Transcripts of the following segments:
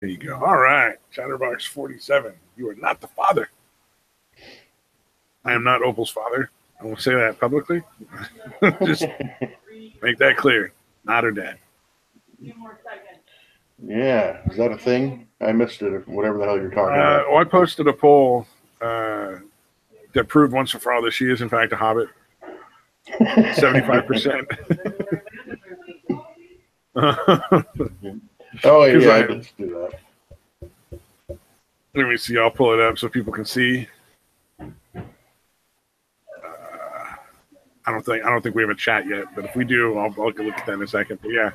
There you go. All right. Chatterbox 47. You are not the father. I am not Opal's father. I won't say that publicly. Just make that clear. Not her dad. Yeah, is that a thing? I missed it. Whatever the hell you're talking about. I posted a poll that proved once and for all that she is, in fact, a hobbit. 75%. Oh yeah, I did do that. Let me see. I'll pull it up so people can see. I don't think we have a chat yet, but if we do, I'll look at that in a second. But yeah.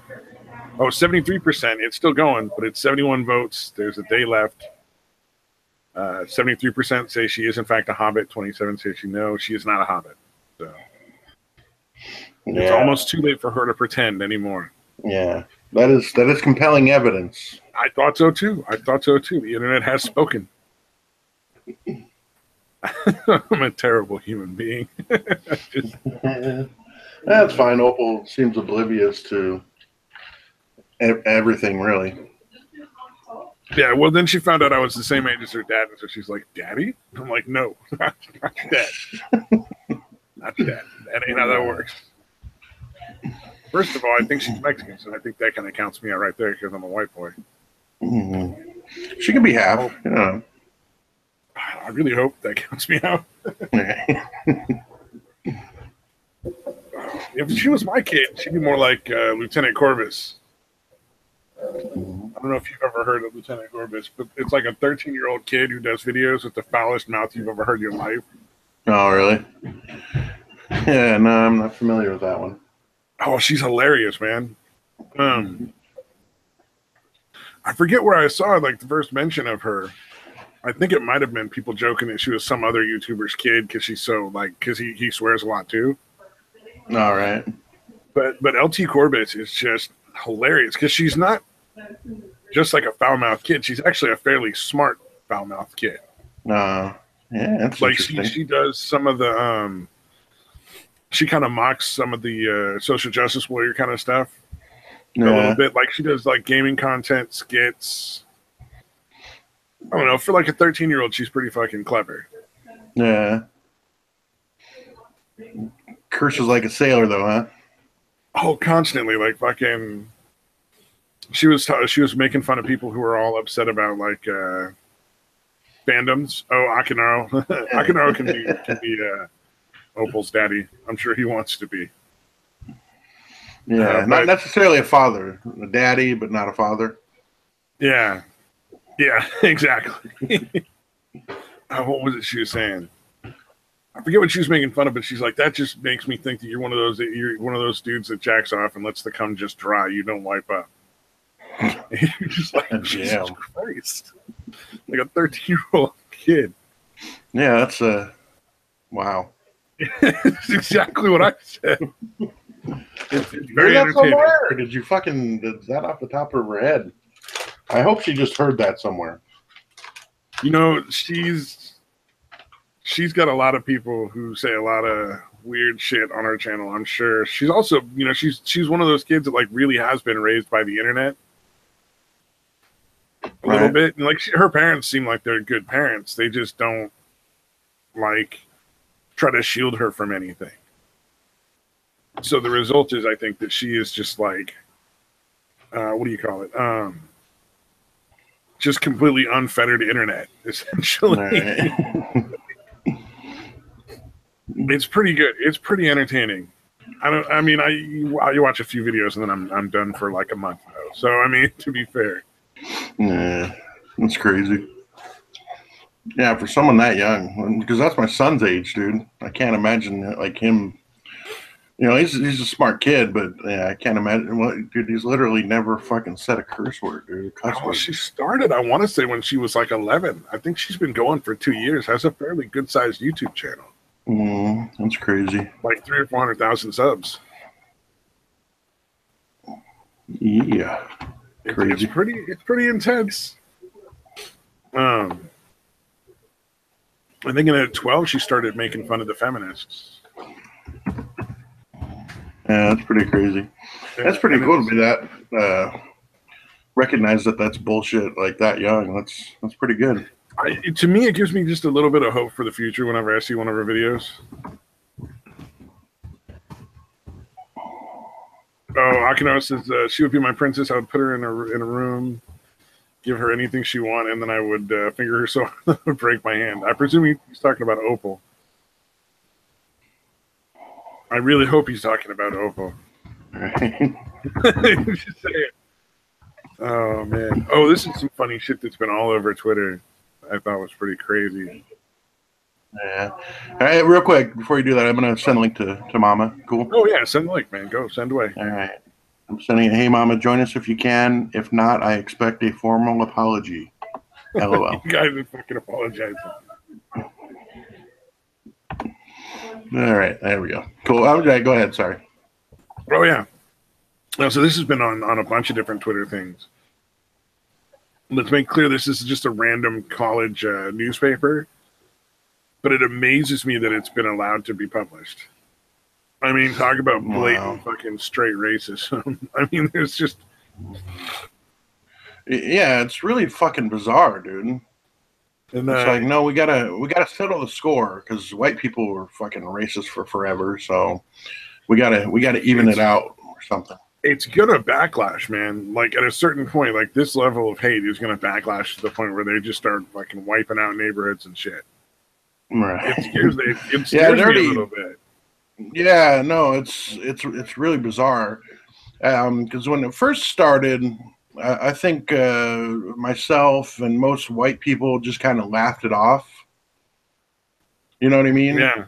Oh, 73%. It's still going, but it's 71 votes. There's a day left. 73% say she is in fact a hobbit. 27 say she is not a hobbit. So it's almost too late for her to pretend anymore. Yeah, that is compelling evidence. I thought so too. The internet has spoken. I'm a terrible human being. That's fine. Opal seems oblivious to everything, really. Yeah, well, then she found out I was the same age as her dad, and so she's like, "Daddy?" I'm like, "No, not your dad. Not your dad. That ain't how that works." First of all, I think she's Mexican, so I think that kind of counts me out right there because I'm a white boy. Mm-hmm. She can be half. You know. I really hope that counts me out. If she was my kid, she'd be more like Lieutenant Corvus. I don't know if you've ever heard of Lieutenant Corvus, but it's like a 13-year-old kid who does videos with the foulest mouth you've ever heard in your life. Oh, really? Yeah, no, I'm not familiar with that one. Oh, she's hilarious, man. I forget where I saw like the first mention of her. I think it might have been people joking that she was some other YouTuber's kid because she's so because he swears a lot too. All right. But LT Corbett is just hilarious because she's not just like a foul-mouthed kid. She's actually a fairly smart foul-mouthed kid. Yeah, that's like she does some of the she kind of mocks some of the social justice warrior kind of stuff a little bit. Like she does like gaming content, skits. I don't know. For like a 13-year-old, she's pretty fucking clever. Yeah. Curses like a sailor, though, huh? Oh, constantly, like fucking. She was making fun of people who were all upset about like fandoms. Oh, Akinaro, Akinaro can be Opal's daddy. I'm sure he wants to be. Yeah, not necessarily a father, a daddy, but not a father. Yeah, exactly. What was it she was saying? I forget what she was making fun of, but she's like, that just makes me think that you're one of those dudes that jacks off and lets the cum just dry. You don't wipe up. You're just like, Jesus Christ. Like a 13-year-old kid. Yeah, that's wow. That's exactly what I said. It's very entertaining. Did you is that off the top of her head? I hope she just heard that somewhere. You know, she's got a lot of people who say a lot of weird shit on her channel, I'm sure. She's also, she's one of those kids that like really has been raised by the internet. A little bit. And like her parents seem like they're good parents. They just don't like try to shield her from anything. So the result is I think that she is just like what do you call it? Just completely unfettered internet, essentially. It's pretty good. It's pretty entertaining. You watch a few videos and then I'm done for like a month though. So I mean, to be fair. Yeah, that's crazy. Yeah, for someone that young, because that's my son's age, dude. I can't imagine like him. You know, he's a smart kid, but yeah, I can't imagine. Dude, he's literally never fucking said a curse word, dude. She started, I want to say, when she was like 11. I think she's been going for 2 years. Has a fairly good-sized YouTube channel. That's crazy. Like 300,000 or 400,000 subs. Yeah, crazy. It's pretty intense. I think at 12 she started making fun of the feminists. Yeah, that's pretty crazy. That's pretty cool to be that recognize that that's bullshit like that young. That's pretty good. To me, it gives me just a little bit of hope for the future whenever I see one of her videos. Oh, Akino says she would be my princess. I would put her in a room, give her anything she want, and then I would finger her so I would break my hand. I presume he's talking about Opal. I really hope he's talking about Opal. Right. Just say it. Oh man! Oh, this is some funny shit that's been all over Twitter. I thought was pretty crazy. Yeah. All right, real quick before you do that, I'm gonna send a link to Mama. Cool. Oh yeah, send the link, man. Go send away. All right. I'm sending it. Hey, Mama, join us if you can. If not, I expect a formal apology. LOL. You guys are fucking apologizing. All right, there we go. Cool. Okay, go ahead. Sorry. Oh yeah. No, so this has been on a bunch of different Twitter things. Let's make clear this is just a random college newspaper, but it amazes me that it's been allowed to be published. I mean, talk about blatant fucking straight racism. I mean, there's just... Yeah, it's really fucking bizarre, dude. And, it's like, no, we gotta settle the score because white people were fucking racist for forever. So we gotta even it out or something. It's gonna backlash, man. Like at a certain point, like this level of hate is gonna backlash to the point where they just start fucking wiping out neighborhoods and shit. Right. It scares me a little bit. Yeah, no, it's really bizarre. Because when it first started, I think myself and most white people just kind of laughed it off. You know what I mean? Yeah.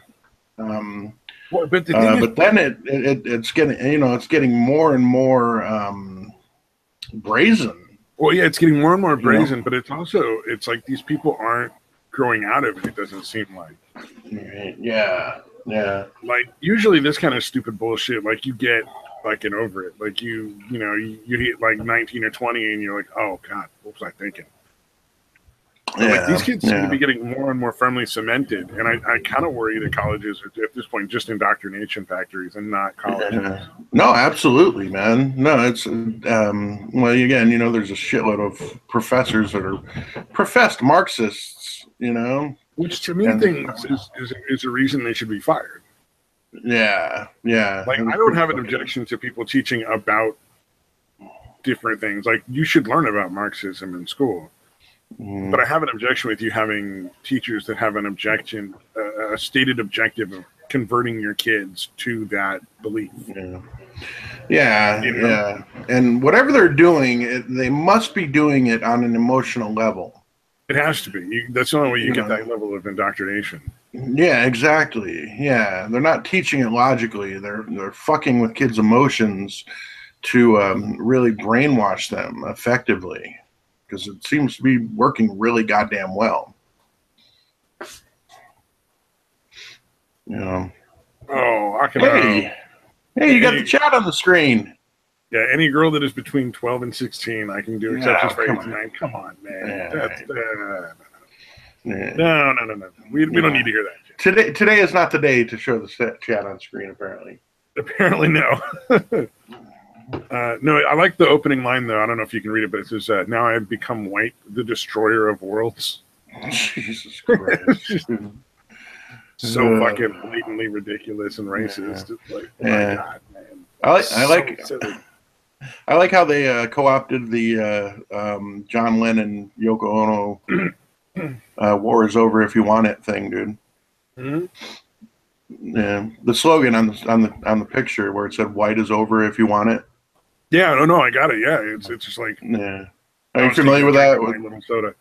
Well, but then it's getting more and more brazen. Well, yeah, it's getting more and more brazen, but it's like these people aren't growing out of it. It doesn't seem like. Right. Yeah. Yeah. Like usually this kind of stupid bullshit, like you get fucking over it. Like you hit like 19 or 20 and you're like, oh God, what was I thinking? Yeah, like these kids seem to be getting more and more firmly cemented, and I kind of worry that colleges are at this point just indoctrination factories and not colleges. No, absolutely, man. No, it's well, again, there's a shitload of professors that are professed Marxists, which to me is a reason they should be fired. Yeah. Like I don't have an objection to people teaching about different things. Like you should learn about Marxism in school. But I have an objection with you having teachers that have an objection, a stated objective of converting your kids to that belief. Yeah. And whatever they're doing, they must be doing it on an emotional level. It has to be. That's the only way you get that level of indoctrination. Yeah, exactly. Yeah, they're not teaching it logically. They're fucking with kids' emotions to really brainwash them effectively. Because it seems to be working really goddamn well. Oh, I can. Hey, you got the chat on the screen. Yeah, any girl that is between 12 and 16, I can do exceptions for 89. Come on, man. No. We don't need to hear that. Today is not the day to show the chat on screen. Apparently, no. No, I like the opening line though. I don't know if you can read it, but it says, "Now I have become white, the destroyer of worlds." Jesus Christ! So fucking blatantly ridiculous and racist. It's like, my God, man. I like how they co-opted the John Lennon, Yoko Ono, "War is over if you want it" thing, dude. Mm-hmm. Yeah, the slogan on the picture where it said "White is over if you want it." Yeah, no, I got it. Yeah, it's just like. Yeah, are you familiar with that? With little soda,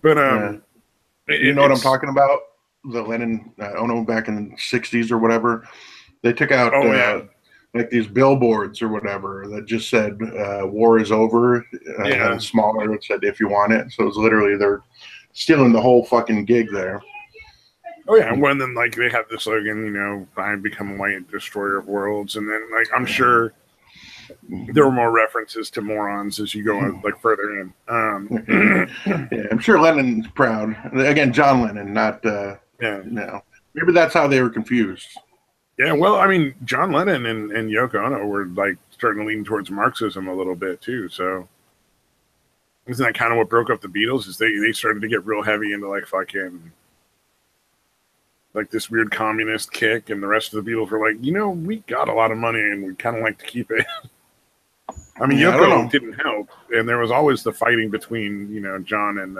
but you know what I'm talking about? The Lennon Ono back in the '60s or whatever. They took out like these billboards or whatever that just said "War is over," and smaller it said "If you want it." So it's literally they're stealing the whole fucking gig there. Oh yeah, and then like they have the slogan, I become a white destroyer of worlds, and then like I'm sure there were more references to morons as you go like further in. Yeah, I'm sure Lennon's proud. Again, John Lennon, not no. Maybe that's how they were confused. Yeah, well, I mean, John Lennon and Yoko Ono were like starting to lean towards Marxism a little bit too. So isn't that kind of what broke up the Beatles? Is they started to get real heavy into like fucking like this weird communist kick, and the rest of the Beatles were like, we got a lot of money and we'd kind of like to keep it. I mean, Yeah, Yoko didn't help, and there was always the fighting between John and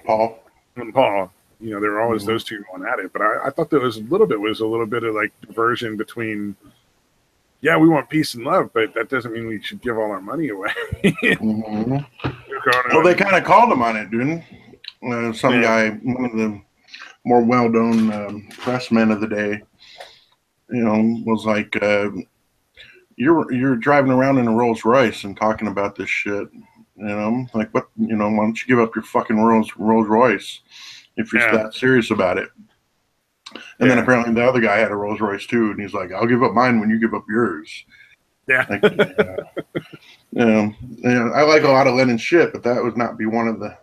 Paul. And Paul. There were always those two going at it. But I thought there was a little bit of like diversion between. Yeah, we want peace and love, but that doesn't mean we should give all our money away. Well, they kind of called him on it, didn't? Some guy, one of the more well-known pressmen of the day, was like, "You're driving around in a Rolls Royce and talking about this shit." Like what? Why don't you give up your fucking Rolls Royce if you're that serious about it? And then apparently the other guy had a Rolls Royce too, and he's like, "I'll give up mine when you give up yours." Yeah. Like, I like a lot of Lennon's shit, but that would not be one of the.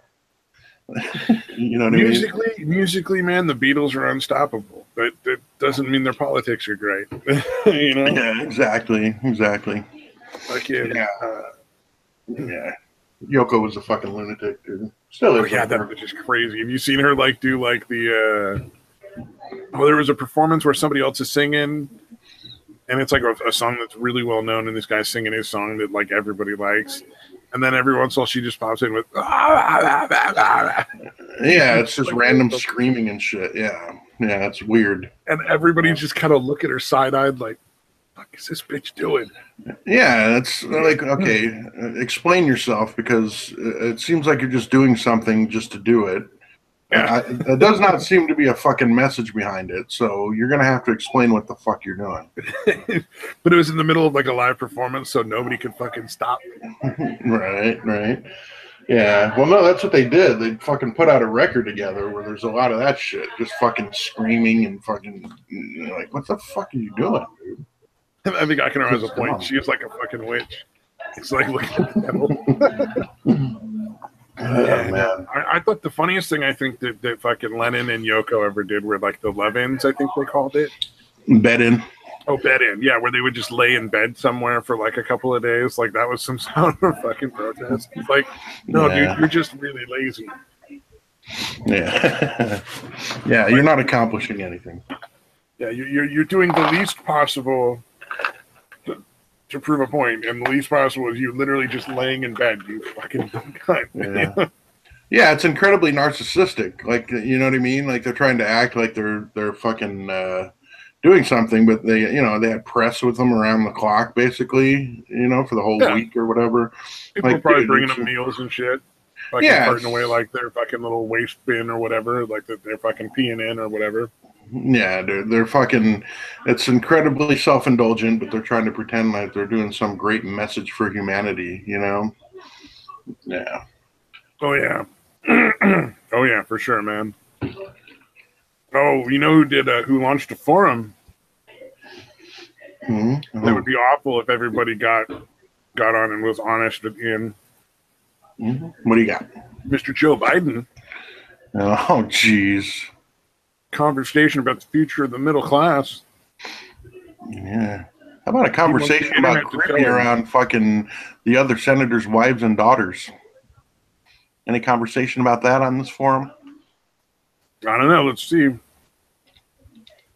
You know what I mean? Musically, man, the Beatles are unstoppable, but that doesn't mean their politics are great. Yeah, exactly. Like, Yoko was a fucking lunatic, dude. Still is. That bitch is crazy. Have you seen her like do like the? There was a performance where somebody else is singing, and it's like a song that's really well known, and this guy's singing his song that like everybody likes. And then every once in a while, she just pops in with, yeah, it's just like random screaming and shit. Yeah, it's weird. And everybody just kind of look at her side-eyed like, what is this bitch doing? Yeah, it's like, okay, explain yourself, because it seems like you're just doing something just to do it. Yeah. It does not seem to be a fucking message behind it, so you're going to have to explain what the fuck you're doing. But it was in the middle of like a live performance, so nobody could fucking stop. Right. Yeah, well, no, that's what they did. They fucking put out a record together where there's a lot of that shit, just fucking screaming and fucking, like, what the fuck are you doing, dude? I think I can has a point. She is like a fucking witch. It's like looking at the devil. Man. I thought the funniest thing I think that fucking Lennon and Yoko ever did were like the love-ins, I think they called it. Bed-in. Oh, bed-in. Yeah, where they would just lay in bed somewhere for like a couple of days. Like that was some sort of fucking protest. It's like, no, dude, you're just really lazy. Yeah. Yeah, you're not accomplishing anything. Yeah, you're doing the least possible to prove a point, and the least possible is you literally just laying in bed, you fucking cunt. Yeah, it's incredibly narcissistic. Like, you know what I mean? Like they're trying to act like they're fucking doing something, but they had press with them around the clock, basically, for the whole week or whatever. People like, probably bringing them meals and shit. Like parting away like their fucking little waste bin or whatever, like they're fucking peeing in or whatever. Yeah, they're fucking. It's incredibly self-indulgent, but they're trying to pretend like they're doing some great message for humanity. Yeah. Oh yeah. Oh yeah, for sure, man. Oh, you know who did? Who launched a forum? Mm-hmm. That would be awful if everybody got on and was honest at the end. Mm-hmm. What do you got, Mr. Joe Biden? Oh, jeez. Conversation about the future of the middle class. Yeah. How about a conversation about creeping around fucking the other senators' wives and daughters? Any conversation about that on this forum? I don't know. Let's see.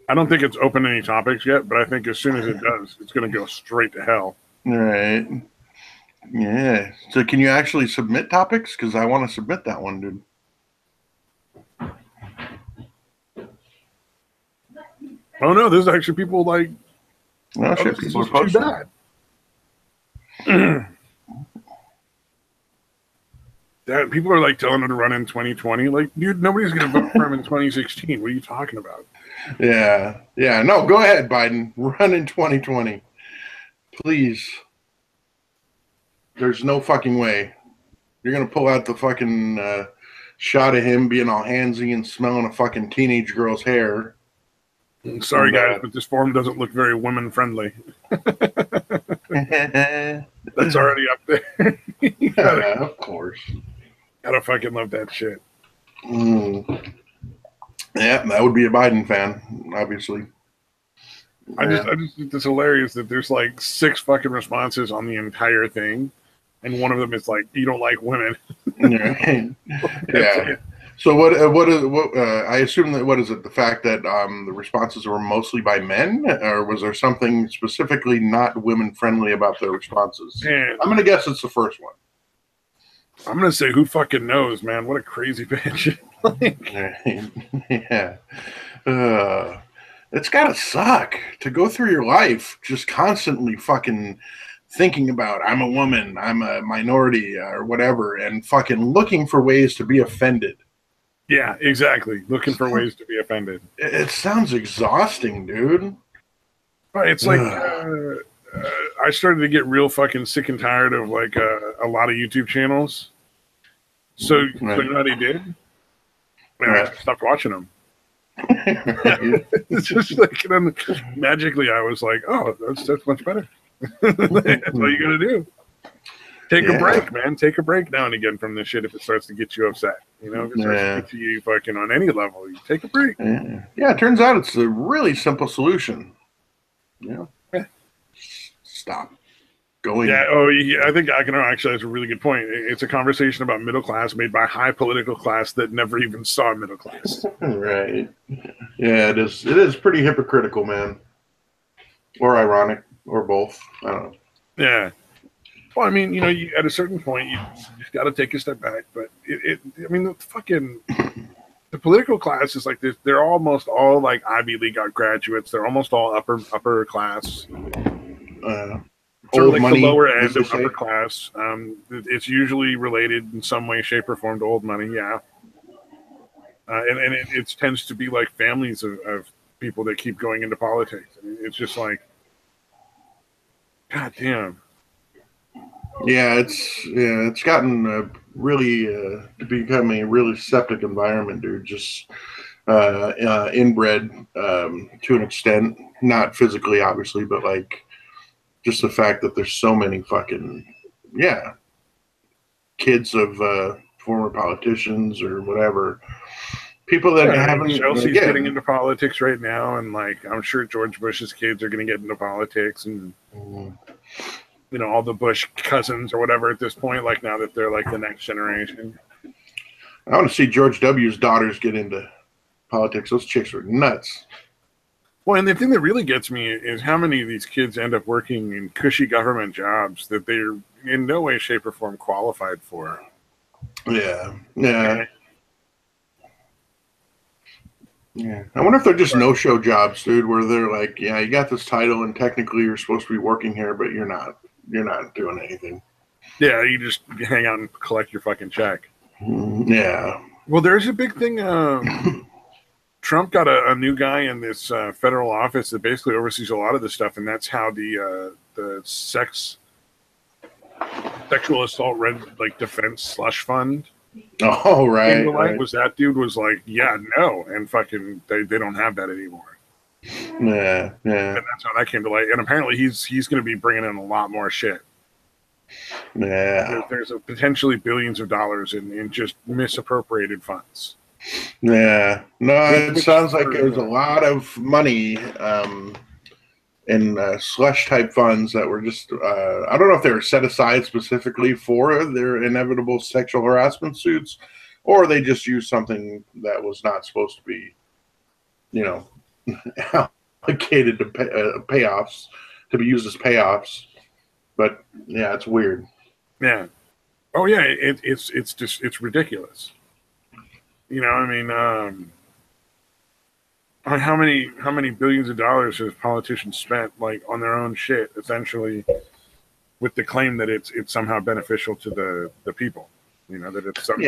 I don't think it's open any topics yet, but I think as soon as it does, it's going to go straight to hell. All right. Yeah. So can you actually submit topics? Because I want to submit that one, dude. Oh no, there's actually people like. No shit, people are posting. Too bad. That people are like telling him to run in 2020. Like, dude, nobody's gonna vote for him in 2016. What are you talking about? Yeah. No, go ahead, Biden. Run in 2020, please. There's no fucking way you're gonna pull out the fucking shot of him being all handsy and smelling a fucking teenage girl's hair. Sorry, guys, but this forum doesn't look very women friendly. That's already up there. Yeah, of course. Gotta fucking love that shit. Yeah, that would be a Biden fan, obviously. I just think it's hilarious that there's like 6 fucking responses on the entire thing, and one of them is like, you don't like women. Yeah. Yeah. So I assume that what is it? The fact that the responses were mostly by men, or was there something specifically not women friendly about their responses? And I'm gonna guess it's the first one. I'm gonna say, who fucking knows, man? What a crazy bitch. Like, Yeah. It's gotta suck to go through your life just constantly fucking thinking about I'm a woman, I'm a minority, or whatever, and fucking looking for ways to be offended. yeah, exactly. Looking for ways to be offended. It sounds exhausting, dude. But it's like I started to get real fucking sick and tired of like a lot of YouTube channels. So you know what he did? Man, I stopped watching them. It's just like, and then magically I was like, oh, that's much better. That's all you gotta do. Take a break, man. Take a break now and again from this shit if it starts to get you upset. You know, if it starts to get to you fucking on any level, you take a break. Yeah, it turns out it's a really simple solution. Yeah. Stop going. Yeah. Oh, yeah. I think I can actually. That's a really good point. It's a conversation about middle class made by high political class that never even saw middle class. Right. Yeah, it is. It is pretty hypocritical, man. Or ironic, or both. I don't know. Yeah. Well, I mean, you know, at a certain point, you just got to take a step back. But I mean, the political class is like this. They're almost all like Ivy League graduates. They're almost all upper class. Sort of like money, the lower end of upper class. It's usually related in some way, shape, or form to old money. Yeah. And it tends to be like families of people that keep going into politics. I mean, it's just like, God damn. Yeah, it's gotten really to become a really septic environment, dude. Just inbred to an extent, not physically, obviously, but like just the fact that there's so many fucking kids of former politicians or whatever. People that haven't. Chelsea's getting into politics right now, and like I'm sure George Bush's kids are going to get into politics, and you know all the Bush cousins or whatever at this point. Like now that they're like the next generation. I want to see George W.'s daughters get into politics. Those chicks are nuts. Well, and the thing that really gets me is how many of these kids end up working in cushy government jobs that they're in no way, shape, or form qualified for. Yeah. Yeah, I wonder if they're just no-show jobs, dude, where they're like, yeah, you got this title and technically you're supposed to be working here, but you're not. You're not doing anything. Yeah, you just hang out and collect your fucking check. Yeah. Well, there's a big thing. Trump got a new guy in this federal office that basically oversees a lot of this stuff, and that's how the sexual assault defense slush fund. Oh, right. Was that dude was like, yeah, no, and fucking they don't have that anymore. Yeah. And that's how that came to light. And apparently he's going to be bringing in a lot more shit. Yeah. There's potentially billions of dollars in just misappropriated funds. Yeah. No, it sounds like there's a lot of money in slush type funds that were just I don't know if they were set aside specifically for their inevitable sexual harassment suits, or they just used something that was not supposed to be, you know, allocated to payoffs to be used as payoffs. But yeah, it's weird. Yeah. Oh yeah, it's just it's ridiculous. You know, I mean, how many billions of dollars has politicians spent like on their own shit, essentially, with the claim that it's somehow beneficial to the people. You know, that it's some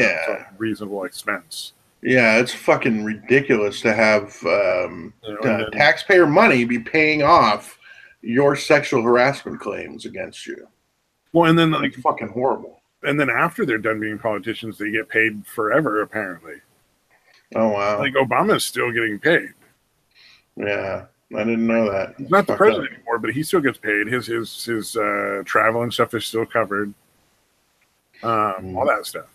reasonable expense. Yeah, it's fucking ridiculous to have taxpayer money be paying off your sexual harassment claims against you. Well, and then like fucking horrible. And then after they're done being politicians, they get paid forever, apparently. Oh wow! Like Obama's still getting paid. Yeah, I didn't know that. He's not the president anymore, but he still gets paid. His travel and stuff is still covered. All that stuff.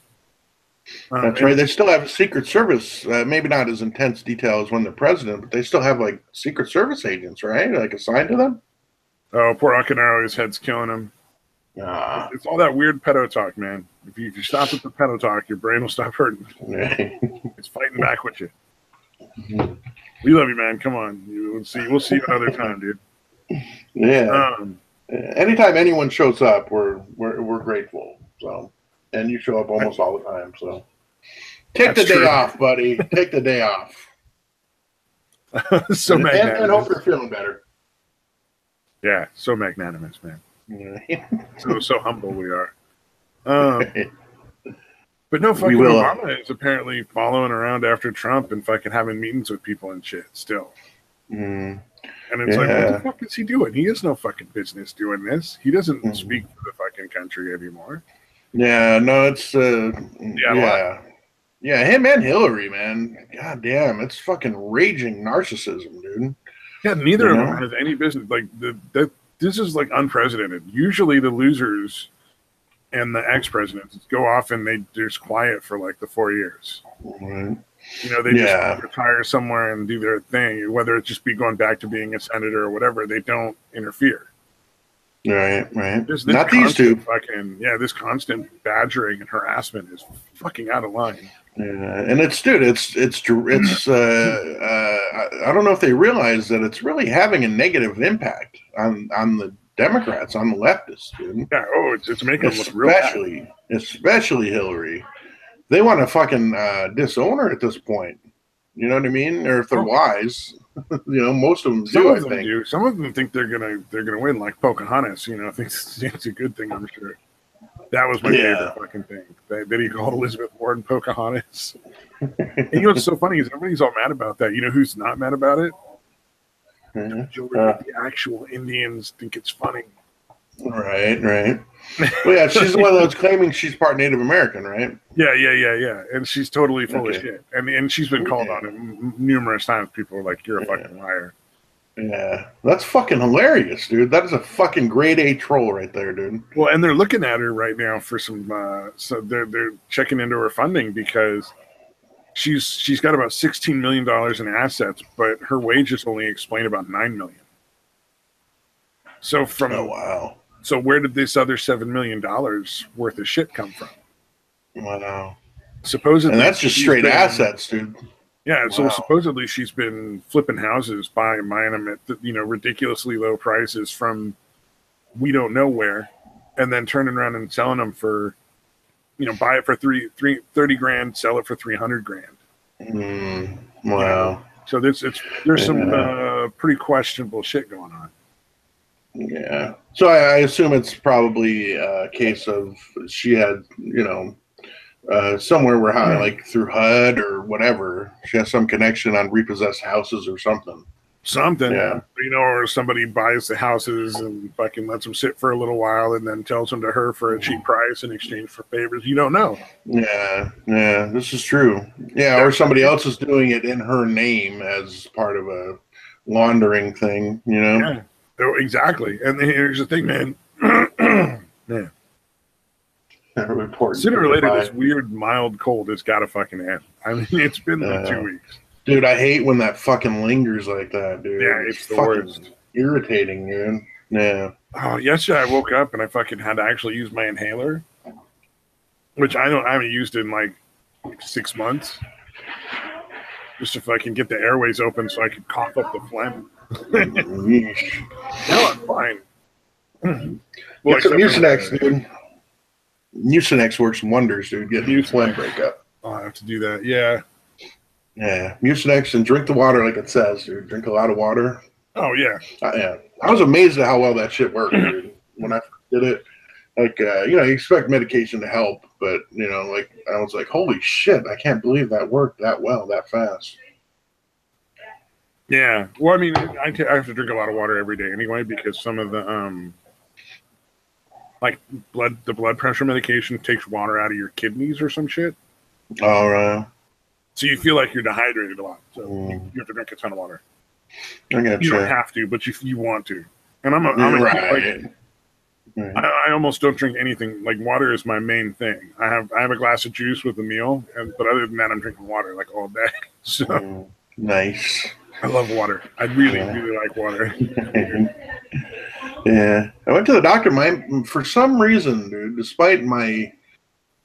That's right. They still have a Secret Service. Maybe not as intense detail as when they're president, but they still have like Secret Service agents, right? Like assigned to them. Oh, poor Akinaro, his head's killing him. It's all that weird pedo talk, man. If you stop at the pedo talk, your brain will stop hurting. It's fighting back with you. We love you, man. Come on. We'll see you another time, dude. Yeah. Anytime anyone shows up, we're grateful. So, and you show up almost all the time. So, take the day off, buddy. Take the day off. So magnanimous. And hope you're feeling better. Yeah, so magnanimous, man. So humble we are. But no, fucking Obama is apparently following around after Trump and fucking having meetings with people and shit still. And it's like, what the fuck is he doing? He has no fucking business doing this. He doesn't speak for the fucking country anymore. Yeah, no, it's yeah, him and Hillary, man. God damn, it's fucking raging narcissism, dude. Yeah, neither of them has any business. Like this is like unprecedented. Usually the losers and the ex-presidents go off and they're just quiet for like the 4 years. Right. You know, they just retire somewhere and do their thing, whether it just be going back to being a senator or whatever. They don't interfere. Right. Not these two. This constant badgering and harassment is fucking out of line. Yeah, and it's I don't know if they realize that it's really having a negative impact on the Democrats, on the leftists, dude. Yeah, it's making them look real bad. Especially Hillary. They want to fucking disown her at this point. You know what I mean? Or if they're wise, most of them do. I think some of them think they're gonna win, like Pocahontas. You know, I think it's a good thing. I'm sure. That was my favorite fucking thing. That he called Elizabeth Warren Pocahontas. And you know what's so funny is everybody's all mad about that. You know who's not mad about it? The actual Indians think it's funny. Right. Well, yeah, she's the one that's claiming she's part Native American, right? Yeah. And she's totally full of shit. And she's been called on it numerous times. People are like, "You're a fucking liar." Yeah, that's fucking hilarious, dude. That is a fucking grade A troll right there, dude. Well, and they're looking at her right now for some. So they're checking into her funding because she's got about $16 million in assets, but her wages only explain about $9 million. So So where did this other $7 million worth of shit come from? Wow. Supposedly, and that's just straight assets, dude. Yeah, so supposedly she's been flipping houses, buying them at ridiculously low prices from we don't know where, and then turning around and selling them for, buy it for 30 grand, sell it for 300 grand. Wow. So there's some pretty questionable shit going on. Yeah. So I assume it's probably a case of she had, somewhere where like through HUD or whatever, she has some connection on repossessed houses or something. Yeah. Or somebody buys the houses and fucking lets them sit for a little while and then tells them to her for a cheap price in exchange for favors. You don't know. Yeah, this is true. Yeah, or somebody else is doing it in her name as part of a laundering thing, Yeah, exactly. And here's the thing, man. Man. Sooner or later, this weird mild cold has got to fucking end. I mean, it's been like 2 weeks. Dude, I hate when that fucking lingers like that, dude. Yeah, it's the worst. Irritating, dude. Yeah. Oh, yesterday I woke up and I fucking had to actually use my inhaler, which I haven't used in like 6 months, just to fucking get the airways open so I could cough up the phlegm. No, I'm fine. Well, some Mucinex, dude. Mucinex works wonders, dude. Get a phlegm breakup. Oh, I have to do that. Yeah. Yeah, Mucinex and drink the water like it says, dude. Drink a lot of water. Oh, yeah. Yeah. I was amazed at how well that shit worked, dude. When I did it, like, you expect medication to help, but, like, I was like, holy shit, I can't believe that worked that well, that fast. Yeah. Well, I mean, I have to drink a lot of water every day anyway because some of the, like, the blood pressure medication takes water out of your kidneys or some shit. All right. So you feel like you're dehydrated a lot. So you have to drink a ton of water. I got you don't have to, but you want to. And I almost don't drink anything. Like, water is my main thing. I have a glass of juice with a meal, but other than that, I'm drinking water like all day. So nice. I love water. I really like water. Yeah, I went to the doctor. For some reason, dude, despite my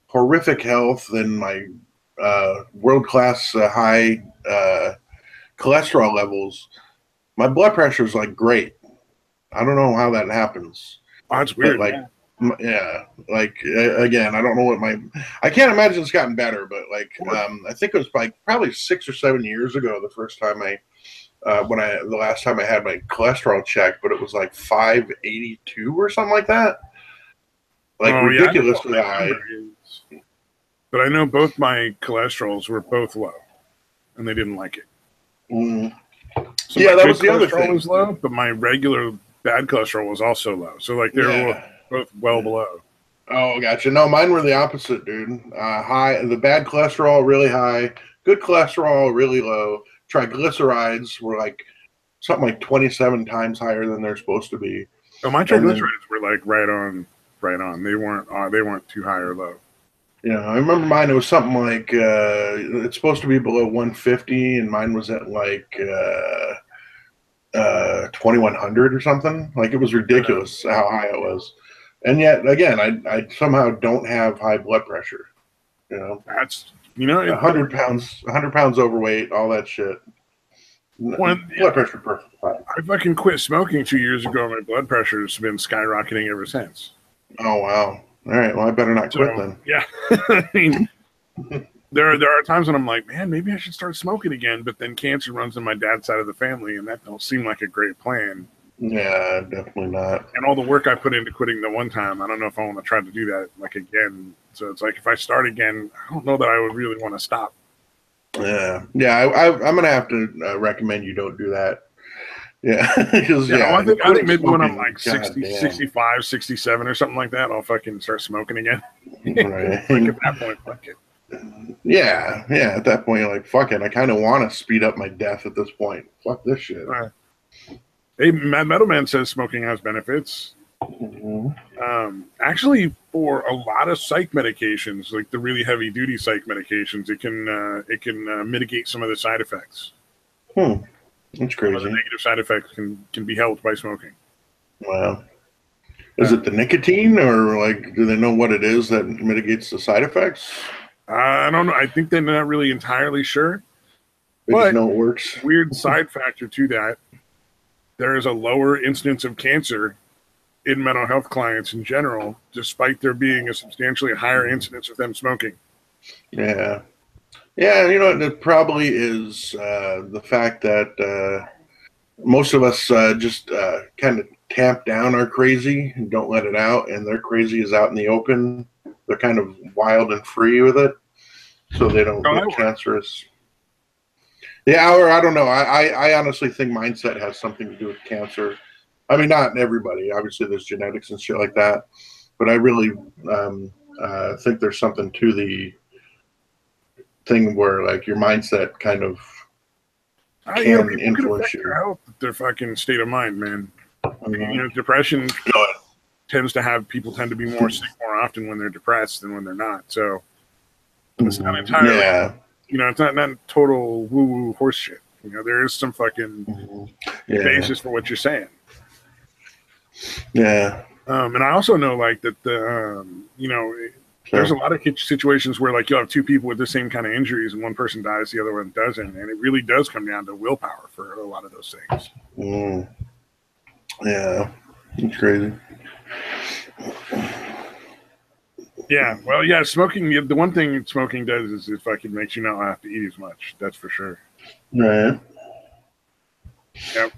horrific health and my world class high cholesterol levels, my blood pressure is like great. I don't know how that happens, Oh, that's but weird. like, yeah, like again, I don't know what I can't imagine it's gotten better, but like, I think it was like probably 6 or 7 years ago the first time the last time I had my cholesterol checked, but it was like 582 or something like that. Like ridiculously high. But I know both my cholesterols were both low, and they didn't like it. Mm. So yeah, that was the other thing. Was low, but my regular bad cholesterol was also low. So like they were both well below. Oh, gotcha. No, mine were the opposite, dude. High, the bad cholesterol really high, good cholesterol really low. Triglycerides were like something like 27 times higher than they're supposed to be. Oh, my triglycerides were like right on. They weren't too high or low. Yeah, I remember mine. It was something like it's supposed to be below 150, and mine was at like 2100 or something. Like it was ridiculous how high it was. And yet, again, I somehow don't have high blood pressure. You know, that's 100 pounds overweight, all that shit. Blood pressure perfect. I fucking quit smoking 2 years ago. My blood pressure has been skyrocketing ever since. Oh wow! All right, well I better not quit then. Yeah, I mean, there are times when I'm like, man, maybe I should start smoking again. But then cancer runs in my dad's side of the family, and that don't seem like a great plan. Yeah, definitely not. And all the work I put into quitting the one time, I don't know if I want to try to do that like again. So it's like if I start again, I don't know that I would really want to stop. Yeah, I'm gonna have to recommend you don't do that. Yeah, because I think maybe when I'm like 60, 65, 67 or something like that, I'll fucking start smoking again. Right. Like at that point, fuck it. Yeah. At that point, you're like, fuck it. I kind of want to speed up my death at this point. Fuck this shit. Hey, Mad Metal Man says smoking has benefits. Mm-hmm. Actually, for a lot of psych medications, like the really heavy duty psych medications, it can mitigate some of the side effects. That's crazy. The negative side effects can be helped by smoking. Wow. Is it the nicotine, or like, do they know what it is that mitigates the side effects? I don't know. I think they're not really entirely sure. They just know it works. Weird side factor to that. There is a lower incidence of cancer in mental health clients in general, despite there being a substantially higher incidence of them smoking. Yeah. Yeah, it probably is the fact that most of us just kind of tamp down our crazy and don't let it out, and their crazy is out in the open. They're kind of wild and free with it, so they don't get cancerous. Yeah, or I don't know. I honestly think mindset has something to do with cancer. I mean, not everybody. Obviously, there's genetics and shit like that, but I really think there's something to the thing where like your mindset kind of can influence you. Their health, their fucking state of mind, man. Depression tends to have people tend to be more sick more often when they're depressed than when they're not. So it's not entirely, it's not total woo woo horse shit. There is some fucking basis for what you're saying. Yeah. And I also know like that there's a lot of situations where like you'll have two people with the same kind of injuries and one person dies, the other one doesn't. And it really does come down to willpower for a lot of those things. Yeah. It's crazy. Yeah. Well, yeah, smoking, the one thing smoking does is it fucking makes you not have to eat as much. That's for sure. Right. Yep.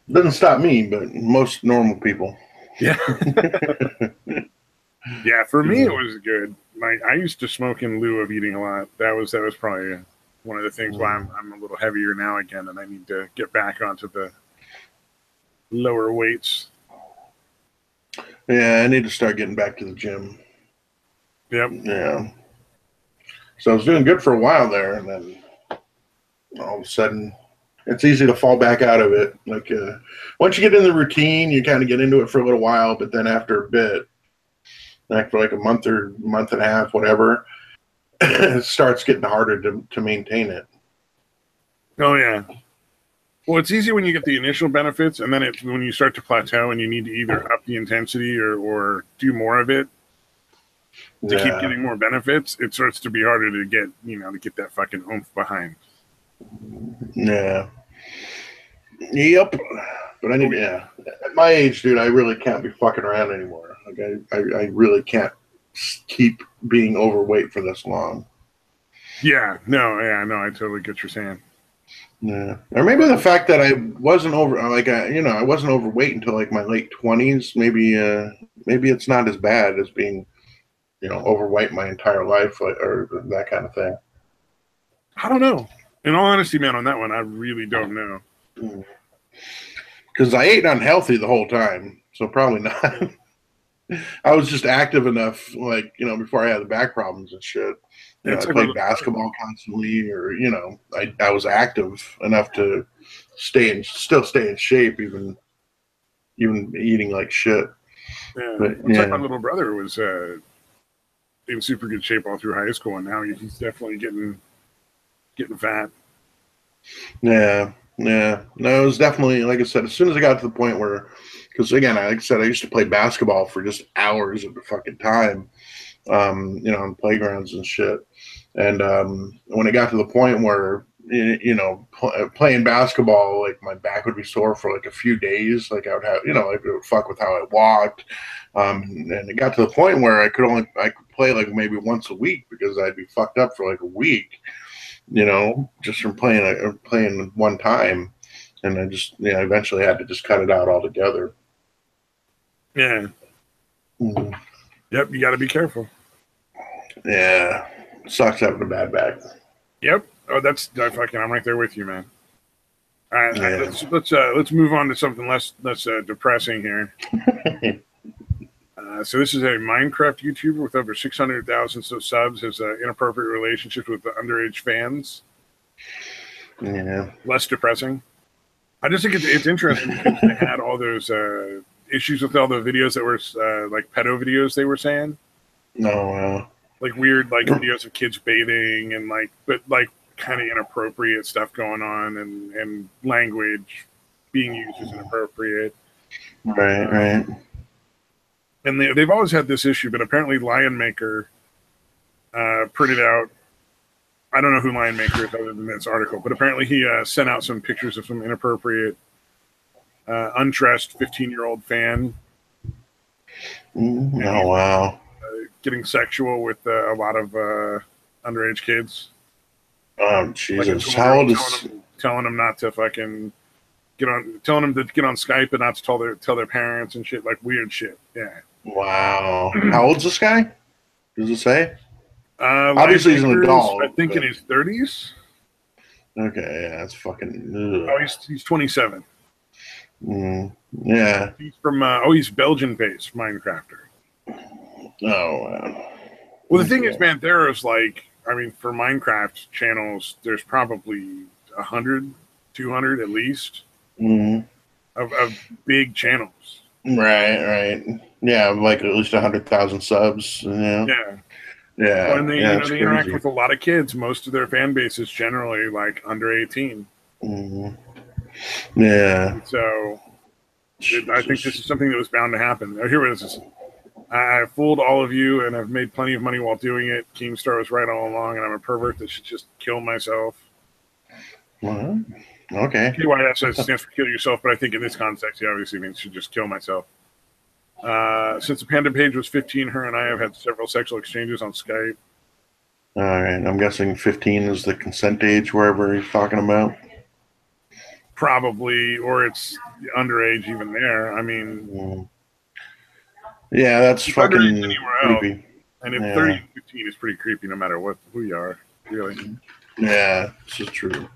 Doesn't stop me, but most normal people. Yeah. Yeah, for me it was good. Like I used to smoke in lieu of eating a lot. That was probably one of the things why I'm a little heavier now again, and I need to get back onto the lower weights. Yeah, I need to start getting back to the gym. Yep. Yeah. So I was doing good for a while there, and then all of a sudden, it's easy to fall back out of it. Like once you get in the routine, you kind of get into it for a little while, but then after a bit, after like a month or month and a half, whatever, it starts getting harder to maintain it. Oh yeah. Well, it's easy when you get the initial benefits, and then when you start to plateau and you need to either up the intensity or do more of it to keep Yeah. getting more benefits, it starts to be harder to get, to get that fucking oomph behind. Yeah. Yep. But I need, yeah. At my age, dude, I really can't be fucking around anymore. Like, I really can't keep being overweight for this long. Yeah. No. Yeah. No. I totally get what you're saying. Yeah. Or maybe the fact that I wasn't I wasn't overweight until like my late 20s. Maybe it's not as bad as being, overweight my entire life, or that kind of thing. I don't know. In all honesty, man, on that one, I really don't know. Because I ate unhealthy the whole time, so probably not. I was just active enough, like, before I had the back problems and shit. It's I like played basketball constantly, or I was active enough to still stay in shape, even eating like shit. yeah. But It's like my yeah, little brother was in super good shape all through high school, and now he's definitely getting fat. yeah, yeah. No, it was definitely, like I said, as soon as I got to the point where, because again, like I said, I used to play basketball for just hours at the fucking time, on playgrounds and shit. And when it got to the point where, playing basketball, like my back would be sore for like a few days. Like I would have, like it would fuck with how I walked. And it got to the point where I could play like maybe once a week because I'd be fucked up for like a week, just from playing one time. And I just, eventually had to just cut it out altogether. Yeah. Mm-hmm. Yep. You got to be careful. Yeah. Sucks having a bad back. Yep. Oh, I'm right there with you, man. All right. Yeah. Let's move on to something less depressing here. So this is a Minecraft YouTuber with over 600,000 subs, has inappropriate relationships with the underage fans. Yeah. Less depressing. I just think it's interesting because they had all those issues with all the videos that were like pedo videos they were saying. No. Like weird videos of kids bathing and but kind of inappropriate stuff going on and language being used as inappropriate. Right. And they've always had this issue, but apparently Lion Maker printed out. I don't know who Lion Maker is other than this article, but apparently he sent out some pictures of some inappropriate, undressed 15-year-old fan. Oh, wow. Getting sexual with a lot of underage kids. Oh, Jesus. How old is... Telling them not to fucking telling them to get on Skype and not to tell their parents and shit, like weird shit. Yeah. Wow. How old's this guy? Does it say? Obviously, he's an adult. I think in his 30s. Okay, yeah, that's fucking... Oh, he's 27. Yeah. He's from... he's Belgian-based Minecrafter. Oh, wow. Well, the thing is, man, there's for Minecraft channels, there's probably 100, 200 at least of big channels. Right. Yeah, like at least 100,000 subs. Yeah. Well, and they interact crazy. with a lot of kids. Most of their fan base is generally like under 18. Yeah. So I think this is something that was bound to happen. Here it is. I fooled all of you, and I've made plenty of money while doing it. Keemstar was right all along, and I'm a pervert that should just kill myself. Well, okay. KYS stands for kill yourself, but I think in this context, he obviously means should just kill myself. Since the panda page was 15, her and I have had several sexual exchanges on Skype. All right. I'm guessing 15 is the consent age, wherever he's talking about. Probably, or it's underage even there. I mean... Yeah, that's fucking creepy. Else. And if 30 and 15 is pretty creepy no matter who you are, really. Yeah, this is true.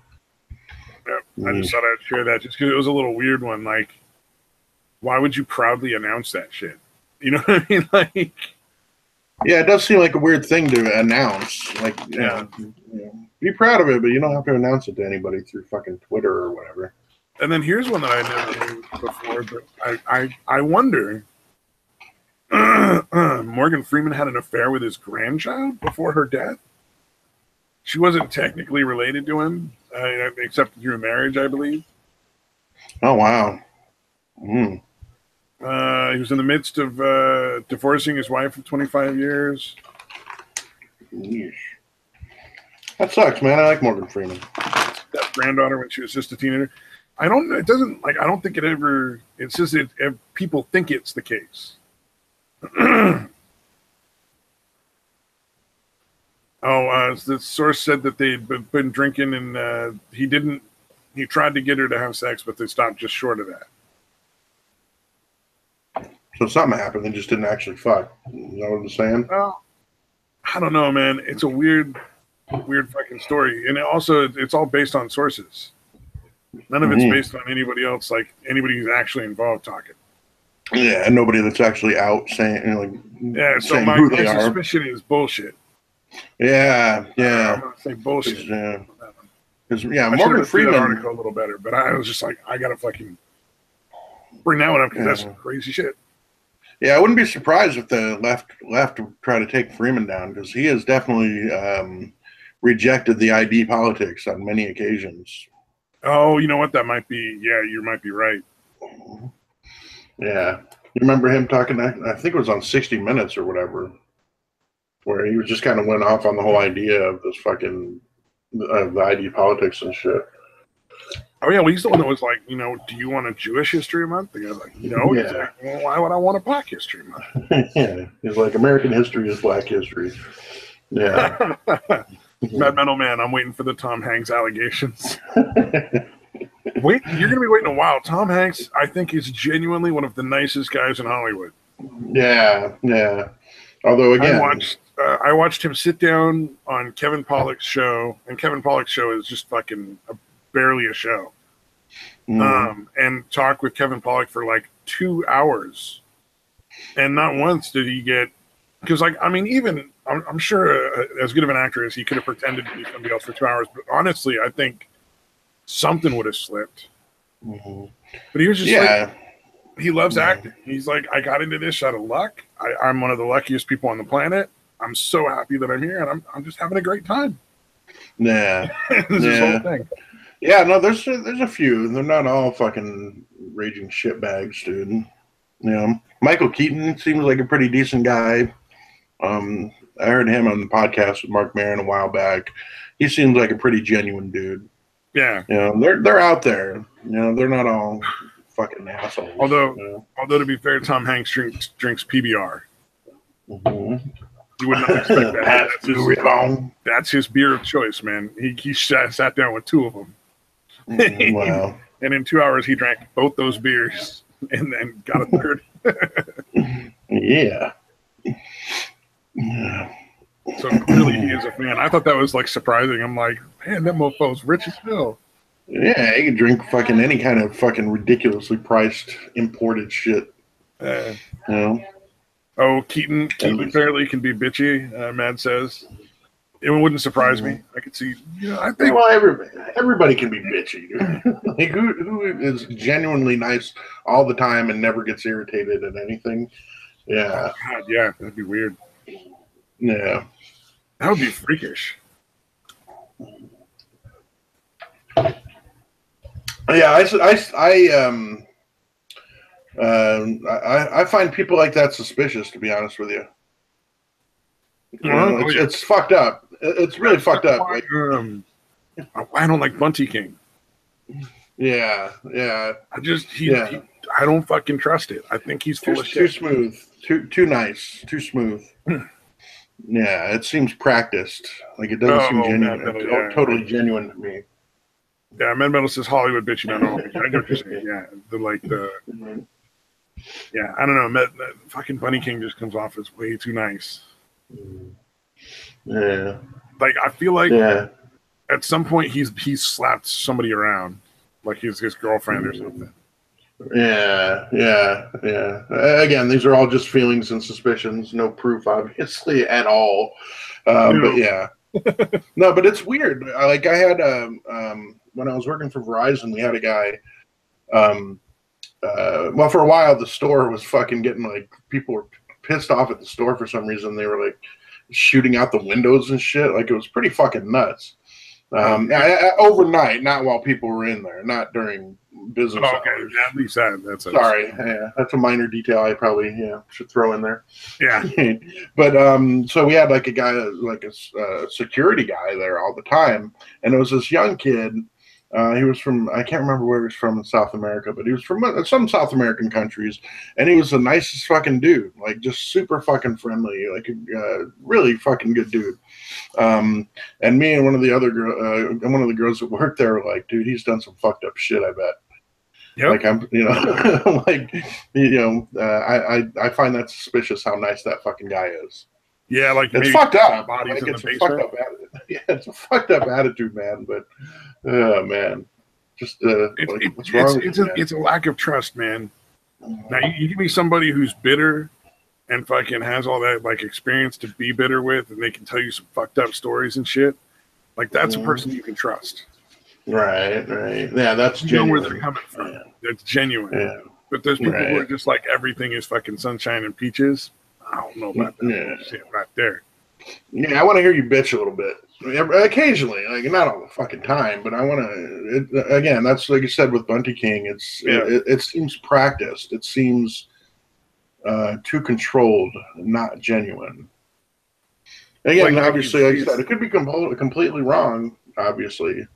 Yeah, I just thought I'd share that just because it was a little weird one. Like, why would you proudly announce that shit? You know what I mean? Like, yeah, it does seem like a weird thing to announce. Like, be proud of it, but you don't have to announce it to anybody through fucking Twitter or whatever. And then here's one that I never knew before, but I wonder. Morgan Freeman had an affair with his grandchild before her death. She wasn't technically related to him, except through marriage, I believe. Oh wow. Mm. He was in the midst of divorcing his wife of 25 years. Yeesh. That sucks, man. I like Morgan Freeman. That granddaughter when she was just a teenager. I don't. It doesn't like. I don't think it ever. It's just people think it's the case. The source said that they'd been drinking and he didn't. He tried to get her to have sex, but they stopped just short of that. So something happened. They just didn't actually fuck. You know what I'm saying? Well, I don't know, man. It's a weird fucking story, and it's all based on sources. None of it's based on anybody else, like anybody who's actually involved talking. Yeah, nobody that's actually out saying So saying my who they are. suspicion is bullshit. Yeah. I'm gonna say bullshit. Because Morgan Freeman that article a little better, but I was just like, I gotta fucking bring that one up because that's crazy shit. Yeah, I wouldn't be surprised if the left try to take Freeman down because he has definitely rejected the ID politics on many occasions. Oh, you know what? That might be. Yeah, you might be right. Yeah, you remember him talking? I think it was on 60 Minutes or whatever, where he just kind of went off on the whole idea of this fucking the ID politics and shit. Oh yeah, well he's the one that was like, do you want a Jewish History Month? The guy's like, no. Yeah. He's like, well, why would I want a Black History Month? Yeah, he's like, American history is Black history. Yeah. Mad Mental Man, I'm waiting for the Tom Hanks allegations. Wait, you're gonna be waiting a while. Tom Hanks, I think, is genuinely one of the nicest guys in Hollywood. Yeah. Although again, I watched him sit down on Kevin Pollak's show, and Kevin Pollak's show is just fucking barely a show. And talk with Kevin Pollak for like 2 hours, and not once did he get because even I'm sure as good of an actor as he could have pretended to be somebody else for 2 hours, but honestly, I think something would have slipped. But he was just he loves acting. He's like, I got into this out of luck. I'm one of the luckiest people on the planet. I'm so happy that I'm here, and I'm just having a great time. Yeah, this is the whole thing. Yeah, no, there's a few. They're not all fucking raging shitbags, dude. Michael Keaton seems like a pretty decent guy. I heard him on the podcast with Mark Maron a while back. He seems like a pretty genuine dude. Yeah, they're out there. They're not all fucking assholes. Although to be fair, Tom Hanks drinks PBR. You would not expect that. That's his beer of choice, man. He sat down with 2 of them. Wow. And in 2 hours, he drank both those beers and then got a third. Yeah. So clearly he is a fan. I thought that was like surprising. I'm like, man, that mofo's rich as hell. Yeah, he can drink fucking any kind of fucking ridiculously priced imported shit. Oh, Keaton apparently can be bitchy, Mad says. It wouldn't surprise me. I could see, I think. Well, everybody can be bitchy. Like, who is genuinely nice all the time and never gets irritated at anything? Yeah. Oh, God, yeah, that'd be weird. Yeah. That would be freakish. Yeah, I find people like that suspicious, to be honest with you. It's fucked up. It's really fucked up. I don't like Bunty King. Yeah. I don't fucking trust it. I think he's full of shit. Too smooth. Too nice. Too smooth. Yeah, it seems practiced. Like it doesn't seem genuine. Totally genuine to me. Yeah, Mad Metal says Hollywood bitchy, not always. I know what you're saying. Yeah, yeah, I don't know. Fucking Bunny King just comes off as way too nice. Yeah. Like I feel like at some point he's slapped somebody around, like his girlfriend or something. Yeah. Again, these are all just feelings and suspicions, no proof, obviously, at all. But yeah, no, but it's weird. Like I had when I was working for Verizon, we had a guy. Well, for a while, the store was fucking getting like people were pissed off at the store for some reason. They were like shooting out the windows and shit. Like it was pretty fucking nuts. Overnight, not while people were in there, not during business hours. At least that's sorry. That's a minor detail I probably should throw in there. Yeah. But so we had like a guy, like a security guy there all the time, and it was this young kid. He was from, I can't remember where he was from in South America, but he was from some South American countries, and he was the nicest fucking dude, like just super fucking friendly, like a really fucking good dude. And me and one of the girls that worked there were like, dude, he's done some fucked up shit, I bet. Yep. Like I find that suspicious how nice that fucking guy is. Yeah, like it's fucked up. Like, it's a fucked up attitude. Yeah, it's a fucked up attitude, man. But man, just what's wrong? It's a lack of trust, man. Now you give me somebody who's bitter and fucking has all that like experience to be bitter with, and they can tell you some fucked up stories and shit. Like that's a person you can trust. Right. Yeah, that's genuine. Know where they're coming from. Yeah. That's genuine. Yeah. But there's people who are just like everything is fucking sunshine and peaches. I don't know about that shit right there. Yeah, I want to hear you bitch a little bit. Occasionally, like not all the fucking time, but I want to. Again, that's like you said with Bunty King. It seems practiced. It seems too controlled, not genuine. Again, obviously, like you said, it could be completely wrong. Obviously,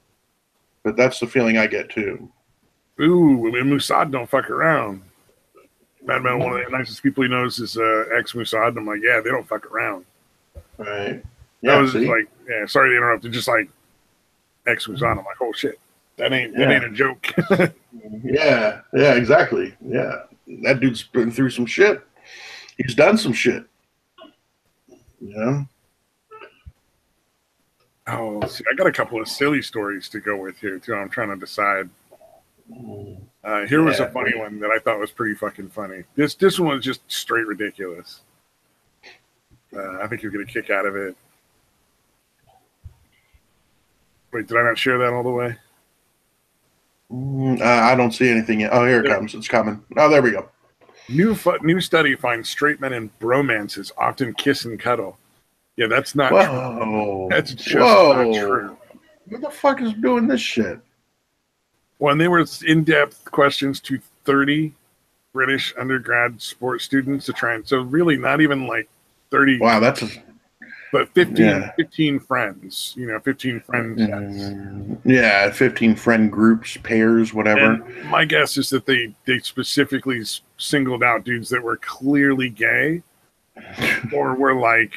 but that's the feeling I get too. Ooh, I mean, Mossad don't fuck around. Madman, one of the nicest people he knows is ex-Mossad. I'm like, yeah, they don't fuck around. Right. Yeah, I was just like, yeah, sorry to interrupt. Just like ex-Mossad. I'm like, oh shit, that ain't a joke. Yeah, exactly. Yeah, that dude's been through some shit. He's done some shit. Yeah. Oh, see, I got a couple of silly stories to go with here too. I'm trying to decide. Here was a funny one that I thought was pretty fucking funny. This one was just straight ridiculous. I think you'll get a kick out of it. Wait, did I not share that all the way? I don't see anything yet. Oh, here it comes. It's coming. Oh, there we go. New study finds straight men in bromances often kiss and cuddle. Yeah, that's not true. That's just not true. Who the fuck is doing this shit? Well, and they were in-depth questions to 30 British undergrad sports students to try and, so really not even like 30. Wow, but 15 friends, 15 friends. Yeah, 15 friend groups, pairs, whatever. And my guess is that they specifically singled out dudes that were clearly gay or were like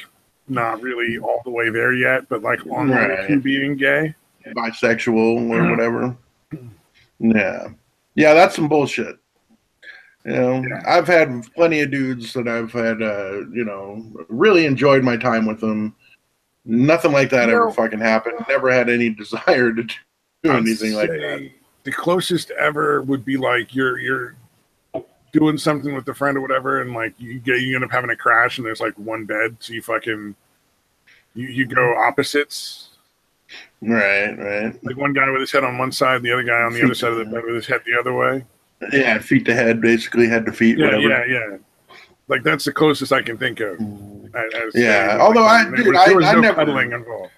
not really all the way there yet, but like on the way to being gay. Bisexual or whatever. Yeah, that's some bullshit. I've had plenty of dudes that I've had, really enjoyed my time with them. Nothing like that ever fucking happened. Never had any desire to do anything like that. The closest ever would be like you're doing something with a friend or whatever, and like you end up having a crash, and there's like one bed, so you go opposites. Right. Like one guy with his head on one side, the other guy on the other side of the bed with his head the other way. Yeah, feet to head, basically head to feet. Yeah, whatever. Yeah. Like that's the closest I can think of. Although I never cuddling involved.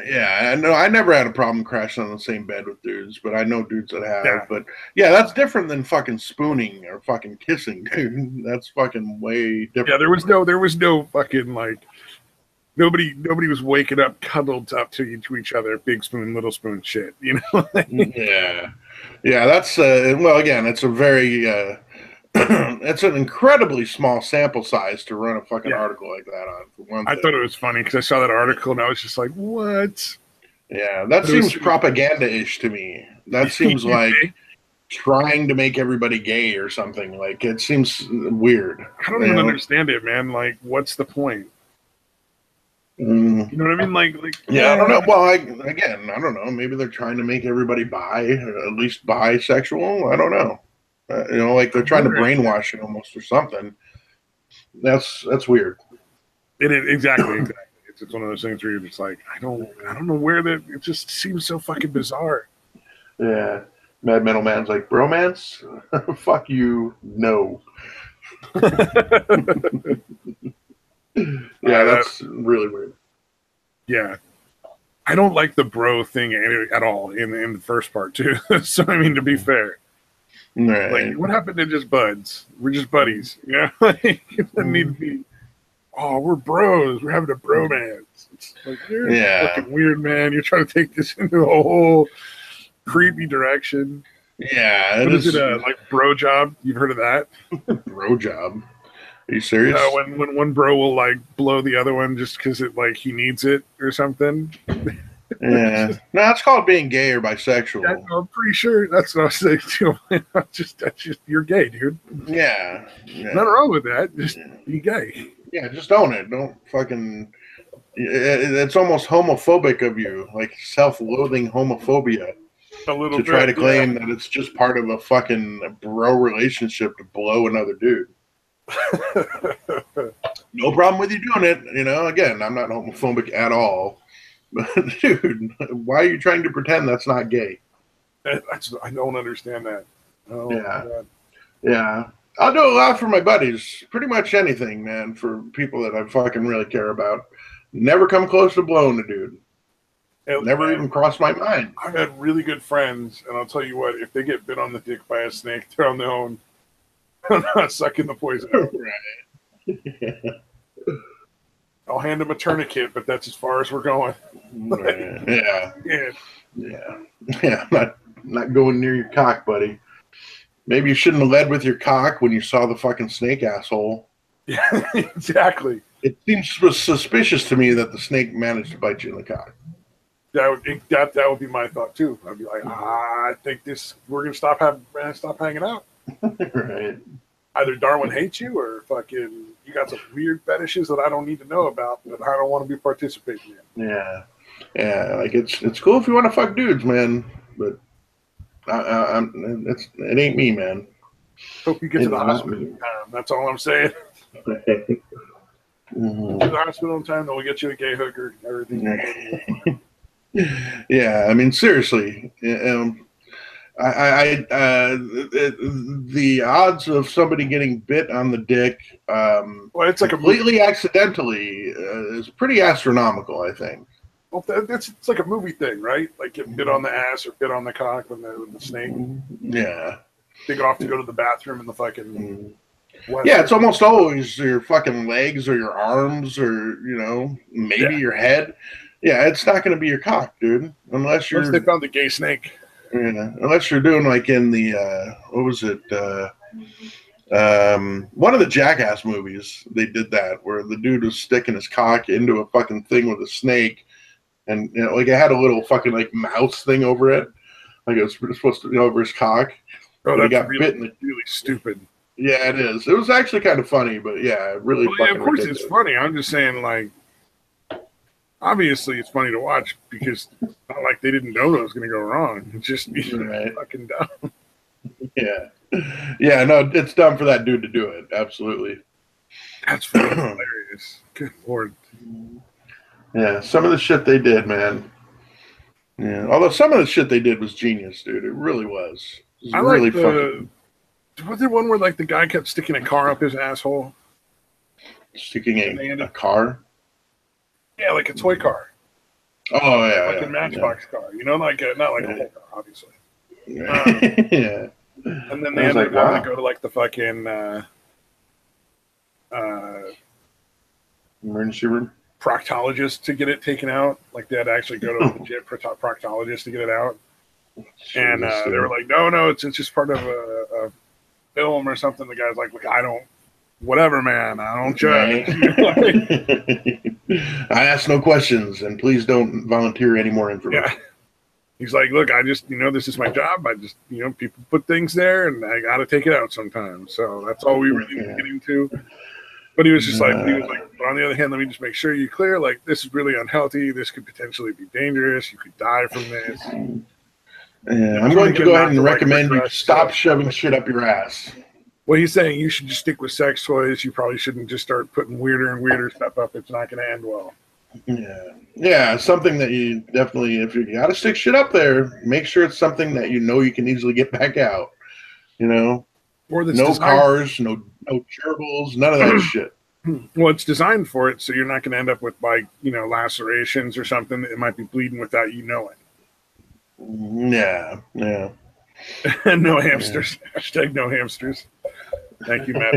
Yeah, I never had a problem crashing on the same bed with dudes, but I know dudes that have. Yeah. But yeah, that's different than fucking spooning or fucking kissing, dude. That's fucking way different. Yeah, there was no fucking like. Nobody was waking up cuddled up to each other, big spoon, little spoon shit, Yeah. That's well, again, it's a very it's an incredibly small sample size to run a fucking article like that on. For one thing. I thought it was funny because I saw that article and I was just like, what? Yeah, that seems propaganda-ish to me. That seems like trying to make everybody gay or something. Like it seems weird. I don't even understand it, man. Like, what's the point? You know what I mean? Like I don't know. Well, I don't know. Maybe they're trying to make everybody at least bisexual. I don't know. Like they're trying to brainwash you almost or something. That's weird. Exactly. It's one of those things where you're just like, I don't know where that. It just seems so fucking bizarre. Yeah, Mad Metal Man's like, bromance? Fuck you, no. Yeah, that's really weird. Yeah. I don't like the bro thing at all in the first part too. So I mean, to be fair, Right. like what happened to just buds? We're just buddies, you know. Like, it doesn't need to be. Oh, we're bros. We're having a bromance. It's like you're fucking weird, man. You're trying to take this into a whole creepy direction. Yeah. What is it? Like bro job? You've heard of that? Bro job. Are you serious? When one bro will like blow the other one just because it like he needs it or something. Yeah, no, it's called being gay or bisexual. Yeah, I'm pretty sure that's what I was saying too. That's just you're gay, dude. Yeah. Nothing wrong with that. Just be gay. Yeah, just own it. Don't fucking. It's almost homophobic of you, like self-loathing homophobia, A little to bit, try to claim that it's just part of a fucking bro relationship to blow another dude. No problem with you doing it. You know, again, I'm not homophobic at all. But dude, why are you trying to pretend that's not gay? I don't understand that. Oh, yeah. I'll do a lot for my buddies. Pretty much anything, man, for people that I fucking really care about. Never come close to blowing a dude. Never even crossed my mind. I've had really good friends, and I'll tell you what, if they get bit on the dick by a snake, they're on their own. I'm not sucking the poison out. Right. I'll hand them a tourniquet, but that's as far as we're going. Yeah. I'm not going near your cock, buddy. Maybe you shouldn't have led with your cock when you saw the fucking snake asshole. Yeah, exactly. It seems suspicious to me that the snake managed to bite you in the cock. That would be my thought too. I'd be like, I think we're gonna stop hanging out. Right. Either Darwin hates you or fucking you got some weird fetishes that I don't need to know about that I don't want to be participating in. Yeah. Like it's cool if you want to fuck dudes, man, but it ain't me, man. Hope you get to the hospital in time. That's all I'm saying. Mm-hmm. Get to the hospital in time, then we'll get you a gay hooker. Everything. Yeah, I mean, seriously. The odds of somebody getting bit on the dick it's like completely accidentally is pretty astronomical, I think. Well, it's like a movie thing, right? Like getting bit on the ass or bit on the cock with the snake. Yeah. They go off to go to the bathroom in the fucking... Yeah, it's almost always your fucking legs or your arms or, maybe your head. Yeah, it's not going to be your cock, dude. Unless they found the gay snake. Yeah, unless you're doing like in the what was it? One of the Jackass movies, they did that where the dude was sticking his cock into a fucking thing with a snake, and like it had a little fucking like mouse thing over it, like it was supposed to be over his cock. Oh, that's got really, really stupid. Yeah, it is. It was actually kind of funny, but yeah, really. Well, of course, ridiculous. It's funny. I'm just saying, like, obviously, it's funny to watch because it's not like they didn't know that was going to go wrong. It's just fucking dumb. Yeah. No, it's dumb for that dude to do it. Absolutely. That's fucking hilarious. Good Lord. Yeah, some of the shit they did, man. Yeah, although some of the shit they did was genius, dude. It really was. It was really fucking. Was there one where like the guy kept sticking a car up his asshole? Sticking a car? Yeah, like a toy car. Oh yeah, like a Matchbox car. Not like a whole car, obviously. Yeah. And then they ended up having to go to like the fucking emergency room proctologist to get it taken out. Like they had to actually go to a legit proctologist to get it out. And they were like, no, it's just part of a film or something. The guy's like, look, whatever, man, I don't judge. I ask no questions, and please don't volunteer any more information. Yeah. He's like, look, I just, this is my job. I just, people put things there, and I got to take it out sometimes. So that's all we really get into. But he was just like, but on the other hand, let me just make sure you're clear. Like, this is really unhealthy. This could potentially be dangerous. You could die from this. Yeah, I'm going to go ahead and recommend you stop shoving shit up your ass. Well, he's saying you should just stick with sex toys. You probably shouldn't just start putting weirder and weirder stuff up. It's not going to end well. Yeah, something that you definitely, if you got to stick shit up there, make sure it's something that you can easily get back out. Or no cars, no gerbils, none of that shit. Well, it's designed for it, so you're not going to end up with like lacerations or something. It might be bleeding without you knowing. Yeah, yeah. No hamsters. Yeah. Hashtag no hamsters. Thank you, Matt.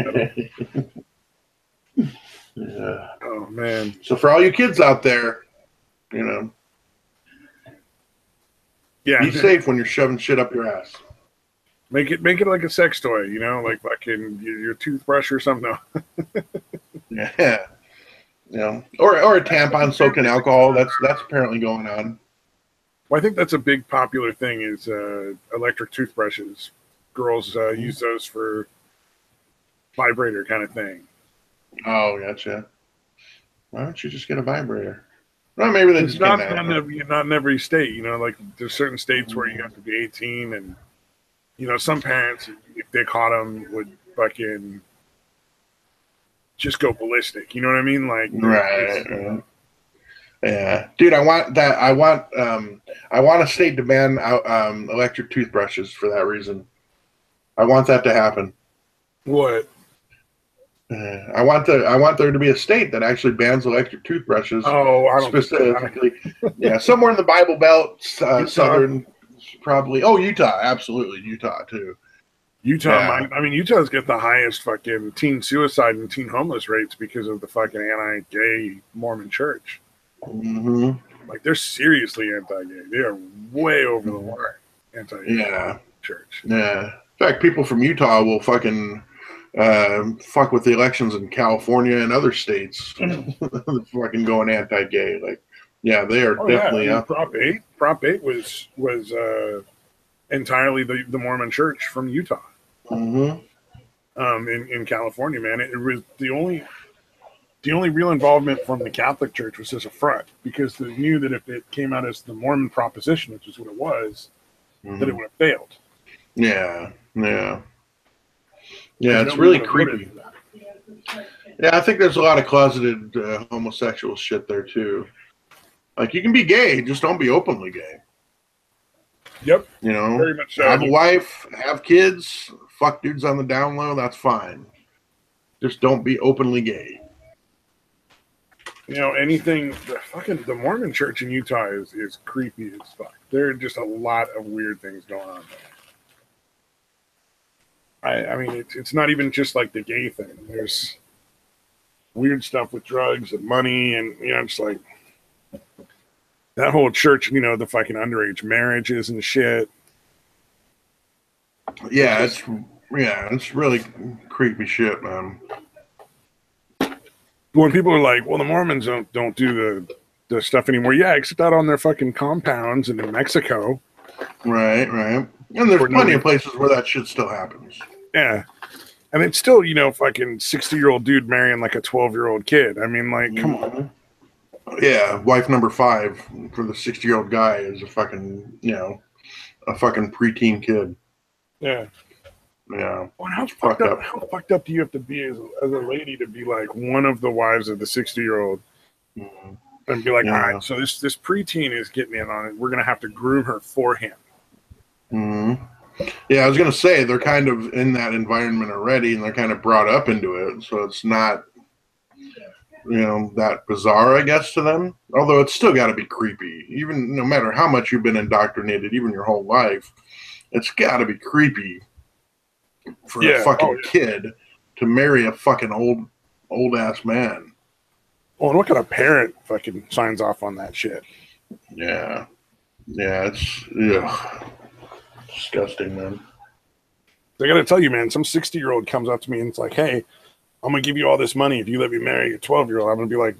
Yeah. Oh man. So for all you kids out there, yeah, be safe when you're shoving shit up your ass. Make it like a sex toy, like fucking your toothbrush or something. Yeah. Or a tampon soaked in alcohol. That's apparently going on. Well, I think that's a big popular thing is electric toothbrushes. Girls use those for vibrator kind of thing. Oh, gotcha. Why don't you just get a vibrator? Well, maybe they just not in every state. Like there's certain states where you have to be 18, and some parents, if they caught them, would fucking just go ballistic. You know what I mean? Like right. Yeah, dude, I want that. I want a state to ban electric toothbrushes for that reason. I want that to happen. What? I want there to be a state that actually bans electric toothbrushes. Oh, I don't specifically. Yeah, somewhere in the Bible Belt, southern, probably. Oh, Utah, absolutely, Utah too. Utah, I mean, Utah's got the highest fucking teen suicide and teen homeless rates because of the fucking anti-gay Mormon church. Mm-hmm. Like they're seriously anti-gay. They are way over the line anti-gay church. Yeah. In fact, people from Utah will fucking fuck with the elections in California and other states. Fucking going anti-gay. Like, yeah, they are definitely up. Prop 8 was entirely the Mormon church from Utah. Mm-hmm. In California, man, it was the only real involvement from the Catholic Church was as a front, because they knew that if it came out as the Mormon proposition, which is what it was, that it would have failed. Yeah. It's really creepy. Yeah, I think there's a lot of closeted homosexual shit there too. Like, you can be gay, just don't be openly gay. Yep. Very much so. Have a wife, have kids, fuck dudes on the down low, that's fine. Just don't be openly gay. Anything, the Mormon church in Utah is creepy as fuck. There are just a lot of weird things going on there. I mean, it's not even just like the gay thing. There's weird stuff with drugs and money, and just like that whole church, the fucking underage marriages and shit. Yeah, it's really creepy shit, man. When people are like, well, the Mormons don't do the stuff anymore. Yeah, except out on their fucking compounds and in Mexico. Right. And there's plenty of places where that shit still happens. Yeah. And it's still, fucking 60-year-old dude marrying like a 12-year-old kid. I mean, like, come on. Yeah, wife number 5 for the 60-year-old guy is a fucking, a fucking preteen kid. Yeah. Yeah. Well, how fucked up do you have to be as a lady to be like one of the wives of the 60-year-old and be like, all right, so this preteen is getting in on it. We're gonna have to groom her for him. Mm-hmm. Yeah, I was gonna say they're kind of in that environment already, and they're kind of brought up into it, so it's not that bizarre, I guess, to them. Although it's still got to be creepy, even no matter how much you've been indoctrinated, even your whole life, it's got to be creepy for a fucking kid to marry a fucking old ass man. Well, and what kind of parent fucking signs off on that shit? Yeah, it's disgusting, man. I gotta tell you, man, some 60-year-old comes up to me and it's like, hey, I'm gonna give you all this money if you let me marry a 12-year-old. I'm gonna be like,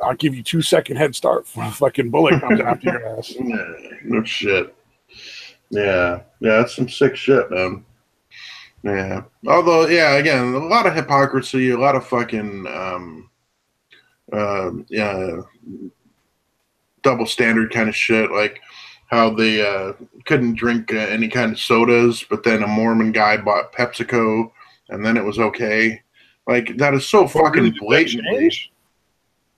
I'll give you 2-second head start before a fucking bullet comes after your ass. No shit. Yeah, that's some sick shit, man. Yeah. Although, again, a lot of hypocrisy, a lot of fucking double standard kind of shit, like how they couldn't drink any kind of sodas, but then a Mormon guy bought PepsiCo, and then it was okay. Like, that is so fucking blatantly.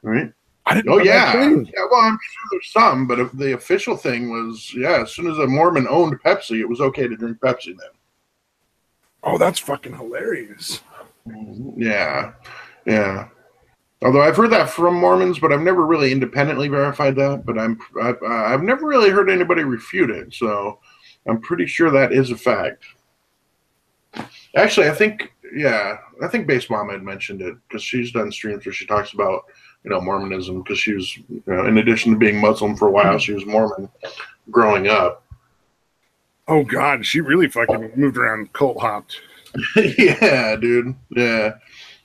Right? I didn't know that changed. Yeah, well, I'm sure there's some, but if the official thing was, as soon as a Mormon owned Pepsi, it was okay to drink Pepsi then. Oh, that's fucking hilarious. Yeah. Yeah. Although I've heard that from Mormons, but I've never really independently verified that. But I've never really heard anybody refute it. So I'm pretty sure that is a fact. Actually, I think Base Mama had mentioned it because she's done streams where she talks about Mormonism because she was in addition to being Muslim for a while, she was Mormon growing up. Oh God, she really fucking moved around, cult hopped. Yeah, dude. Yeah,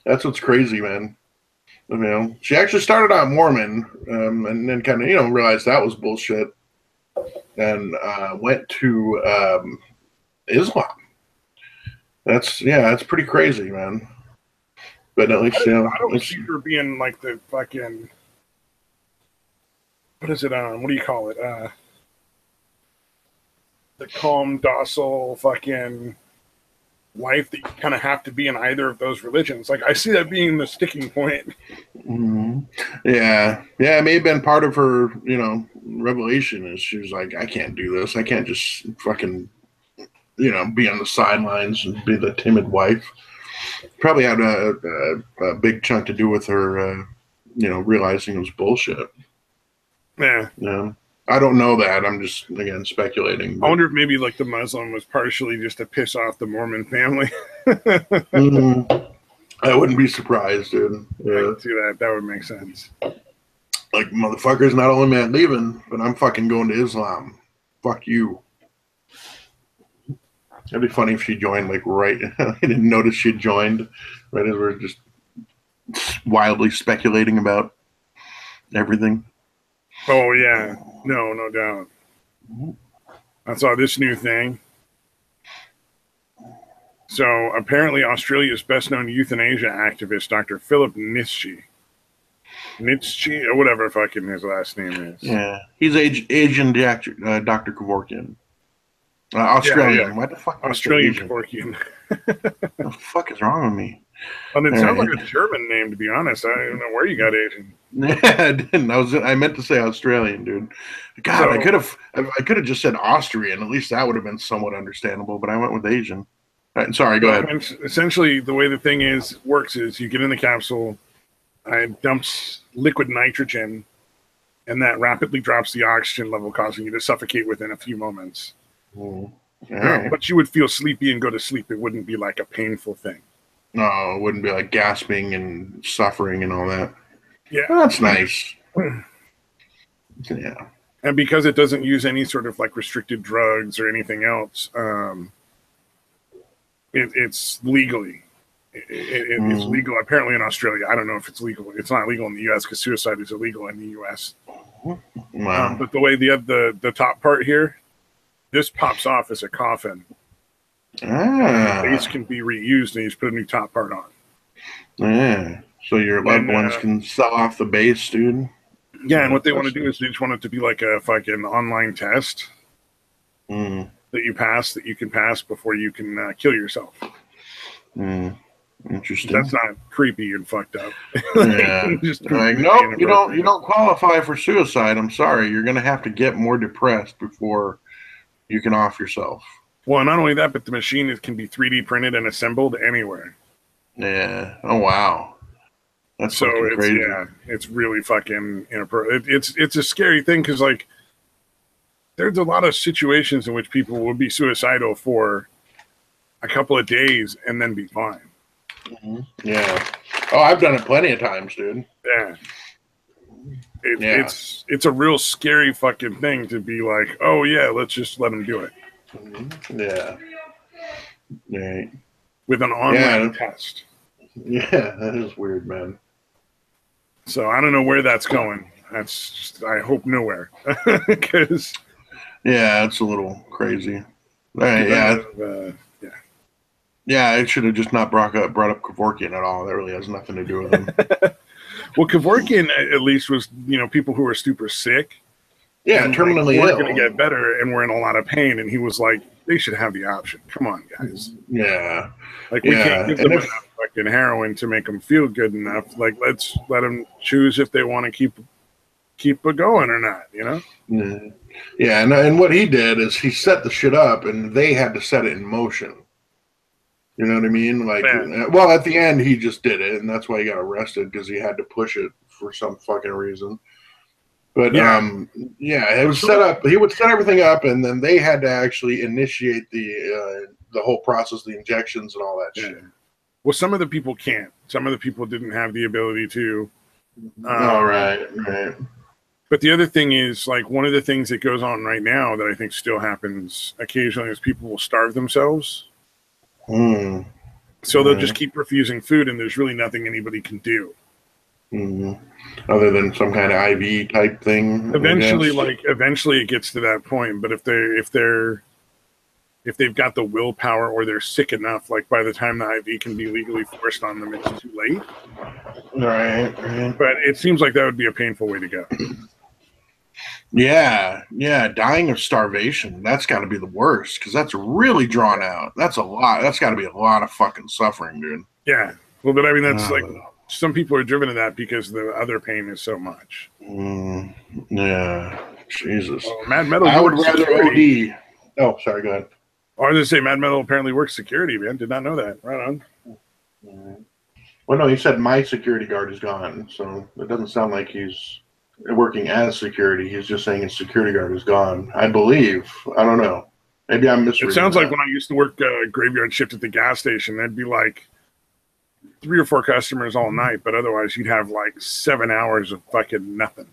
that's what's crazy, man. She actually started out Mormon, and then kind of realized that was bullshit, and went to Islam. That's pretty crazy, man. But at least I don't see her being like the fucking what is it? What do you call it? The calm, docile, fucking life that you kind of have to be in either of those religions. Like I see that being the sticking point. Mm-hmm. Yeah, it may have been part of her, revelation. Is she was like, I can't do this. I can't just fucking, be on the sidelines and be the timid wife. Probably had a big chunk to do with her, realizing it was bullshit. Yeah. I don't know that. I'm just again speculating. But I wonder if maybe like the Muslim was partially just to piss off the Mormon family. I wouldn't be surprised, dude. Yeah. I can see that. That would make sense. Like, motherfuckers, not only am I leaving, but I'm fucking going to Islam. Fuck you. It'd be funny if she joined, like, right. I didn't notice she joined right as we're just wildly speculating about everything. Oh, yeah. No doubt. I saw this new thing. So apparently Australia's best-known euthanasia activist, Dr. Philip Nitsche, or whatever fucking his last name is. Yeah, he's Asian Dr. Kevorkian. Australian. Yeah. What the fuck? Australian Kevorkian. What the fuck is wrong with me? And it sounds like a German name, to be honest. I don't know where you got Asian. Yeah, I didn't. I meant to say Australian, dude. God, I could have just said Austrian. At least that would have been somewhat understandable. But I went with Asian. Right, sorry, go ahead. Essentially, the way the thing works is you get in the capsule, it dumps liquid nitrogen, and that rapidly drops the oxygen level, causing you to suffocate within a few moments. Right. But you would feel sleepy and go to sleep. It wouldn't be like a painful thing. No, it wouldn't be like gasping and suffering and all that. Yeah. Well, that's nice. Yeah. And because it doesn't use any sort of like restricted drugs or anything else, it's legally. It's legal apparently in Australia. I don't know if it's legal. It's not legal in the U.S. because suicide is illegal in the U.S. Wow. But the way the top part here, this pops off as a coffin. The base can be reused, and you just put a new top part on. Yeah. So your loved ones can sell off the base, dude. Yeah, and what they want to do is they just want it to be like a fucking online test that you can pass before you can kill yourself. Interesting. That's not creepy and fucked up. Yeah. Like, nope, you don't qualify for suicide. I'm sorry. You're gonna have to get more depressed before you can off yourself. Well, not only that, but the machine can be 3D printed and assembled anywhere. Yeah. Oh wow. That's so crazy. Yeah, it's really fucking inappropriate. It's a scary thing because like there's a lot of situations in which people will be suicidal for a couple of days and then be fine. Yeah. Oh, I've done it plenty of times, dude. Yeah. It's a real scary fucking thing to be like, oh yeah, let's just let them do it. Yeah. Right. With an online test. Yeah, that is weird, man. So I don't know where that's going. That's just, I hope nowhere. Because it's a little crazy. Yeah. Yeah, it should have just not brought up Kevorkian at all. That really has nothing to do with him. Well, Kevorkian at least was, people who were super sick. Yeah, terminally ill. We're going to get better, and we're in a lot of pain. And he was like, they should have the option. Come on, guys. Yeah. Like, we can't give them enough fucking heroin to make them feel good enough. Like, let's let them choose if they want to keep it going or not, Yeah, and what he did is he set the shit up, and they had to set it in motion. You know what I mean? Like, well, at the end, he just did it, and that's why he got arrested, because he had to push it for some fucking reason. But yeah, it was set up. He would set everything up, and then they had to actually initiate the whole process, the injections, and all that shit. Well, some of the people can't. Some of the people didn't have the ability to. Right. But the other thing is, like, one of the things that goes on right now that I think still happens occasionally is people will starve themselves. So they'll just keep refusing food, and there's really nothing anybody can do. Other than some kind of IV type thing. Eventually it gets to that point. But if they've got the willpower, or they're sick enough, like by the time the IV can be legally forced on them, it's too late. Right. But it seems like that would be a painful way to go. Yeah, dying of starvation. That's got to be the worst, because that's really drawn out. That's a lot. That's got to be a lot of fucking suffering, dude. Yeah. Well, but I mean, that's like, some people are driven to that because the other pain is so much. Yeah. Jesus. Mad Metal. I would rather OD. Oh, sorry. Go ahead. I was going to say, Mad Metal apparently works security, man. Did not know that. Right on. Well, no, he said my security guard is gone, so it doesn't sound like he's working as security. He's just saying his security guard is gone. I believe. I don't know. Maybe I'm misreading. It sounds like when I used to work graveyard shift at the gas station, there'd be like 3 or 4 customers all night, but otherwise you'd have like 7 hours of fucking nothing.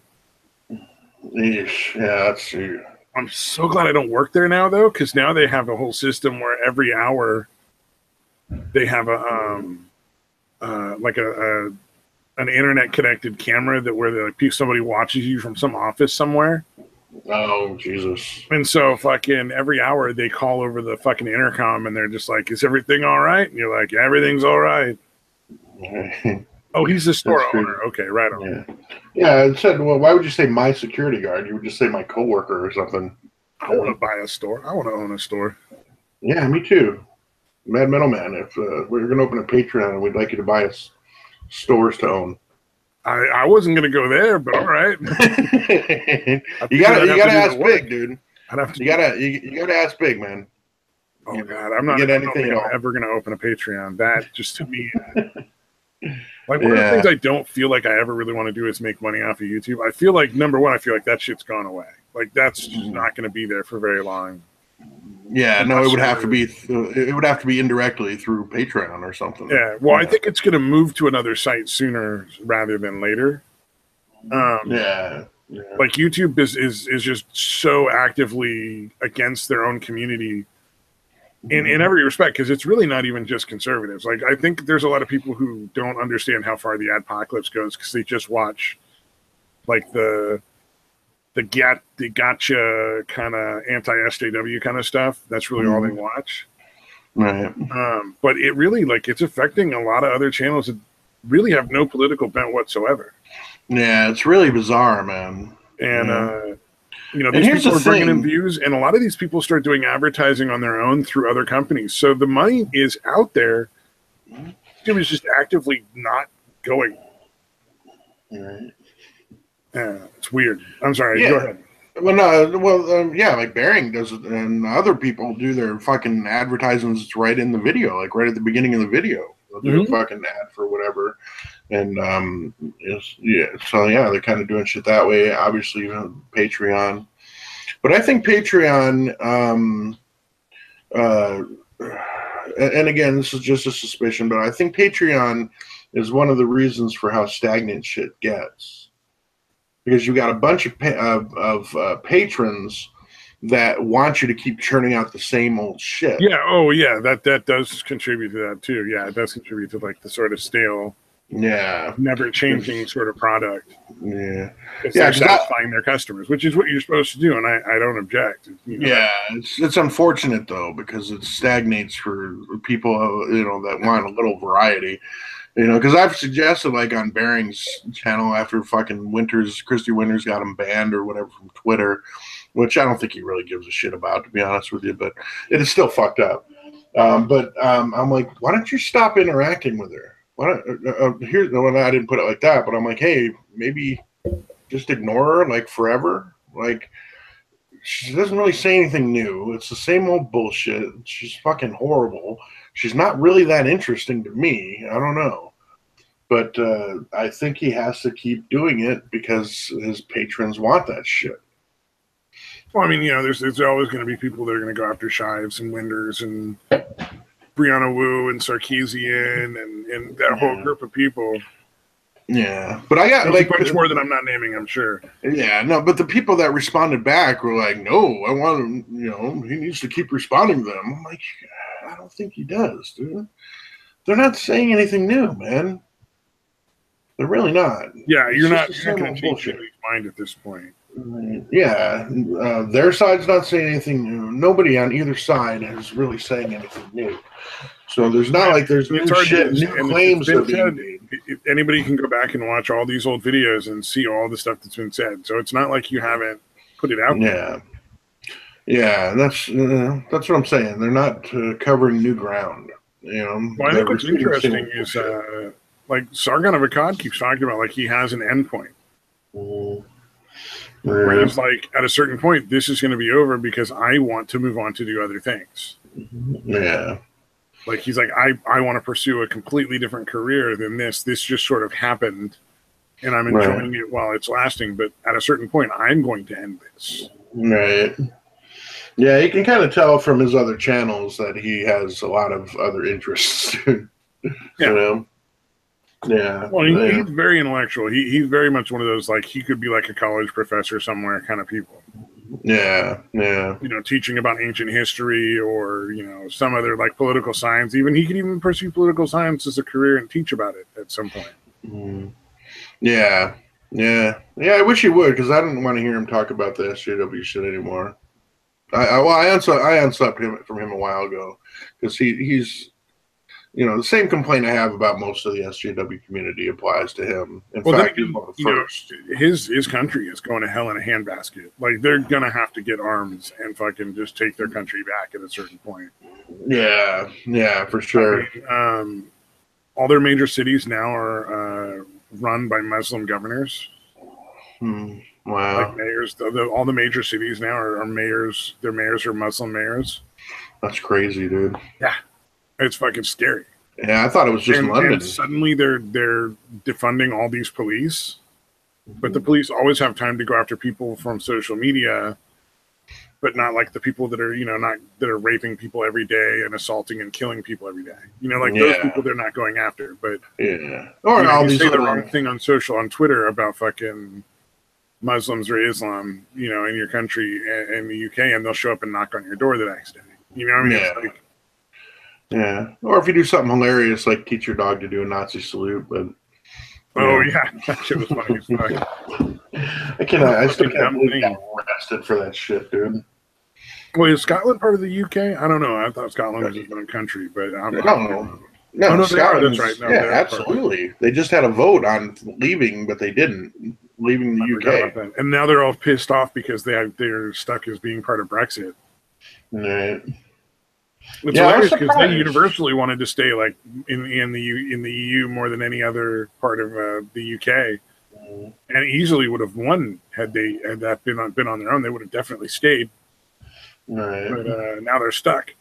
Yeesh. Yeah, that's true. I'm so glad I don't work there now, though, because now they have a whole system where every hour they have an internet connected camera where somebody watches you from some office somewhere. Oh, Jesus. And so fucking every hour they call over the fucking intercom, and they're just like, "Is everything all right?" And you're like, "Yeah, everything's all right." Oh, he's the store owner. Okay, right on. Yeah, it said, well, why would you say my security guard? You would just say my coworker or something. I want to buy a store. I want to own a store. Yeah, me too. Mad Metal Man, if we're going to open a Patreon, and we'd like you to buy us stores to own. I wasn't going to go there, but all right. you gotta ask big, dude. You gotta ask big, man. Oh God, I'm not ever going to open a Patreon. That just to me, like one of the things I don't feel like I ever really want to do is make money off of YouTube. I feel like number one, I feel like that shit's gone away. Like that's just not going to be there for very long. Yeah, no, it would have to be. It would have to be indirectly through Patreon or something. Yeah, well, I think it's going to move to another site sooner rather than later. Like YouTube is just so actively against their own community in every respect, because it's really not even just conservatives. Like I think there's a lot of people who don't understand how far the adpocalypse goes because they just watch like the gotcha kind of anti-SJW kind of stuff. That's really all they watch. Right. But it really, like, it's affecting a lot of other channels that really have no political bent whatsoever. Yeah, it's really bizarre, man. And, these people are bringing in views, and a lot of these people start doing advertising on their own through other companies. So the money is out there. It was just actively not going. Right. Yeah, it's weird. I'm sorry. Go ahead. Well, like Bering does it, and other people do their fucking advertisements right in the video, like right at the beginning of the video. They'll do a fucking ad for whatever, and they're kind of doing shit that way. Obviously, Patreon, but I think Patreon, and again, this is just a suspicion, but I think Patreon is one of the reasons for how stagnant shit gets. Because you got a bunch of patrons that want you to keep churning out the same old shit. Yeah. Oh, yeah. That does contribute to that too. Yeah, it does contribute to like the sort of stale, never changing sort of product. Yeah. They're satisfying their customers, which is what you're supposed to do, and I don't object. It's unfortunate though, because it stagnates for people that want a little variety. Because I've suggested, like, on Bering's channel after fucking Christy Winters got him banned or whatever from Twitter, which I don't think he really gives a shit about, to be honest with you, but it is still fucked up. I'm like, why don't you stop interacting with her? I didn't put it like that, but I'm like, hey, maybe just ignore her, like, forever. Like, she doesn't really say anything new. It's the same old bullshit. She's fucking horrible. She's not really that interesting to me. I don't know. But I think he has to keep doing it because his patrons want that shit. Well, I mean, there's always going to be people that are going to go after Shives and Winders and Brianna Wu and Sarkeesian and that whole group of people. Yeah, but I got like a bunch more that I'm not naming, I'm sure. Yeah, no, but the people that responded back were like, "No, I want him. He needs to keep responding to them." I'm like, I don't think he does, dude. They're not saying anything new, man. They're really not. Yeah, you're not going to change anybody's mind at this point. Yeah, their side's not saying anything new. Nobody on either side is really saying anything new. So there's not like there's new shit, new claims that being made. Anybody can go back and watch all these old videos and see all the stuff that's been said. So it's not like you haven't put it out there. Yeah, that's what I'm saying. They're not covering new ground. Well, I think what's interesting is like Sargon of Akkad keeps talking about like he has an endpoint. Whereas like at a certain point, this is going to be over because I want to move on to do other things. Yeah. Like he's like, I want to pursue a completely different career than this. This just sort of happened and I'm enjoying it while it's lasting. But at a certain point, I'm going to end this. Right. Yeah, you can kind of tell from his other channels that he has a lot of other interests. Yeah. Well, he's very intellectual. He's very much one of those, like, he could be like a college professor somewhere kind of people. Yeah. Teaching about ancient history or, some other, like, political science. Even he could even pursue political science as a career and teach about it at some point. Yeah. I wish he would, because I didn't want to hear him talk about the SJW shit anymore. I unsubscribed from him a while ago because he's the same complaint I have about most of the SJW community applies to him. In fact, he's one of the first. His country is going to hell in a handbasket. Like they're gonna have to get arms and fucking just take their country back at a certain point. Yeah, for sure. I mean, all their major cities now are run by Muslim governors. Wow. Like mayors, all the major cities now are mayors. Their mayors are Muslim mayors. That's crazy, dude. Yeah, it's fucking scary. Yeah, I thought it was just London. And suddenly they're defunding all these police, but the police always have time to go after people from social media, but not like the people that are that are raping people every day and assaulting and killing people every day. Those people they're not going after. But or all these say the wrong thing on Twitter about fucking Muslims or Islam, in your country in the UK, and they'll show up and knock on your door the next day. Yeah. Or if you do something hilarious, like teach your dog to do a Nazi salute, but that shit was funny as fuck. I still can't believe he got arrested for that shit, dude. Well, is Scotland part of the UK? I don't know. I thought Scotland was its own country, but I don't know. No, Scotland. That's right. No, yeah, absolutely. They just had a vote on leaving, but they didn't. Leaving the UK, and now they're all pissed off because they're stuck as being part of Brexit. Right. It's hilarious because they universally wanted to stay like in the EU more than any other part of the UK, and easily would have won had that been on their own. They would have definitely stayed. Right. But now they're stuck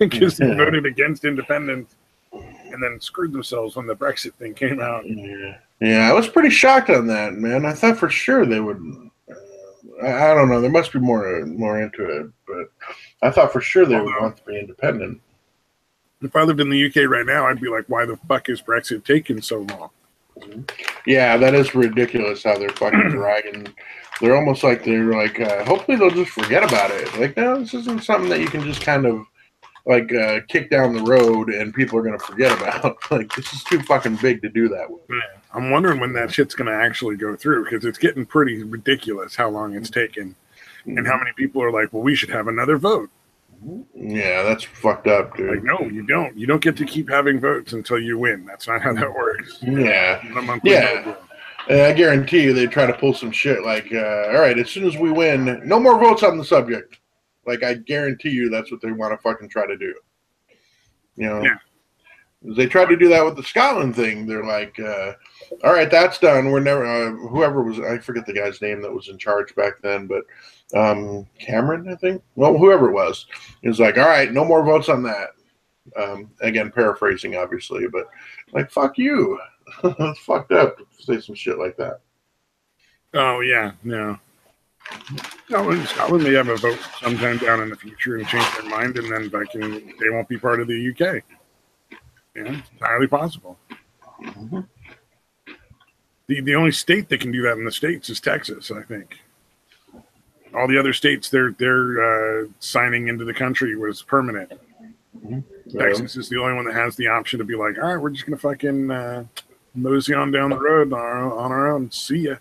because they voted against independence and then screwed themselves when the Brexit thing came out. Yeah, I was pretty shocked on that, man. I thought for sure they would. I don't know. There must be more into it, but I thought for sure they would want to be independent. If I lived in the UK right now, I'd be like, "Why the fuck is Brexit taking so long?" Yeah, that is ridiculous how they're fucking dragging. They're almost like hopefully they'll just forget about it. Like, no, this isn't something that you can just kind of kick down the road and people are going to forget about. Like, this is too fucking big to do that with. I'm wondering when that shit's going to actually go through because it's getting pretty ridiculous how long it's taken and how many people are like, well, we should have another vote. Yeah, that's fucked up, dude. Like, no, you don't. You don't get to keep having votes until you win. That's not how that works. Yeah. I guarantee you they try to pull some shit like, all right, as soon as we win, no more votes on the subject. Like, I guarantee you that's what they want to fucking try to do. They tried to do that with the Scotland thing. They're like, all right, that's done. We're never, whoever was, I forget the guy's name that was in charge back then, but Cameron, I think. Well, whoever it was like, all right, no more votes on that. Again, paraphrasing, obviously, but like, fuck you. That's fucked up to say some shit like that. Oh, yeah, no. Scotland may have a vote sometime down in the future and change their mind, and then they won't be part of the UK. Yeah, it's entirely possible. Mm-hmm. The only state that can do that in the States is Texas, I think. All the other states, they're signing into the country was permanent. Mm-hmm. Texas is the only one that has the option to be like, all right, we're just going to fucking mosey on down the road on our own. See ya.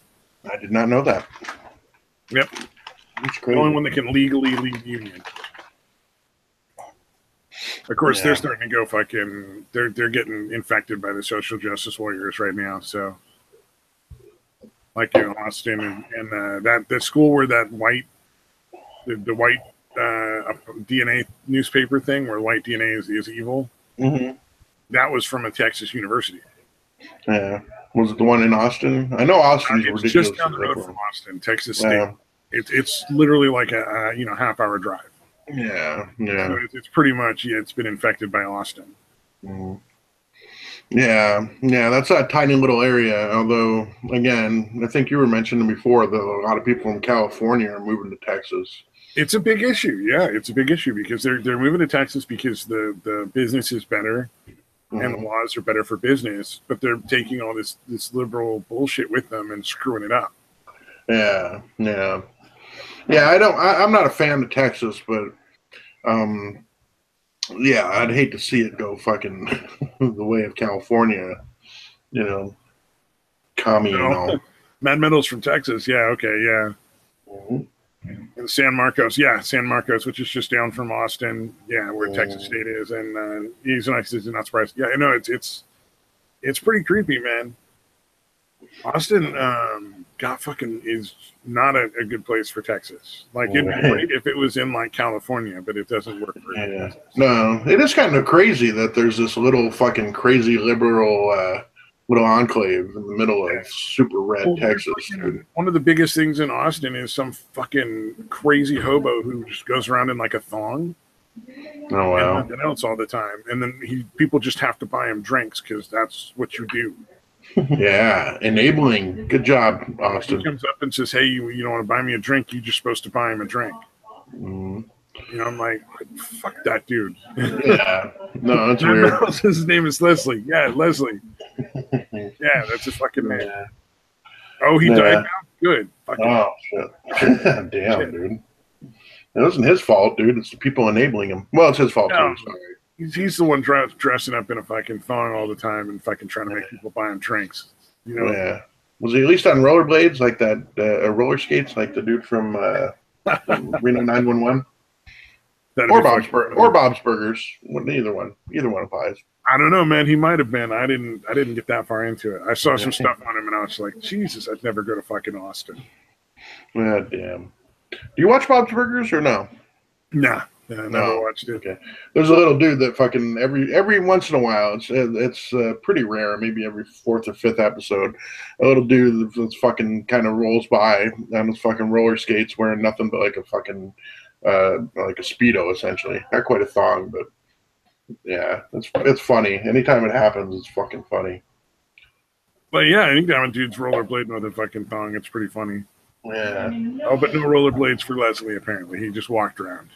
I did not know that. Yep. That's crazy. The only one that can legally leave the union. Of course, they're starting to go fucking. They're getting infected by the social justice warriors right now. So, like in Austin and that the school where that white, the white DNA newspaper thing where white DNA is evil. Mm-hmm. That was from a Texas university. Yeah, was it the one in Austin? I know Austin's ridiculous. Just down the road from Austin, Texas State. It's literally like a half-hour drive. Yeah. So it's pretty much it's been infected by Austin. Mm-hmm. Yeah, that's a tiny little area. Although, again, I think you were mentioning before that a lot of people from California are moving to Texas. It's a big issue. Yeah, it's a big issue because they're moving to Texas because the business is better. Mm-hmm. And the laws are better for business, but they're taking all this liberal bullshit with them and screwing it up. Yeah. I'm not a fan of Texas, but I'd hate to see it go fucking the way of California. Commie and all. Mad Metal's from Texas. Yeah. Okay. Yeah. Mm-hmm. And San Marcos, which is just down from Austin, where Texas State is, and he's not surprised. Yeah, I know it's pretty creepy, man. Austin is not a good place for Texas. Like it'd be great if it was in like California, but it doesn't work for Texas. No, it is kind of crazy that there's this little fucking crazy liberal little enclave in the middle of super red Texas. One of the biggest things in Austin is some fucking crazy hobo who just goes around in like a thong. Oh wow! And nothing else all the time, and then people just have to buy him drinks because that's what you do. Yeah, enabling. Good job, Austin. He comes up and says, "Hey, you don't want to buy me a drink? You're just supposed to buy him a drink." Mm. I'm like, fuck that dude. Yeah, no, that's weird. His name is Leslie. Yeah, Leslie. Yeah, that's his fucking name. Yeah. Oh, he died now? Good. Oh, shit. Damn, shit. Dude. It wasn't his fault, dude. It's the people enabling him. Well, it's his fault, too. Sorry. He's the one dressing up in a fucking thong all the time and fucking trying to make people buy him drinks. Yeah. Was he at least on rollerblades like that, roller skates like the dude from Reno 911? Or Bob's Burgers. Either one applies. I don't know, man. He might have been. I didn't get that far into it. I saw some stuff on him, and I was like, Jesus, I'd never go to fucking Austin. God damn. Do you watch Bob's Burgers or no? Nah, I never watched it. Okay. There's a little dude that fucking every once in a while, it's pretty rare, maybe every fourth or fifth episode, a little dude that's fucking kind of rolls by on his fucking roller skates wearing nothing but like a fucking like a Speedo, essentially. Not quite a thong, but yeah, it's funny. Anytime it happens, it's fucking funny. But yeah, anytime a dude's rollerblading with a fucking thong, it's pretty funny. Yeah. Oh, but no rollerblades for Leslie, apparently. He just walked around.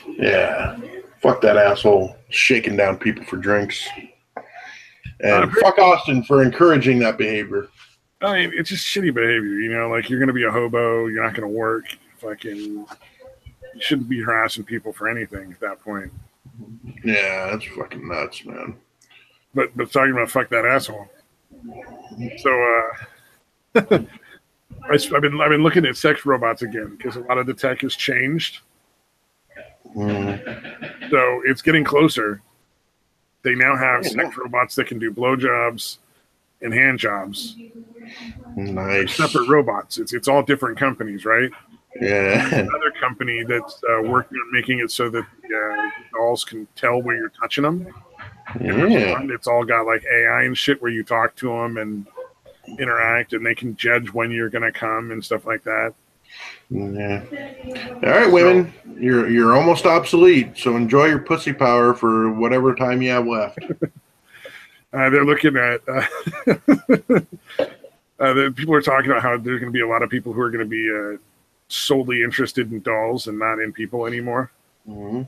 Yeah. Fuck that asshole shaking down people for drinks. And fuck Austin for encouraging that behavior. I mean, it's just shitty behavior, like you're going to be a hobo, you're not going to work. Fucking, you shouldn't be harassing people for anything at that point. Yeah, that's fucking nuts, man. But talking about fuck that asshole. So I've been looking at sex robots again because a lot of the tech has changed. So it's getting closer. They now have sex robots that can do blowjobs and hand jobs. Nice. Separate robots. It's all different companies, right? Yeah. Another company that's working on making it so that dolls can tell where you're touching them. Yeah. It's all got like AI and shit where you talk to them and interact, and they can judge when you're gonna come and stuff like that. Yeah. All right, women, you're almost obsolete. So enjoy your pussy power for whatever time you have left. They're looking at. People are talking about how there's going to be a lot of people who are going to be solely interested in dolls and not in people anymore. Mm-hmm.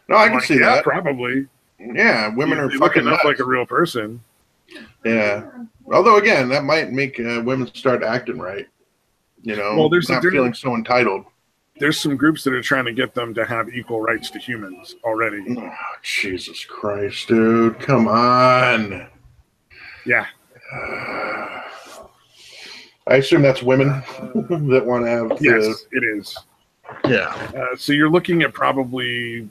No, I can see that. Probably. Yeah, women are fucking fucking enough nuts. Like a real person. Yeah. Although again, that might make women start acting right. You know, well, there's not feeling so entitled. There's some groups that are trying to get them to have equal rights to humans already. Oh, Jesus Christ, dude! Come on. Yeah. I assume that's women that want to have. Yes, it is. Yeah. So you're looking at probably.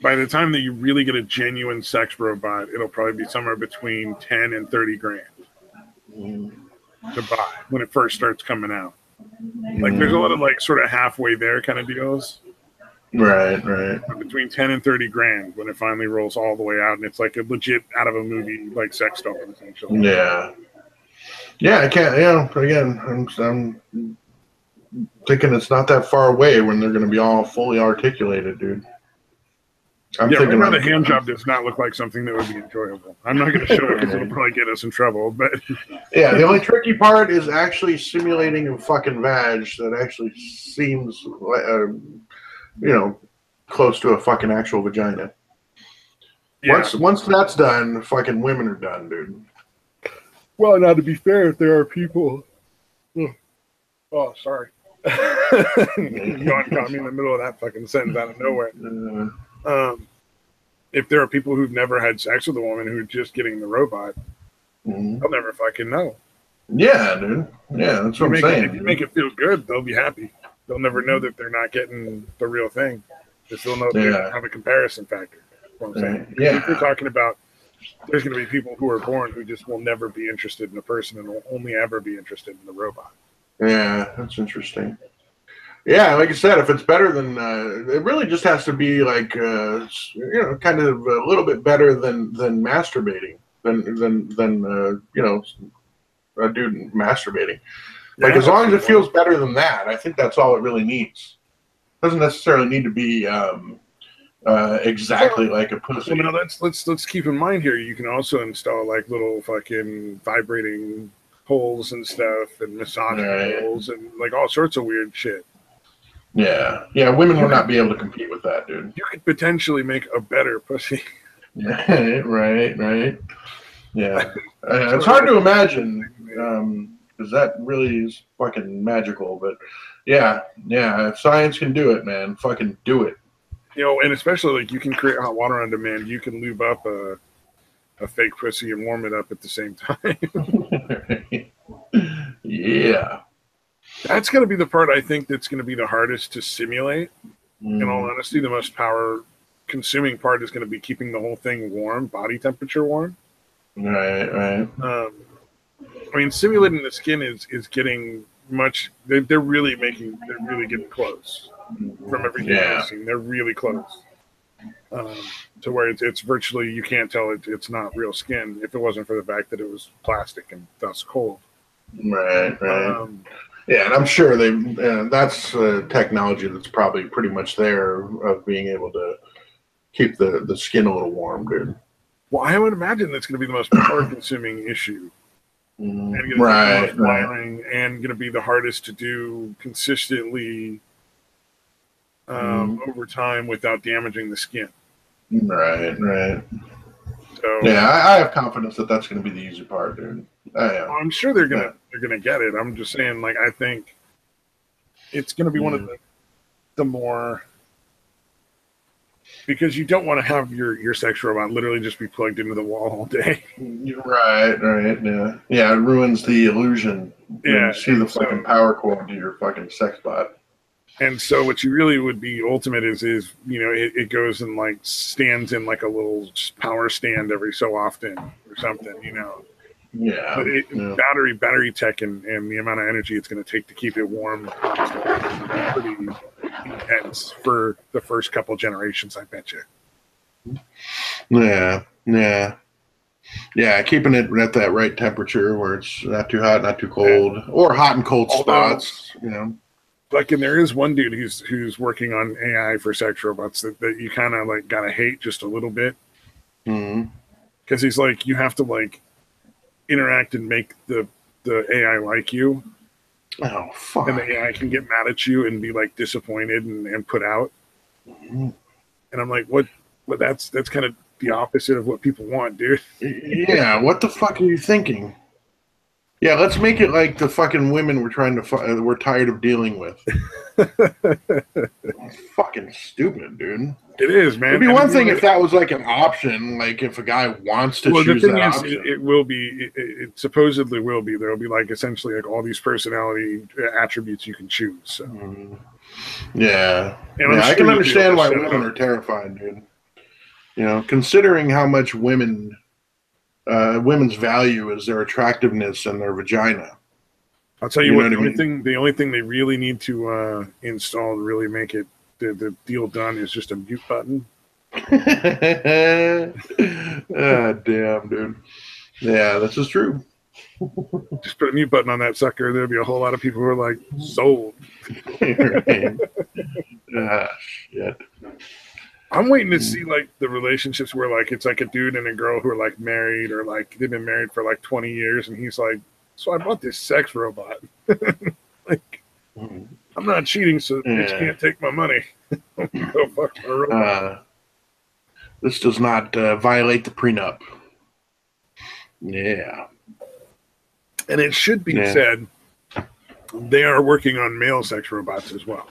By the time that you really get a genuine sex robot, it'll probably be somewhere between 10 and 30 grand to buy when it first starts coming out. Like there's a lot of like sort of halfway there kind of deals. Right. But between 10 and 30 grand when it finally rolls all the way out, and it's like a legit out of a movie like sex doll essentially. Yeah. Yeah, I can't. Again, I'm thinking it's not that far away when they're going to be all fully articulated, dude. I'm thinking right now the hand job does not look like something that would be enjoyable. I'm not going to show it because it'll probably get us in trouble. But yeah, the only tricky part is actually simulating a fucking vag that actually seems, close to a fucking actual vagina. Yeah. Once that's done, fucking women are done, dude. Well, now to be fair, if there are people. Oh, sorry. Yawn caught me in the middle of that fucking sentence out of nowhere. If there are people who've never had sex with a woman who are just getting the robot, they'll never fucking know. Yeah, dude. Yeah, that's what I'm saying. If you make it feel good, they'll be happy. They'll never know that they're not getting the real thing. They'll know they don't have a comparison factor. That's what I'm saying. Yeah. If we're talking about there's going to be people who are born who just will never be interested in a person and will only ever be interested in the robot. Yeah, that's interesting. Yeah, like I said, if it's better than, it really just has to be like, kind of a little bit better than masturbating, than a dude masturbating. Like as long as it feels better than that, I think that's all it really needs. Doesn't necessarily need to be exactly like a pussy. Well, now let's keep in mind here. You can also install like little fucking vibrating holes and stuff, and massage holes, and like all sorts of weird shit. Yeah, women will not be able to compete with that, dude. You could potentially make a better pussy. Yeah, right. Yeah, it's hard to imagine because that really is fucking magical. But yeah, if science can do it, man, fucking do it. And especially like you can create hot water on demand. You can lube up a fake pussy and warm it up at the same time. Yeah. That's going to be the part I think that's going to be the hardest to simulate. In all honesty, the most power-consuming part is going to be keeping the whole thing warm, body temperature warm. Right. I mean, simulating the skin is getting much. They're really getting close from everything I've seen. They're really close to where it's virtually you can't tell it's not real skin if it wasn't for the fact that it was plastic and thus cold. Right. Yeah, and I'm sure that's technology that's probably pretty much there of being able to keep the skin a little warm, dude. Well, I would imagine that's going to be the most power-consuming issue. And going to be the most wiring and going to be the hardest to do consistently over time without damaging the skin. Right. So, yeah, I have confidence that that's going to be the easy part, dude. I'm sure they're gonna get it. I'm just saying, like, I think it's gonna be one of the more, because you don't want to have your sex robot literally just be plugged into the wall all day. Right. Yeah, it ruins the illusion. Yeah, you see the fucking power cord to your fucking sex bot. And so what you really would be ultimate is it goes and like stands in like a little power stand every so often or something, Yeah. But battery tech and the amount of energy it's going to take to keep it warm pretty ends for the first couple generations, I bet you. Yeah, keeping it at that right temperature where it's not too hot, not too cold, or hot and cold spots, you know. Like, and there is one dude who's working on AI for sex robots that you kind of like gotta hate just a little bit, because he's like, you have to like interact and make the AI like you. Oh fuck! And the AI can get mad at you and be like disappointed and put out. And I'm like, what? Well, that's kind of the opposite of what people want, dude. Yeah, what the fuck are you thinking? Yeah, let's make it like the fucking women we're tired of dealing with. Fucking stupid, dude. It is, man. It'd be one thing if that was like an option, like if a guy wants to choose that option. It will be. It supposedly will be. There will be like essentially like all these personality attributes you can choose. So. Yeah, I can understand why women are terrified, dude. You know, considering how much women's value is their attractiveness and their vagina. I'll tell you what. The only thing they really need to install to really make it the deal done is just a mute button. Damn, dude. Yeah, this is true. Just put a mute button on that sucker. There'll be a whole lot of people who are like, sold. Shit. I'm waiting to see like the relationships where like it's like a dude and a girl who are like married or like they've been married for like 20 years and he's like, so I bought this sex robot. Like, I'm not cheating, so bitch can't take my money. Go fuck my robot. This does not violate the prenup. Yeah. And it should be said, they are working on male sex robots as well.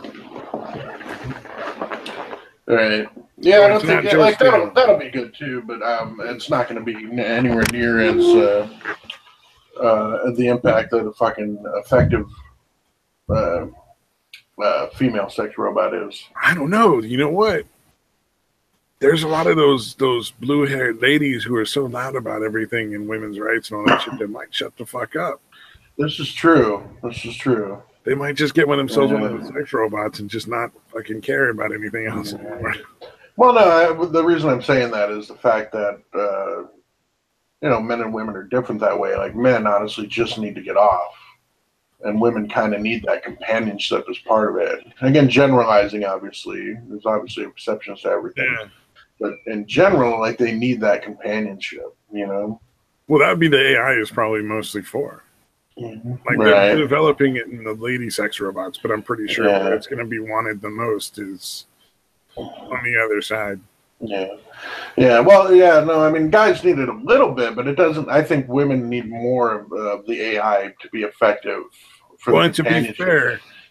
Right. Yeah, I don't think like that'll be good too, but it's not going to be anywhere near as the impact that a fucking effective female sex robot is. I don't know. You know what? There's a lot of those blue-haired ladies who are so loud about everything and women's rights and all that shit that might shut the fuck up. This is true. They might just get themselves one of those sex robots and just not fucking care about anything else anymore. Well, no, the reason I'm saying that is the fact that, men and women are different that way. Like, men honestly just need to get off. And women kind of need that companionship as part of it. Again, generalizing, obviously. There's obviously exceptions to everything. Yeah. But in general, like, they need that companionship, you know? Well, that would be the AI is probably mostly for. Like, they're developing it in the lady sex robots, but I'm pretty sure where it's going to be wanted the most is on the other side. Yeah. Well, yeah, no, I mean, guys need it a little bit, but it doesn't. I think women need more of the AI to be effective. And to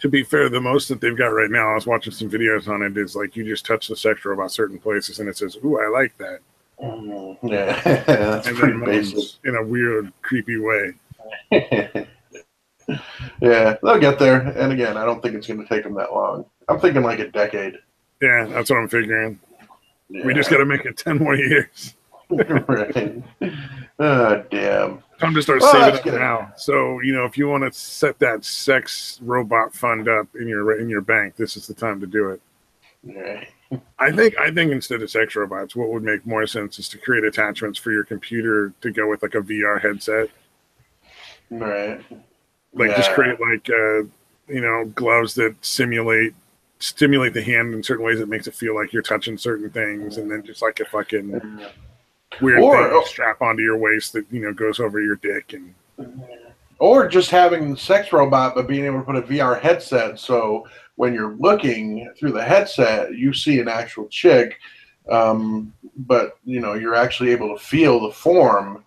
be fair, the most that they've got right now, I was watching some videos on it, is like you just touch the sex robot certain places and it says, "Ooh, I like that." Yeah, that's and pretty basic. In a weird, creepy way. Yeah, they'll get there. And again, I don't think it's going to take them that long. I'm thinking like a decade. Yeah, that's what I'm figuring. Yeah. We just got to make it 10 more years. Right. Oh, damn. Time to start saving up now. So, if you want to set that sex robot fund up in your bank, this is the time to do it. Yeah. I think instead of sex robots, what would make more sense is to create attachments for your computer to go with like a VR headset. Right. Like just create like gloves that stimulate the hand in certain ways that makes it feel like you're touching certain things, and then just like a fucking weird thing you strap onto your waist that goes over your dick, and or just having the sex robot but being able to put a VR headset, so when you're looking through the headset you see an actual chick, but you're actually able to feel the form.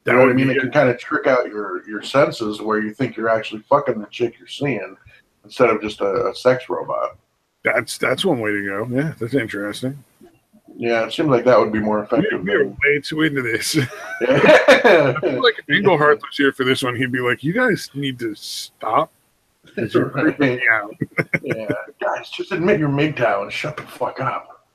You know what I mean? It can kind of trick out your senses where you think you're actually fucking the chick you're seeing instead of just a sex robot. That's one way to go. Yeah, that's interesting. Yeah, it seems like that would be more effective. We're way too into this. I feel like if Englehart was here for this one, he'd be like, "You guys need to stop. You're creeping me out." Yeah, guys, just admit you're MGTOW and shut the fuck up.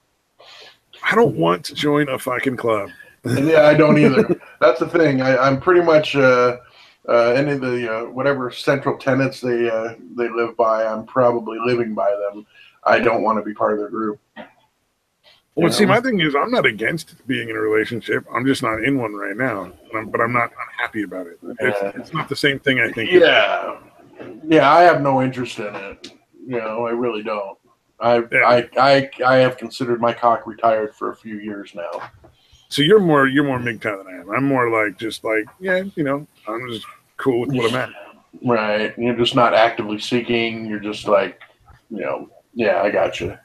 I don't want to join a fucking club. Yeah, I don't either. That's the thing. I'm pretty much any of the whatever central tenets they live by, I'm probably living by them. I don't want to be part of their group. Well, see, my thing is, I'm not against being in a relationship. I'm just not in one right now, but I'm not unhappy about it. It's not the same thing, I think. Yeah, I have no interest in it. I really don't. I have considered my cock retired for a few years now. So you're more MGTOW than I am. I'm more like just like I'm just cool with what I'm at. Right. You're just not actively seeking. You're just like, yeah, I got you.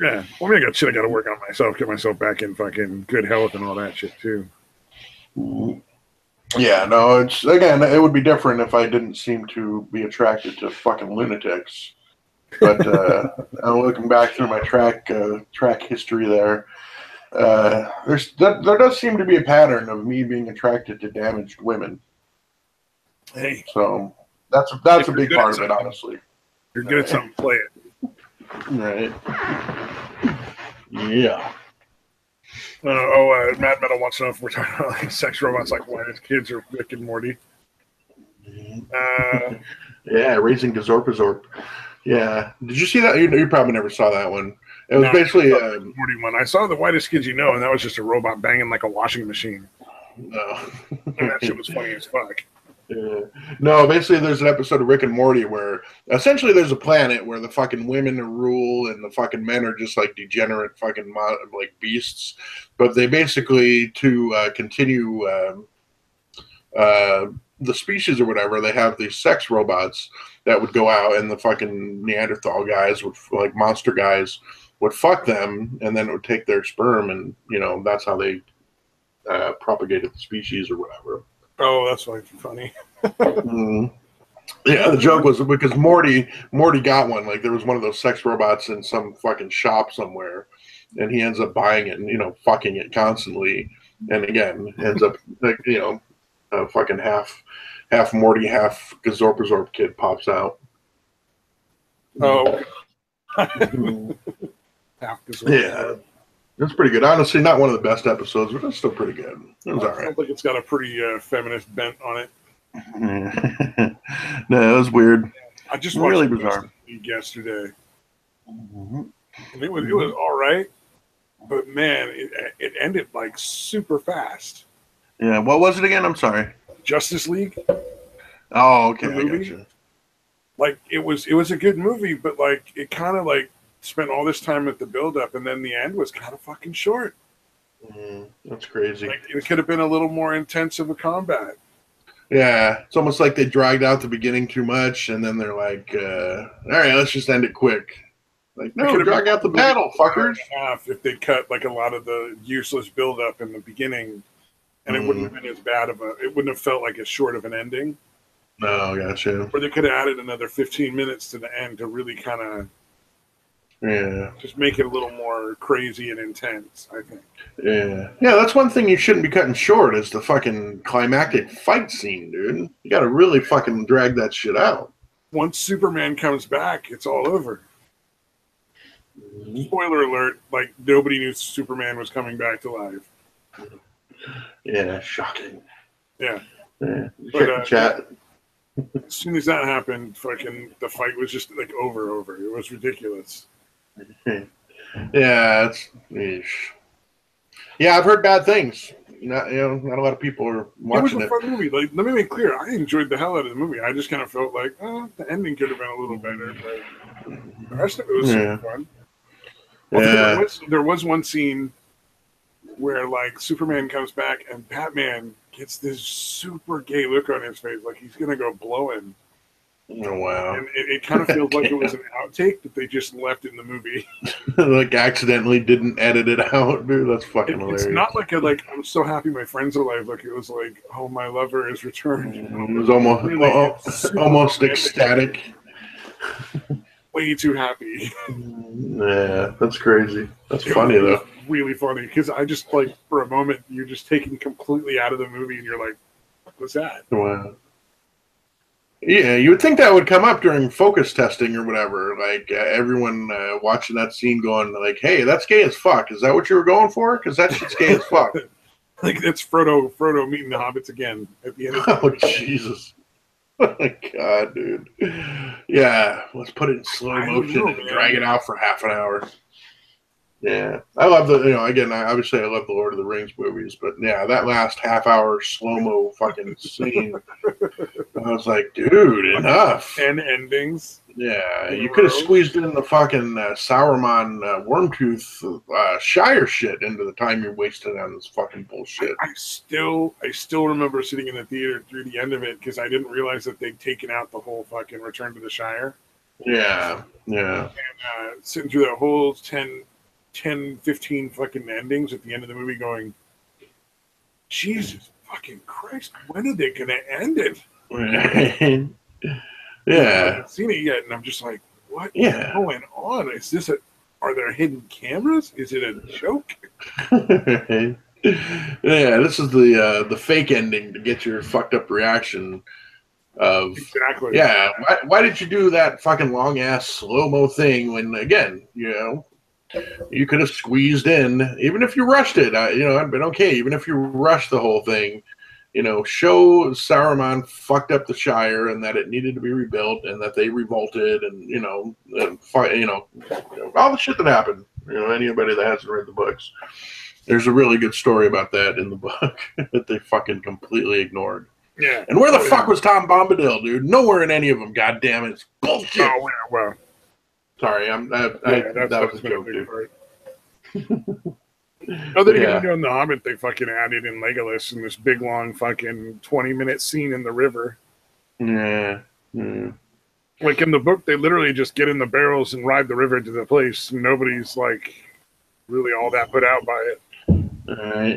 Yeah. Well, I got shit I got to work on myself, get myself back in fucking good health and all that shit too. Yeah, no, it would be different if I didn't seem to be attracted to fucking lunatics. But I'm looking back through my track history there. There does seem to be a pattern of me being attracted to damaged women. Hey, so that's a big part of it, honestly. You're good at something, play it. Right. Yeah. Mad Metal wants to know if we're talking about like sex robots like Whitest Kids or Rick and Morty. Yeah, Raising Gazorpazorp. Yeah. Did you see that? You probably never saw that one. It was basically a Morty one. I saw the Whitest Kids and that was just a robot banging like a washing machine. No. And that shit was funny as fuck. Yeah. No, basically there's an episode of Rick and Morty where essentially there's a planet where the fucking women rule and the fucking men are just like degenerate fucking like beasts. But they basically, to continue the species or whatever, they have these sex robots that would go out, and the fucking Neanderthal guys would, like monster guys, would fuck them, and then it would take their sperm, and that's how they propagated the species or whatever. Oh, that's like funny. Yeah, the joke was because Morty got one. Like there was one of those sex robots in some fucking shop somewhere, and he ends up buying it and fucking it constantly, and again ends up like a fucking half Morty, half Gazorpazorp kid pops out. Oh, half Gazorpazorp. Yeah. It's pretty good. Honestly, not one of the best episodes, but it's still pretty good. It was all right. Sounds like it's got a pretty feminist bent on it. No, it was weird. I just watched really bizarre yesterday. It was all right, but man, it ended like super fast. Yeah, what was it again? I'm sorry. Justice League. Oh, okay. I gotcha. Like it was a good movie, but like it kind of like spent all this time at the build-up, and then the end was kind of fucking short. That's crazy. Like, it could have been a little more intense of a combat. Yeah, it's almost like they dragged out the beginning too much, and then they're like, all right, let's just end it quick. Like, no, drag out the battle, fuckers. If they cut like a lot of the useless build-up in the beginning, and it wouldn't have been as bad it wouldn't have felt like as short of an ending. No, gotcha. Or they could have added another 15 minutes to the end to really kind of just make it a little more crazy and intense, I think. Yeah, that's one thing you shouldn't be cutting short is the fucking climactic fight scene, dude. You got to really fucking drag that shit out. Once Superman comes back, it's all over. Spoiler alert, like nobody knew Superman was coming back to life. Yeah, shocking. Yeah. But, chat. As soon as that happened, fucking the fight was just like over. It was ridiculous. Yeah, yeah, I've heard bad things. Not a lot of people are watching it. It was a fun movie. Like, let me make clear, I enjoyed the hell out of the movie. I just kind of felt like, the ending could have been a little better, but the rest of it was super fun. Well, there was one scene where like Superman comes back and Batman gets this super gay look on his face, like he's gonna go blow him. Oh wow! And it kind of feels like it was an outtake that they just left in the movie. Like accidentally didn't edit it out, dude. That's fucking hilarious. It's not like I'm so happy my friend's alive. Like it was like, oh, my lover is returned. It was almost ecstatic. Way too happy. Yeah, that's crazy. That's funny though. Really funny because I just like for a moment you're just taken completely out of the movie and you're like, what's that? Wow. Yeah, you would think that would come up during focus testing or whatever. Like everyone watching that scene going like, hey, that's gay as fuck. Is that what you were going for? Because that shit's gay as fuck. Like that's Frodo meeting the hobbits again at the end of the movie. Jesus. Oh my God, dude. Yeah, let's put it in slow I don't motion know, and man. drag it out for half an hour. Yeah, I love the, again, obviously I love the Lord of the Rings movies, but yeah, that last half hour slow mo fucking scene, I was like, dude, enough. 10 endings. Yeah, you could have squeezed in the fucking Sauron Wormtooth Shire shit into the time you're wasting on this fucking bullshit. I still remember sitting in the theater through the end of it because I didn't realize that they'd taken out the whole fucking Return to the Shire. Yeah, yeah. And sitting through that whole 10, 15 fucking endings at the end of the movie going, Jesus fucking Christ, when are they going to end it? Yeah. I haven't seen it yet, and I'm just like, what is going on? Is this are there hidden cameras? Is it a joke? Yeah, this is the fake ending to get your fucked up reaction of exactly. Yeah, why did you do that fucking long ass slow mo thing when again, you could have squeezed in, even if you rushed it. I'd been okay, even if you rushed the whole thing. Show Saruman fucked up the Shire and that it needed to be rebuilt and that they revolted and all the shit that happened. Anybody that hasn't read the books, there's a really good story about that in the book that they fucking completely ignored. Yeah. And where the fuck was Tom Bombadil, dude? Nowhere in any of them. God damn it, it's bullshit. Oh well. Sorry, that was a joke, dude. Oh, they even in The Hobbit, they fucking added in Legolas in this big long fucking 20-minute scene in the river. Yeah. Like in the book, they literally just get in the barrels and ride the river to the place. Nobody's like really all that put out by it.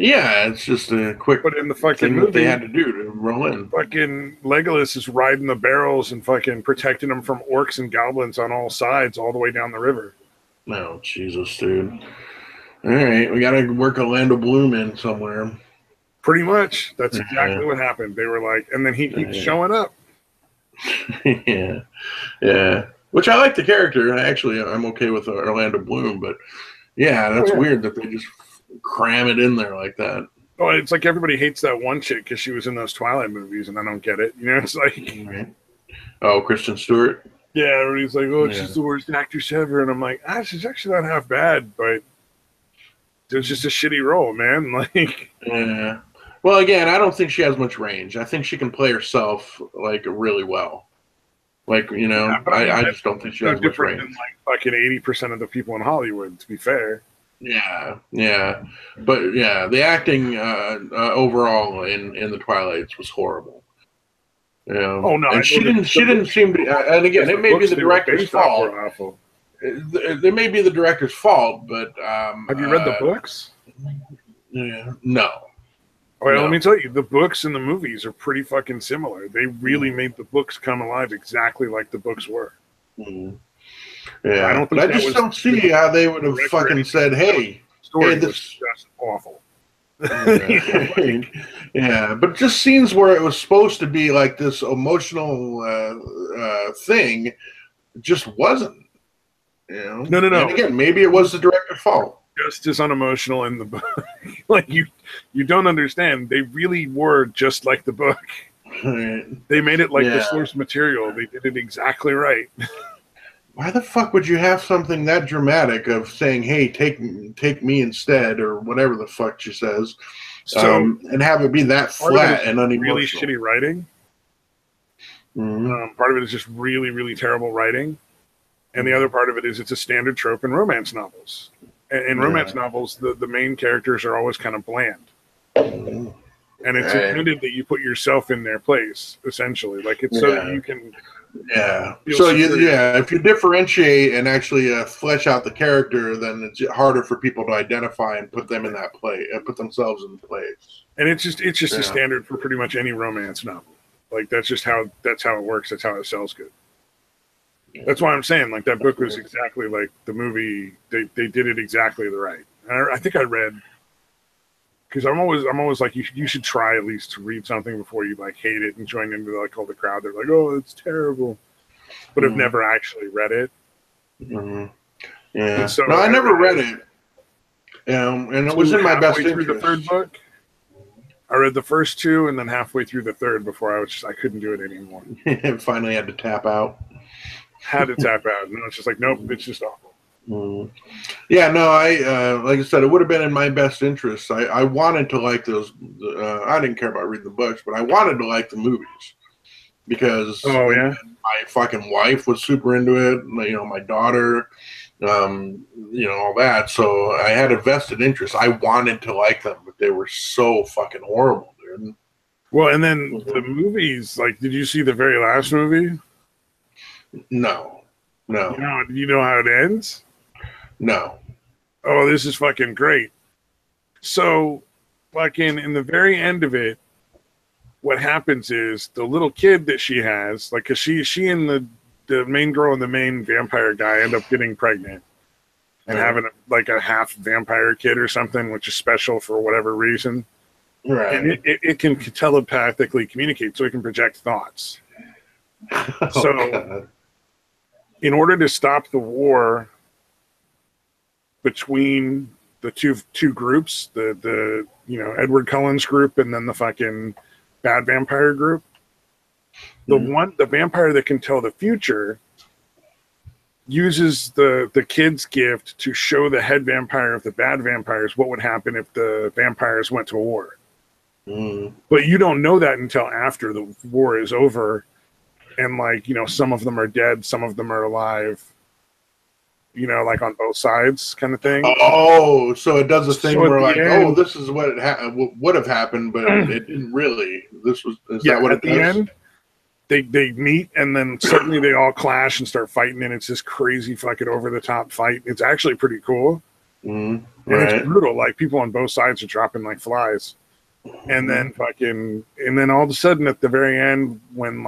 Yeah, it's just a quick but in the fucking thing movie, that they had to do to roll in. Fucking Legolas is riding the barrels and fucking protecting them from orcs and goblins on all sides all the way down the river. Oh, Jesus, dude. All right, we got to work Orlando Bloom in somewhere. Pretty much. That's exactly what happened. They were like, and then he keeps showing up. Yeah. Which I like the character. Actually, I'm okay with Orlando Bloom, but that's weird that they just cram it in there like that. Oh, it's like everybody hates that one chick because she was in those Twilight movies, and I don't get it. It's like, oh, Kristen Stewart. Yeah, everybody's like, oh, she's the worst actress ever, and I'm like, she's actually not half bad, but it was just a shitty role, man. Like, yeah. Well, again, I don't think she has much range. I think she can play herself like really well. Like, I just don't think she has much range. Than like fucking 80% of the people in Hollywood, to be fair. Yeah, but the acting overall in the Twilights was horrible. Oh no! And she didn't seem to. And again, it may be the director's fault. It may be the director's fault, but have you read the books? Yeah, no. All right, let me tell you, the books and the movies are pretty fucking similar. They really made the books come alive exactly like the books were. Mm-hmm. Yeah, I just don't see how they would have fucking said, "Hey, this is just awful." Yeah, but just scenes where it was supposed to be like this emotional thing, just wasn't. No. And again, maybe it was the director's fault. Just as unemotional in the book. Like you don't understand. They really were just like the book. Right. They made it like the source material. They did it exactly right. Why the fuck would you have something that dramatic of saying, "Hey, take me instead," or whatever the fuck she says, and have it be that flat and unemotional? Really shitty writing. Mm-hmm. Part of it is just really, really terrible writing, and the other part of it is it's a standard trope in romance novels. In romance novels, the main characters are always kind of bland. Mm-hmm. And it's intended that you put yourself in their place, essentially. Like it's so that you can. Yeah. So if you differentiate and actually flesh out the character, then it's harder for people to identify and put them in that place, put themselves in place. And it's just a standard for pretty much any romance novel. Like that's how it works. That's how it sells good. That's why I'm saying like that book was exactly like the movie. They did it exactly the right. I think I read. Because I'm always like you should try at least to read something before you like hate it and join into like all the crowd. They're like, oh, it's terrible, but I've never actually read it. Mm-hmm. Yeah, so no, I never read it. And it was in my best interest. Through the third book. I read the first two and then halfway through the third before I couldn't do it anymore. Finally had to tap out. Had to tap out. No, it's just like, nope, it's just awful. Yeah, no, like I said, it would have been in my best interest. I wanted to like those. I didn't care about reading the books, but I wanted to like the movies because my fucking wife was super into it. My daughter, all that. So I had a vested interest. I wanted to like them, but they were so fucking horrible, dude. Well, and then the movies, like, did you see the very last movie? No. You know how it ends? No. Oh, this is fucking great. So, fucking in the very end of it, what happens is the little kid that she has, like, because she and the main girl and the main vampire guy end up getting pregnant and having a half vampire kid or something, which is special for whatever reason. Right. And it can telepathically communicate, so it can project thoughts. So, in order to stop the war between the two groups, the Edward Cullen's group and then the fucking bad vampire group, the vampire that can tell the future uses the kid's gift to show the head vampire of the bad vampires what would happen if the vampires went to war. But you don't know that until after the war is over, and some of them are dead, some of them are alive, like on both sides kind of thing. Oh, so it does a thing where this is what would have happened, but it didn't really. Is that what it does? At the end, they meet, and then suddenly they all clash and start fighting, and it's this crazy fucking over-the-top fight. It's actually pretty cool. And it's brutal. Like, people on both sides are dropping like flies. And then all of a sudden at the very end, when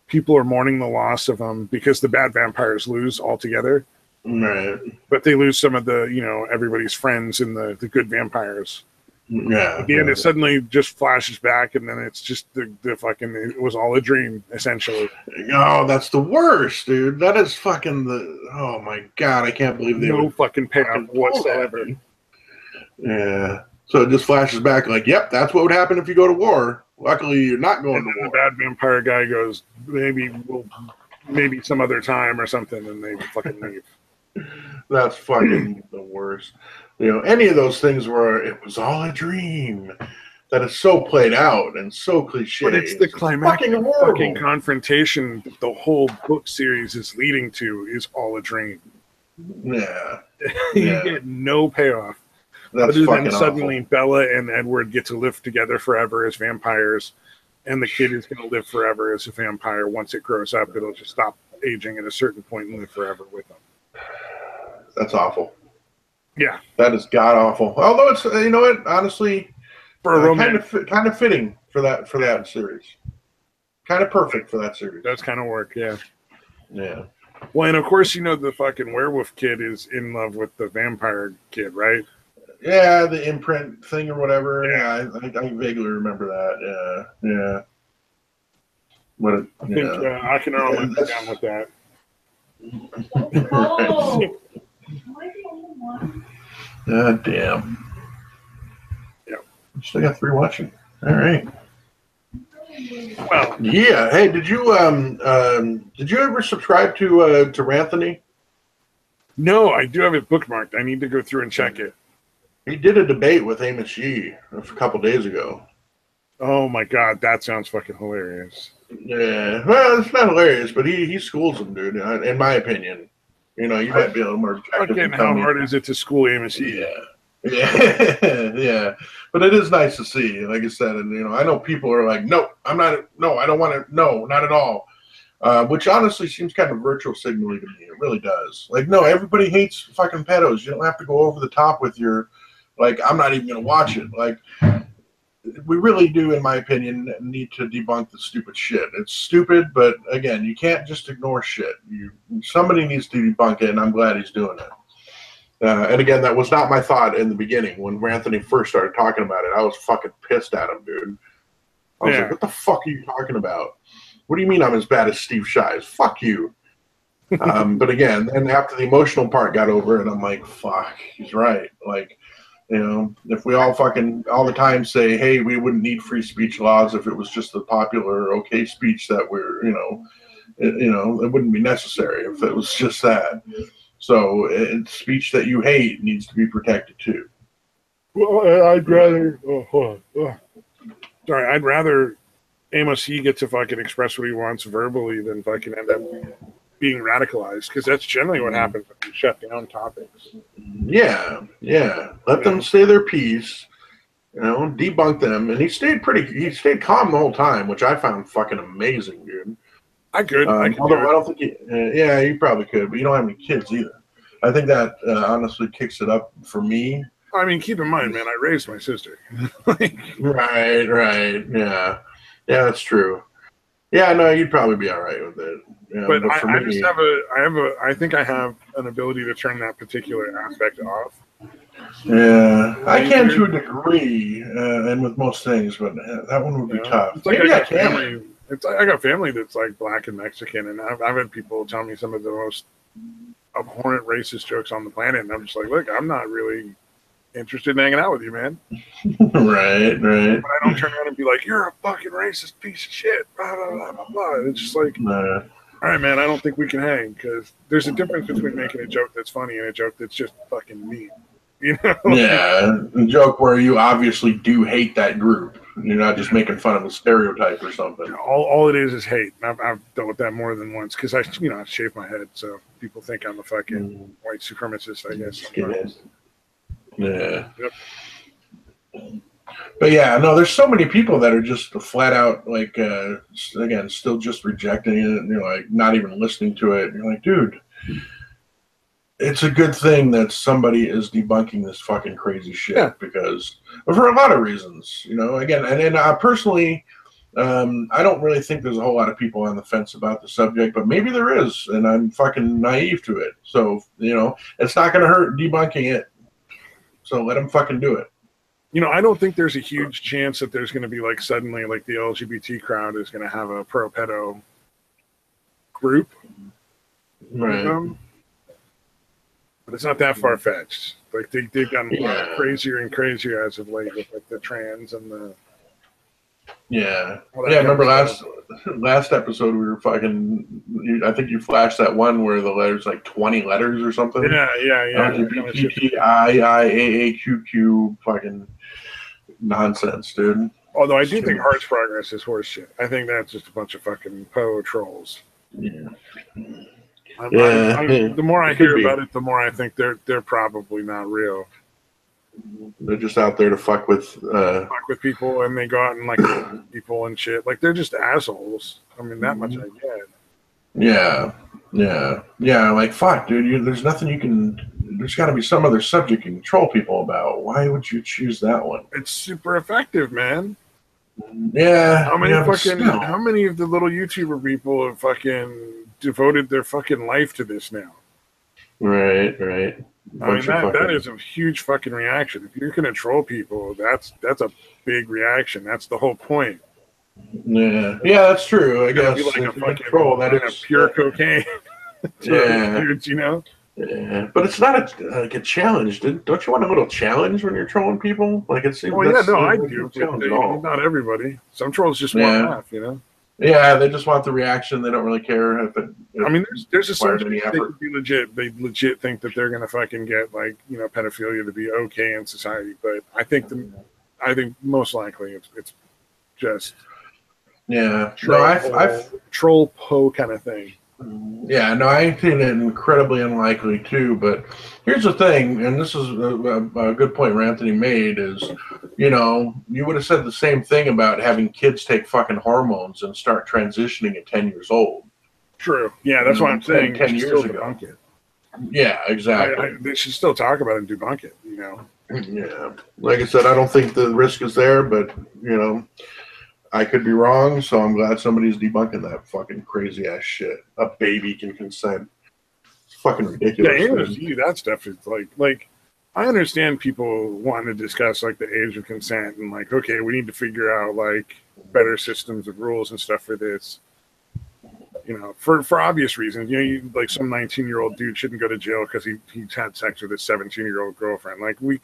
people are mourning the loss of them because the bad vampires lose altogether. Right. But they lose some of the, everybody's friends in the good vampires. Yeah. At the end, it suddenly just flashes back, and then it's just the fucking, it was all a dream, essentially. Oh, that's the worst, dude. That is fucking oh my God, I can't believe they no fucking payoff whatsoever. Yeah. So it just flashes back like, yep, that's what would happen if you go to war. Luckily, you're not going to war. The bad vampire guy goes, maybe some other time or something, and they fucking leave. That's fucking the worst. Any of those things where it was all a dream, that is so played out and so cliche. But it's the climactic fucking confrontation that the whole book series is leading to is all a dream. Yeah. You get no payoff. That's other fucking than suddenly awful. Bella and Edward get to live together forever as vampires, and the kid is going to live forever as a vampire. Once it grows up, it'll just stop aging at a certain point and live forever with them. That's awful. Yeah. That is god awful. Although it's, honestly, for a romance, kind of fitting for that series. Kind of perfect for that series. Does kind of work, yeah. Yeah. Well, and of course, the fucking werewolf kid is in love with the vampire kid, right? Yeah, the imprint thing or whatever. Yeah, I vaguely remember that. Yeah. But I think I can only get down with that. God damn. Yeah. Still got 3 watching. All right. Well, yeah. Hey, did you ever subscribe to Ranthony? No, I do have it bookmarked. I need to go through and check it. He did a debate with Amos Yee a couple days ago. Oh my God, that sounds fucking hilarious. Yeah, well, it's not hilarious, but he schools him, dude. In my opinion, you might be a little more objective. Again, how hard is it to school Amos Yee? Yeah. But it is nice to see, like I said, and I know people are like, no, I don't want to, no, not at all. Which honestly seems kind of virtual signaling to me. It really does. Like, no, everybody hates fucking pedos. You don't have to go over the top with your, I'm not even going to watch it. We really do, in my opinion, need to debunk the stupid shit. It's stupid, but again, you can't just ignore shit. Somebody needs to debunk it, and I'm glad he's doing it. And again, that was not my thought in the beginning. When Anthony first started talking about it, I was fucking pissed at him, dude. I was like, what the fuck are you talking about? What do you mean I'm as bad as Steve Shives? Fuck you. But again, and after the emotional part got over, and I'm like, fuck, he's right. You know, if we all fucking all the time say, hey, we wouldn't need free speech laws if it was just the popular okay speech that we're, it wouldn't be necessary if it was just that. So speech that you hate needs to be protected too. Well, I'd rather. Sorry, I'd rather Amos he get to fucking express what he wants verbally than fucking end up being radicalized, because that's generally what happens when you shut down topics. Yeah. Let them say their piece. Debunk them, and he stayed calm the whole time, which I found fucking amazing, dude. I could. Although I don't think you probably could, but you don't have any kids either. I think that honestly kicks it up for me. I mean, keep in mind, man, I raised my sister. Right. Yeah, that's true. Yeah, no, you'd probably be all right with it. Yeah, but I think I have an ability to turn that particular aspect off. Yeah, I can to a degree, and with most things, but that one would be tough. It's like I got family. I got family that's like Black and Mexican, and I've had people tell me some of the most abhorrent racist jokes on the planet, and I'm just like, look, I'm not really interested in hanging out with you, man. Right. But I don't turn around and be like, you're a fucking racist piece of shit. Blah, blah, blah, blah, blah. It's just like, all right, man, I don't think we can hang, because there's a difference between making a joke that's funny and a joke that's just fucking mean. Yeah, a joke where you obviously do hate that group. You're not just making fun of a stereotype or something. All it is hate. I've dealt with that more than once, because I shave my head, so people think I'm a fucking white supremacist, I guess. Yeah. Yep. But yeah, no, there's so many people that are just flat out like, again, still just rejecting it, and like not even listening to it. And you're like, dude, it's a good thing that somebody is debunking this fucking crazy shit, because for a lot of reasons, again, and then personally, I don't really think there's a whole lot of people on the fence about the subject, but maybe there is, and I'm fucking naive to it. So, it's not going to hurt debunking it. So let them fucking do it. I don't think there's a huge chance that there's going to be like suddenly like the LGBT crowd is going to have a pro-pedo group. Right. But it's not that far-fetched. Like they've gotten a lot crazier and crazier as of late with like the trans and the... Yeah. Remember last episode we were fucking... I think you flashed that one where the letters like 20 letters or something. Yeah. LGBTQIAAQQ fucking nonsense, dude. Although I do think Heart's Progress is horseshit. I think that's just a bunch of fucking trolls. Yeah. The more I hear about it, the more I think they're probably not real. They're just out there to fuck with people, and they go out and like people and shit. Like they're just assholes. I mean, that much I get. Yeah. Like fuck, dude. There's nothing you can. There's got to be some other subject you can troll people about. Why would you choose that one? It's super effective, man. Yeah. How many of the little YouTuber people have fucking devoted their fucking life to this now? Right. I mean, that is a huge fucking reaction. If you're going to troll people, that's a big reaction. That's the whole point. Yeah, that's true. I guess. Be like a fucking troll. That is pure cocaine. Dudes, Yeah, but it's not a challenge. Don't you want a little challenge when you're trolling people? Like it seems. I do. Not everybody. Some trolls just want to laugh, Yeah, they just want the reaction. They don't really care if it. I mean, there's a certain they could be legit. They legit think that they're gonna fucking get like pedophilia to be okay in society. But I think most likely it's just troll po kind of thing. Yeah, no, I think it incredibly unlikely too. But here's the thing, and this is a good point Anthony made, is you would have said the same thing about having kids take fucking hormones and start transitioning at 10 years old. True. Yeah, that's what I'm saying. 10 years ago. Yeah, exactly. They should still talk about it and debunk it. Yeah, like I said, I don't think the risk is there, but I could be wrong, so I'm glad somebody's debunking that fucking crazy ass shit. A baby can consent. It's fucking ridiculous. Yeah, that stuff is like I understand people wanting to discuss like the age of consent and like, okay, we need to figure out like better systems of rules and stuff for this. You know, for obvious reasons. You know, like some 19-year-old dude shouldn't go to jail because he had sex with his 17-year-old girlfriend. Like we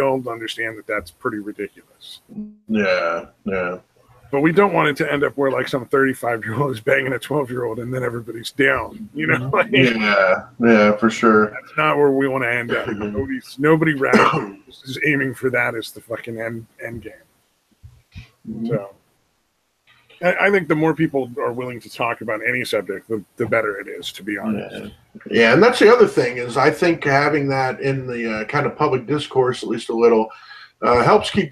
all understand that that's pretty ridiculous. Yeah, yeah. But we don't want it to end up where like some 35-year-old is banging a 12-year-old and then everybody's down. You know? Like, yeah, for sure. That's not where we want to end up. Nobody rational is aiming for that as the fucking end game. So. I think the more people are willing to talk about any subject, the better it is, to be honest. Yeah, and that's the other thing is I think having that in the kind of public discourse, at least a little, helps keep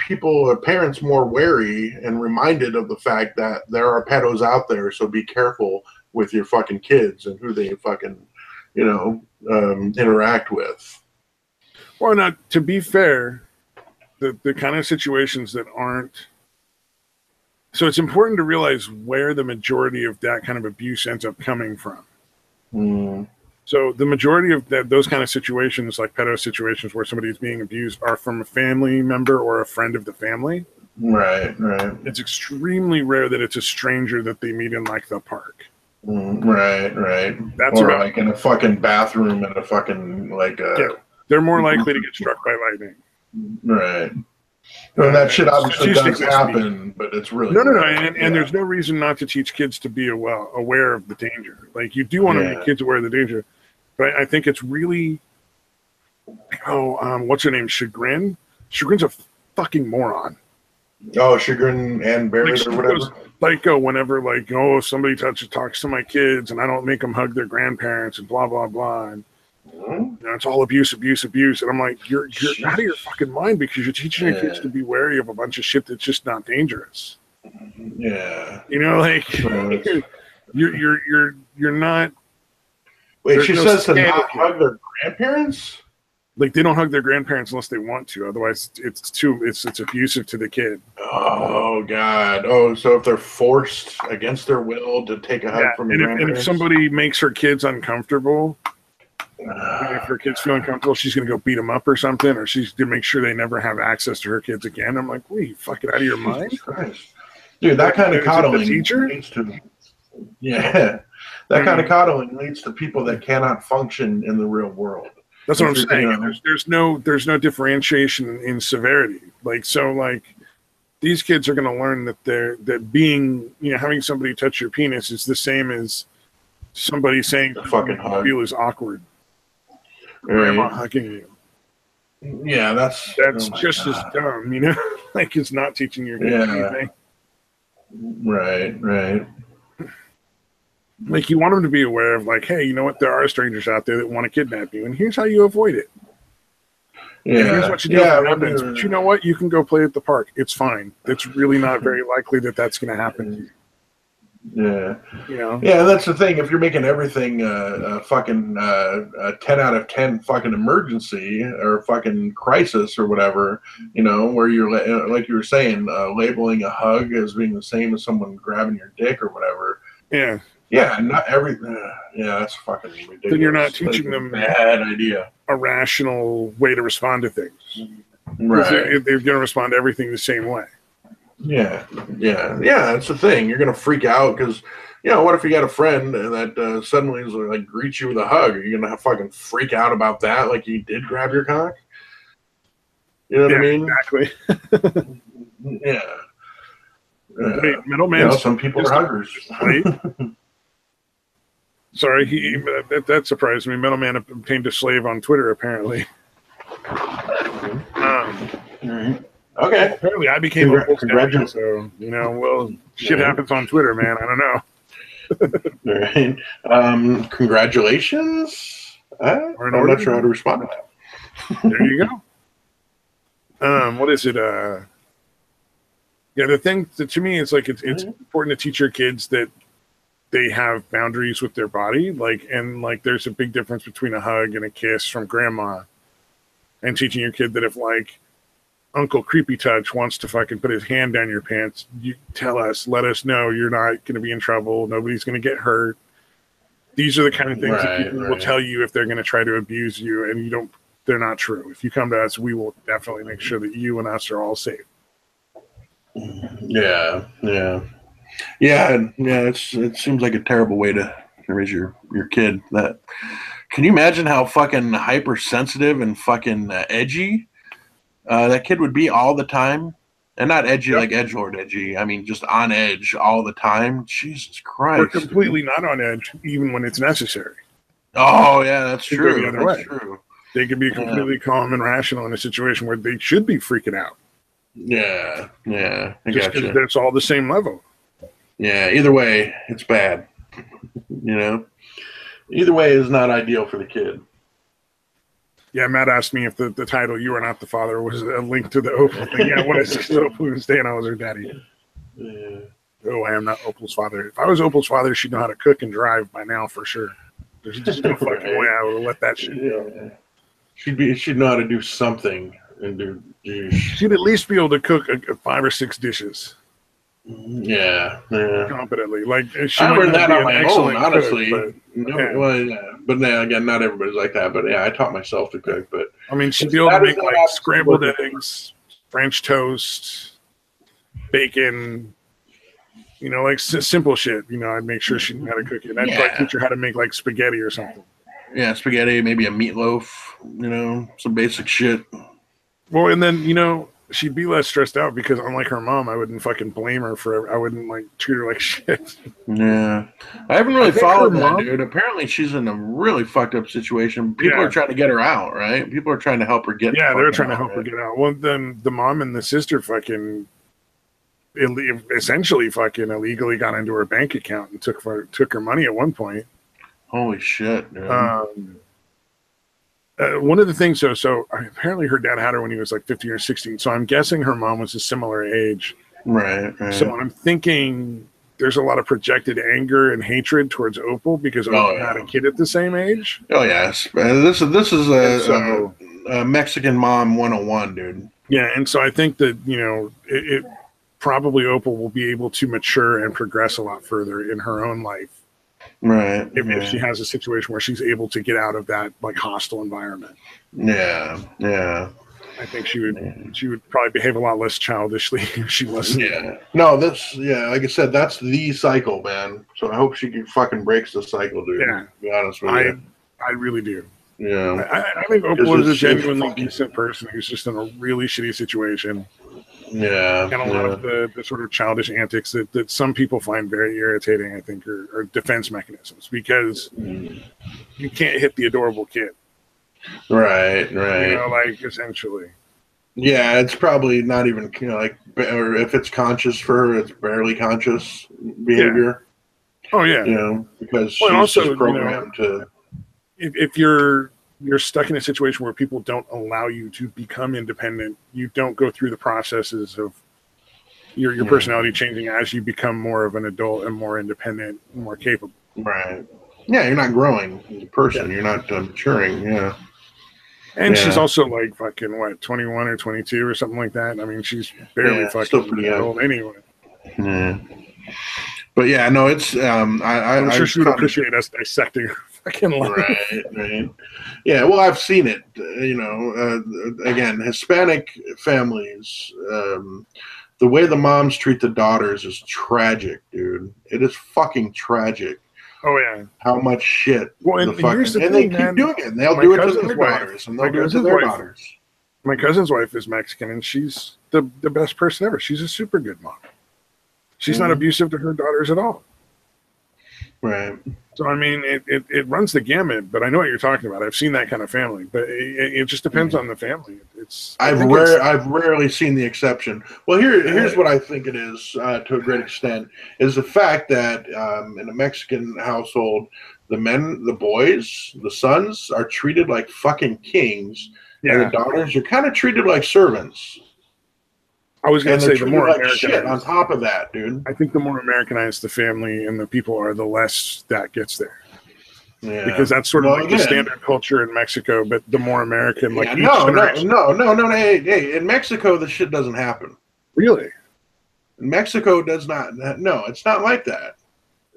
parents more wary and reminded of the fact that there are pedos out there. So be careful with your fucking kids and who they fucking, interact with. Well, not to be fair, the kind of situations that aren't. So it's important to realize where the majority of that kind of abuse ends up coming from. So the majority of those kind of situations, like pedo situations where somebody is being abused, are from a family member or a friend of the family. Right. It's extremely rare that it's a stranger that they meet in like the park. Right. That's or like in a fucking bathroom at a fucking they're more likely to get struck by lightning. Right. And that shit obviously does happen, but it's really no. And there's no reason not to teach kids to be aware of the danger. Like you do want to make kids aware of the danger, but I think it's really, what's her name? Chagrin. Chagrin's a fucking moron. Oh, Chagrin and Barrett or whatever. Whenever somebody talks to my kids and I don't make them hug their grandparents and blah blah blah. And, it's all abuse, and I'm like, you're out of your fucking mind because you're teaching your kids to be wary of a bunch of shit that's just not dangerous. Yeah, you're not. Wait, she says to not hug their grandparents. Like they don't hug their grandparents unless they want to. Otherwise, it's abusive to the kid. Oh God! Oh, so if they're forced against their will to take a hug from their grandparents, and if somebody makes her kids uncomfortable. If her kid's feeling comfortable, she's going to go beat them up or something, or she's going to make sure they never have access to her kids again. I'm like, wait, you fucking out of your mind? Christ. Dude, that kind of coddling leads to that kind of coddling leads to people that cannot function in the real world. That's what I'm saying. There's no differentiation in severity. These kids are going to learn that being, having somebody touch your penis is the same as somebody saying fucking hug feel is awkward. Grandma hugging you. Yeah, that's just as dumb, like it's not teaching your kids anything. Right. Like you want them to be aware of hey, you know what? There are strangers out there that want to kidnap you, and here's how you avoid it. Yeah. And here's what you do if it happens. But you know what? You can go play at the park. It's fine. It's really not very likely that that's going to happen. Yeah, that's the thing. If you're making everything a 10 out of 10 fucking emergency or fucking crisis or whatever, where you're like you were saying, labeling a hug as being the same as someone grabbing your dick or whatever. Not everything. That's fucking ridiculous. Then you're not teaching them bad idea. A rational way to respond to things. Right, they're going to respond to everything the same way. Yeah. That's the thing. You're gonna freak out because, what if you got a friend that suddenly is like greets you with a hug? Are you gonna fucking freak out about that? Like he did grab your cock? You know what I mean? Exactly. Yeah. Wait, middleman. Some people are huggers. Wait. Sorry, that surprised me. Middleman obtained a slave on Twitter, apparently. Okay. Apparently, I became a congratulations. So shit happens on Twitter, man. I don't know. Right. Congratulations. I'm not sure how to respond to that. There you go. What is it? The thing that to me is it's important to teach your kids that they have boundaries with their body, there's a big difference between a hug and a kiss from grandma, and teaching your kid that if Uncle Creepy Touch wants to fucking put his hand down your pants, you tell us, let us know. You're not going to be in trouble. Nobody's going to get hurt. These are the kind of things that people will tell you if they're going to try to abuse you, and they're not true. If you come to us, we will definitely make sure that you and us are all safe. Yeah. Yeah, it seems like a terrible way to raise your kid. That can you imagine how fucking hypersensitive and fucking edgy that kid would be all the time? And not edgy like edgelord edgy. I mean, just on edge all the time. Jesus Christ! Or completely not on edge, even when it's necessary. Oh yeah, that's true. The other way. True. They could be completely calm and rational in a situation where they should be freaking out. Yeah. I just because that's all the same level. Yeah. Either way, it's bad. Either way is not ideal for the kid. Yeah, Matt asked me if the title "You Are Not the Father" was a link to the Opal thing. Yeah, when I said Opal was staying, I was her daddy. Yeah. Oh, I am not Opal's father. If I was Opal's father, she'd know how to cook and drive by now for sure. There's just no fucking way I would have let that shit go. She'd know how to do something and do. She'd at least be able to cook 5 or 6 dishes. Yeah. Competently. Like she I learned that on my own, cook, honestly. but, but then again, not everybody's like that. But yeah, I taught myself to cook. But I mean, she'd be able to make like scrambled eggs, French toast, bacon. Like simple shit. I'd make sure she knew how to cook it. I'd like teach her how to make like spaghetti or something. Yeah, spaghetti, maybe a meatloaf. Some basic shit. Well, and then she'd be less stressed out because unlike her mom, I wouldn't fucking blame her I wouldn't like treat her like shit. Yeah. I haven't really followed that, dude. Apparently she's in a really fucked up situation. People are trying to get her out, right? People are trying to help her get Yeah, they're trying to help her get out. Well, then the mom and the sister fucking essentially fucking illegally got into her bank account and took her money at one point. Holy shit, dude. One of the things, so apparently her dad had her when he was like 15 or 16. So I'm guessing her mom was a similar age. Right. So I'm thinking there's a lot of projected anger and hatred towards Opal because Opal had a kid at the same age. Oh yes, this is a Mexican mom 101, dude. Yeah, and so I think that it probably Opal will be able to mature and progress a lot further in her own life. Right. If she has a situation where she's able to get out of that like hostile environment. Yeah. I think she would probably behave a lot less childishly if she wasn't. Yeah. No, like I said, that's the cycle, man. So I hope she fucking breaks the cycle, dude. Yeah. To be honest with you. I really do. Yeah. I think Opal is a genuinely decent person who's just in a really shitty situation. Yeah. And a lot of the sort of childish antics that some people find very irritating, I think, are defense mechanisms because you can't hit the adorable kid. Right. Like essentially. Yeah, it's probably not even, or if it's conscious for her, it's barely conscious behavior. Yeah. Oh, yeah. Because she's also, just programmed to. If you're stuck in a situation where people don't allow you to become independent, you don't go through the processes of your personality changing as you become more of an adult and more independent, more capable. Right. Yeah, you're not growing as a person. You're not maturing. Yeah. And she's also like fucking 21 or 22 or something like that. I mean, she's barely fucking still pretty old anyway. Yeah. But yeah, no, it's I'm sure she would appreciate us dissecting her fucking life. Right. Yeah, well, I've seen it. Again, Hispanic families, the way the moms treat the daughters is tragic, dude. It is fucking tragic. Oh yeah, how much shit? Well, and here's the thing, they keep doing it. And they'll do it to their daughters, and they'll do it to their daughters. My cousin's wife is Mexican, and she's the best person ever. She's a super good mom. She's not abusive to her daughters at all. Right. So I mean, it runs the gamut. But I know what you're talking about. I've seen that kind of family, but it just depends on the family. I've rarely seen the exception. Well, here's what I think it is to a great extent is the fact that in a Mexican household, the boys, the sons are treated like fucking kings, and the daughters are kind of treated like servants. I was going to say the more like shit on top of that, dude. I think the more Americanized the family and the people are, the less that gets there. Yeah. Because that's sort of like the standard culture in Mexico, but the more American, like no. Hey, in Mexico, the shit doesn't happen. Really? In Mexico does not. No, it's not like that.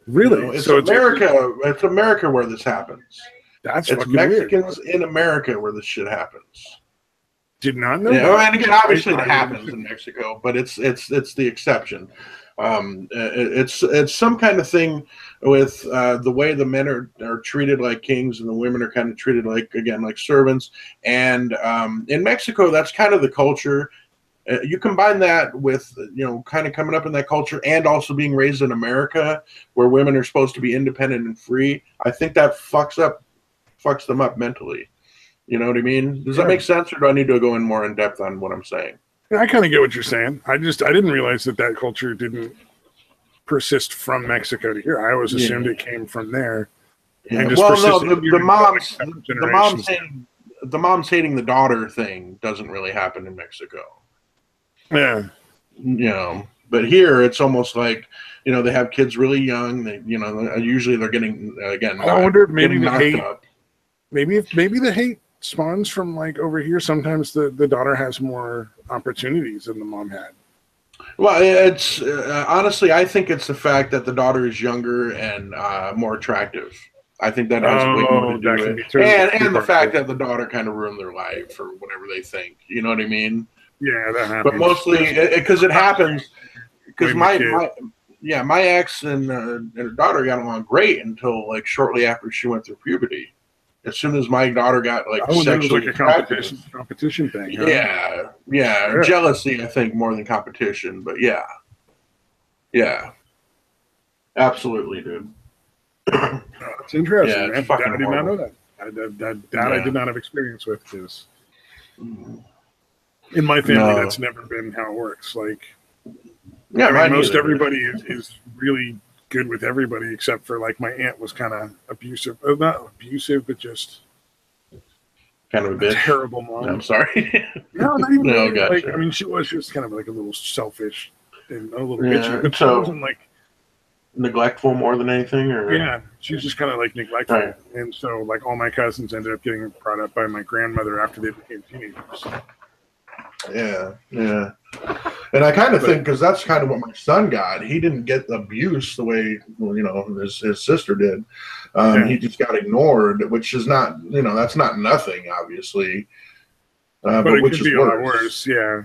Really? It's America. It's America where this happens. It's Mexicans in America where this shit happens. Did not know. Yeah, and again, obviously it happens in Mexico, but it's the exception. It's some kind of thing with the way the men are treated like kings and the women are kind of treated like, again, like servants. And in Mexico, that's kind of the culture. You combine that with, kind of coming up in that culture and also being raised in America where women are supposed to be independent and free. I think that fucks them up mentally. You know what I mean? Does that make sense, or do I need to go in more in depth on what I'm saying? I kind of get what you're saying. I didn't realize that culture didn't persist from Mexico to here. I always assumed it came from there. Yeah. And just the mom's hating the daughter thing doesn't really happen in Mexico. Yeah. But here it's almost like, they have kids really young. They, usually they're getting, again, I wonder if maybe the hate spawns from like over here. Sometimes the daughter has more opportunities than the mom had. Well, it's honestly, I think it's the fact that the daughter is younger and more attractive. I think that has way more to do with it. And the fact that the daughter kind of ruined their life or whatever they think. You know what I mean? Yeah, that happens. But mostly because it happens. Because my ex and her daughter got along great until like shortly after she went through puberty. As soon as my daughter got sexually like a competition thing. Huh? Yeah. Jealousy, I think, more than competition. But yeah, absolutely, dude. It's interesting. Yeah, man. I did not know that. I did not have experience with this. In my family, that's never been how it works. Like, most everybody is really good with everybody except for like my aunt was kind of abusive. Not abusive, but just kind of a bitch. Terrible mom. I'm sorry. No, not even. No, gotcha. Like, I mean, she was just kind of like a little selfish and a little bitchy, but she so wasn't like neglectful more than anything, or she was just kind of like neglectful. Right. And so like all my cousins ended up getting brought up by my grandmother after they became teenagers. Yeah. And I kind of think, because that's kind of what my son got. He didn't get abuse the way, his sister did. He just got ignored, which is not, that's not nothing, obviously. But it could be a lot worse, yeah.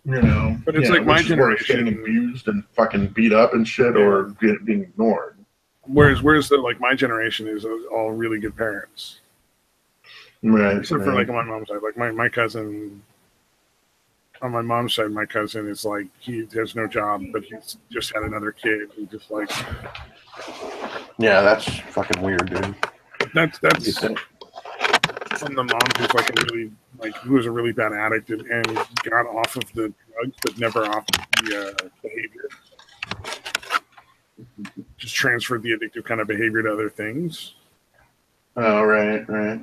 But it's like my generation getting abused and fucking beat up and shit, or being ignored. Whereas my generation is all really good parents. Right. Except for like on my mom's side. Like my cousin, on my mom's side, my cousin is like, he has no job, but he's just had another kid. He just like, yeah, that's fucking weird, dude. That's from the mom who's like who was a really bad addict and got off of the drugs, but never off the behavior. Just transferred the addictive kind of behavior to other things. Oh, right.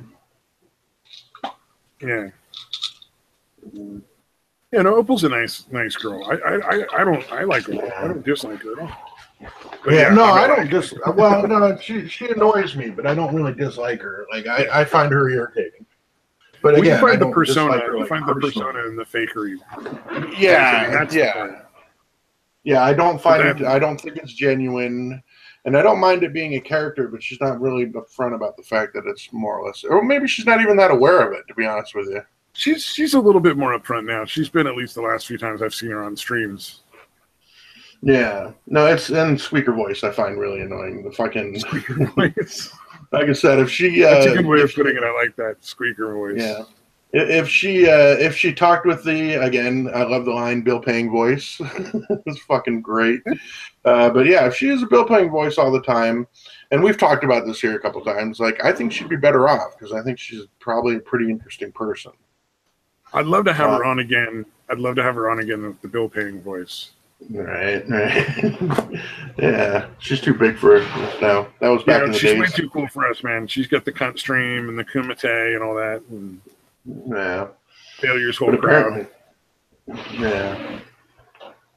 Yeah. Yeah, no, Opal's a nice girl. I like her. I don't dislike her at all. But I don't dislike. Well, no, she annoys me, but I don't really dislike her. Like I find her irritating. But again, you find the persona. You find the persona and the fakery. Yeah, I don't find it. I don't think it's genuine, and I don't mind it being a character. But she's not really upfront about the fact that it's more or less, or maybe she's not even that aware of it. To be honest with you. She's a little bit more upfront now. She's been at least the last few times I've seen her on streams. Yeah. No, and squeaker voice I find really annoying. The fucking squeaker voice. Like I said, if she that's a good way of putting it. I like that squeaker voice. Yeah. If she talked with again, I love the line bill paying voice. It's fucking great. But yeah, if she is a bill paying voice all the time, and we've talked about this here a couple of times, like I think she'd be better off because I think she's probably a pretty interesting person. I'd love to have her on again. I'd love to have her on again with the bill paying voice. Right. Yeah, she's too big for it now. That was back in the days. She's way too cool for us, man. She's got the cunt stream and the kumite and all that. And failures whole crowd. Yeah.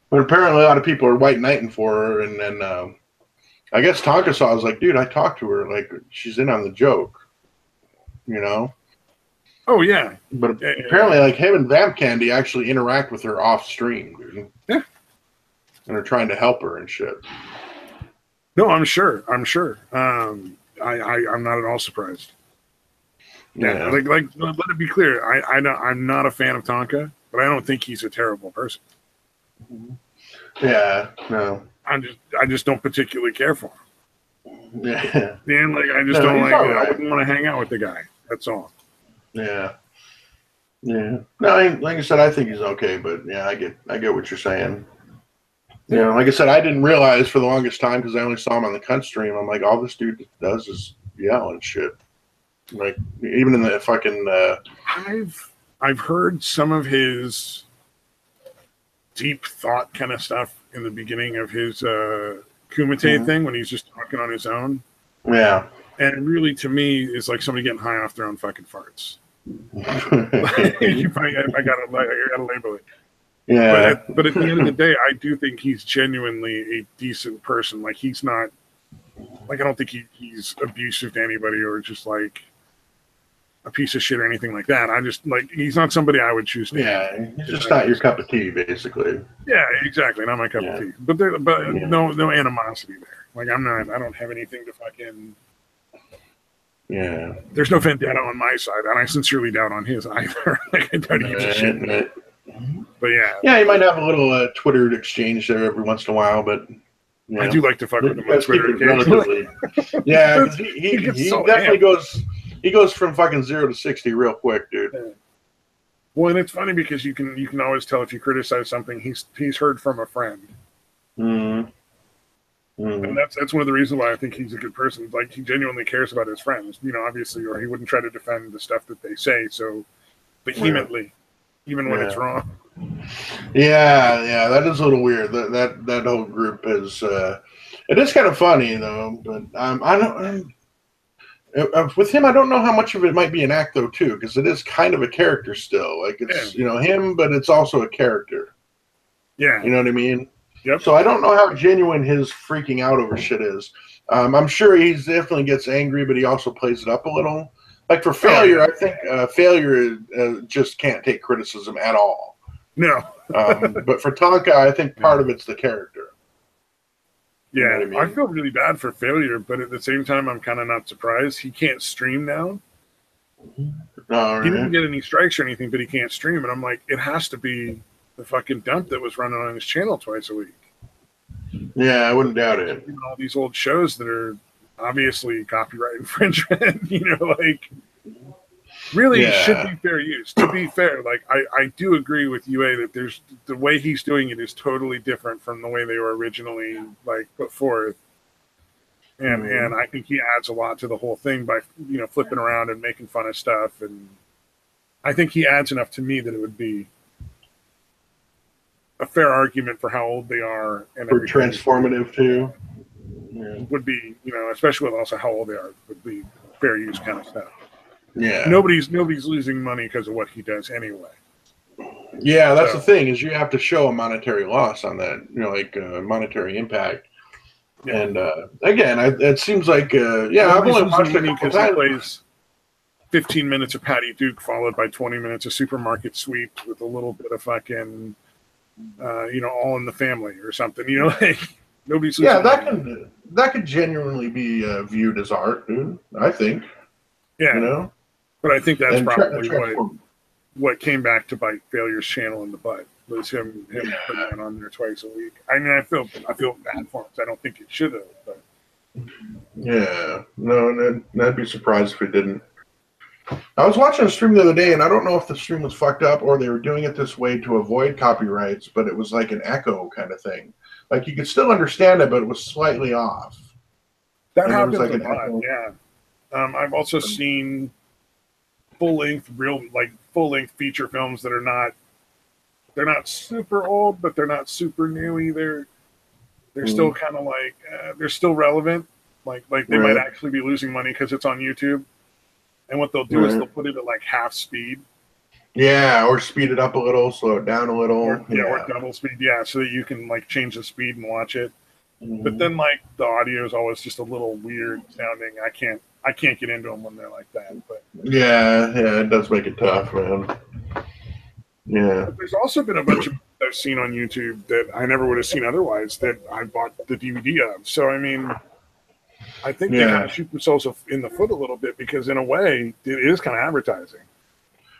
But apparently a lot of people are white knighting for her, and then I guess Tonka saw was like, dude, I talked to her, like she's in on the joke. Oh yeah. But apparently like him and Vamp Candy actually interact with her off stream, dude. Yeah. And are trying to help her and shit. No, I'm sure. I'm not at all surprised. Yeah. Like let it be clear. I'm not a fan of Tonka, but I don't think he's a terrible person. Yeah, no. I just don't particularly care for him. Yeah. And like I just No, don't he's like all I right. wouldn't want to hang out with the guy. That's all. Yeah. Yeah. No, like I said, I think he's okay, but yeah, I get what you're saying. You know, like I said, I didn't realize for the longest time because I only saw him on the cunt stream. I'm like, all this dude does is yell and shit. Like even in the fucking. I've heard some of his deep thought kind of stuff in the beginning of his Kumite thing when he's just talking on his own. Yeah. And really, to me, is like somebody getting high off their own fucking farts. I gotta label it. Yeah. But at the end of the day, I do think he's genuinely a decent person. Like he's not like I don't think he's abusive to anybody or just like a piece of shit or anything like that. I just like he's not somebody I would choose to. Yeah, he's just not your cup of tea, basically. Yeah, exactly. Not my cup of tea. But no animosity there. Like I don't have anything to fucking. Yeah. There's no vendetta on my side, and I sincerely doubt on his either. Like I doubt he gives a shit. But yeah. Yeah, you might have a little Twitter exchange there every once in a while, but. I do like to fuck with him on Twitter occasionally. Yeah, because he definitely goes. He goes from fucking 0 to 60 real quick, dude. Yeah. Well, and it's funny because you can always tell if you criticize something, he's heard from a friend. Mm-hmm. Mm-hmm. And that's one of the reasons why I think he's a good person. Like he genuinely cares about his friends, you know, obviously, or he wouldn't try to defend the stuff that they say so vehemently, even when it's wrong. Yeah, that is a little weird. That whole group is. It is kind of funny though, but I don't. With him, I don't know how much of it might be an act though, too, because it is kind of a character still. Like it's him, but it's also a character. Yeah, you know what I mean. Yep. So I don't know how genuine his freaking out over shit is. I'm sure he definitely gets angry, but he also plays it up a little. Like for Failure, I think Failure just can't take criticism at all. No. But for Tonka, I think part of it's the character. Yeah, you know what I mean? I feel really bad for Failure, but at the same time, I'm kind of not surprised. He can't stream now. Right. He didn't get any strikes or anything, but he can't stream. And I'm like, it has to be the fucking dump that was running on his channel twice a week. Yeah, I wouldn't doubt it. Even all these old shows that are obviously copyright infringement, you know, like really should be fair use. To be fair, like I do agree with UA that there's the way he's doing it is totally different from the way they were originally like put forth. And I think he adds a lot to the whole thing by flipping around and making fun of stuff, and I think he adds enough to me that it would be a fair argument for how old they are and for transformative too. Would be, especially with also how old they are, would be fair use kind of stuff. Yeah. Nobody's losing money because of what he does anyway. Yeah, that's the thing is you have to show a monetary loss on that, like monetary impact. Yeah. And again, it seems like I've only watched it because he plays 15 minutes of Patty Duke followed by 20 minutes of Supermarket Sweep with a little bit of fucking All in the Family or something. Like nobody's losing money. That could genuinely be viewed as art, dude. I think. Yeah. But I think that's probably what came back to bite Failure's channel in the butt was him putting that on there twice a week. I mean, I feel bad for him. I don't think it should have, but yeah, no, I'd be surprised if it didn't. I was watching a stream the other day, and I don't know if the stream was fucked up or they were doing it this way to avoid copyrights, but it was like an echo kind of thing. Like you could still understand it, but it was slightly off. That happens a lot, yeah. I've also seen full-length feature films that are they're not super old, but they're not super new either. They're still kind of like they're still relevant. Like they might actually be losing money because it's on YouTube. And what they'll do is they'll put it at like half speed. Yeah, or speed it up a little, slow it down a little. Or double speed. Yeah, so that you can like change the speed and watch it. But then like the audio is always just a little weird sounding. I can't get into them when they're like that. But yeah, it does make it tough, man. Yeah. But there's also been a bunch of I've seen on YouTube that I never would have seen otherwise that I bought the DVD of. So I mean, I think they kind of shoot themselves in the foot a little bit because in a way it is kind of advertising.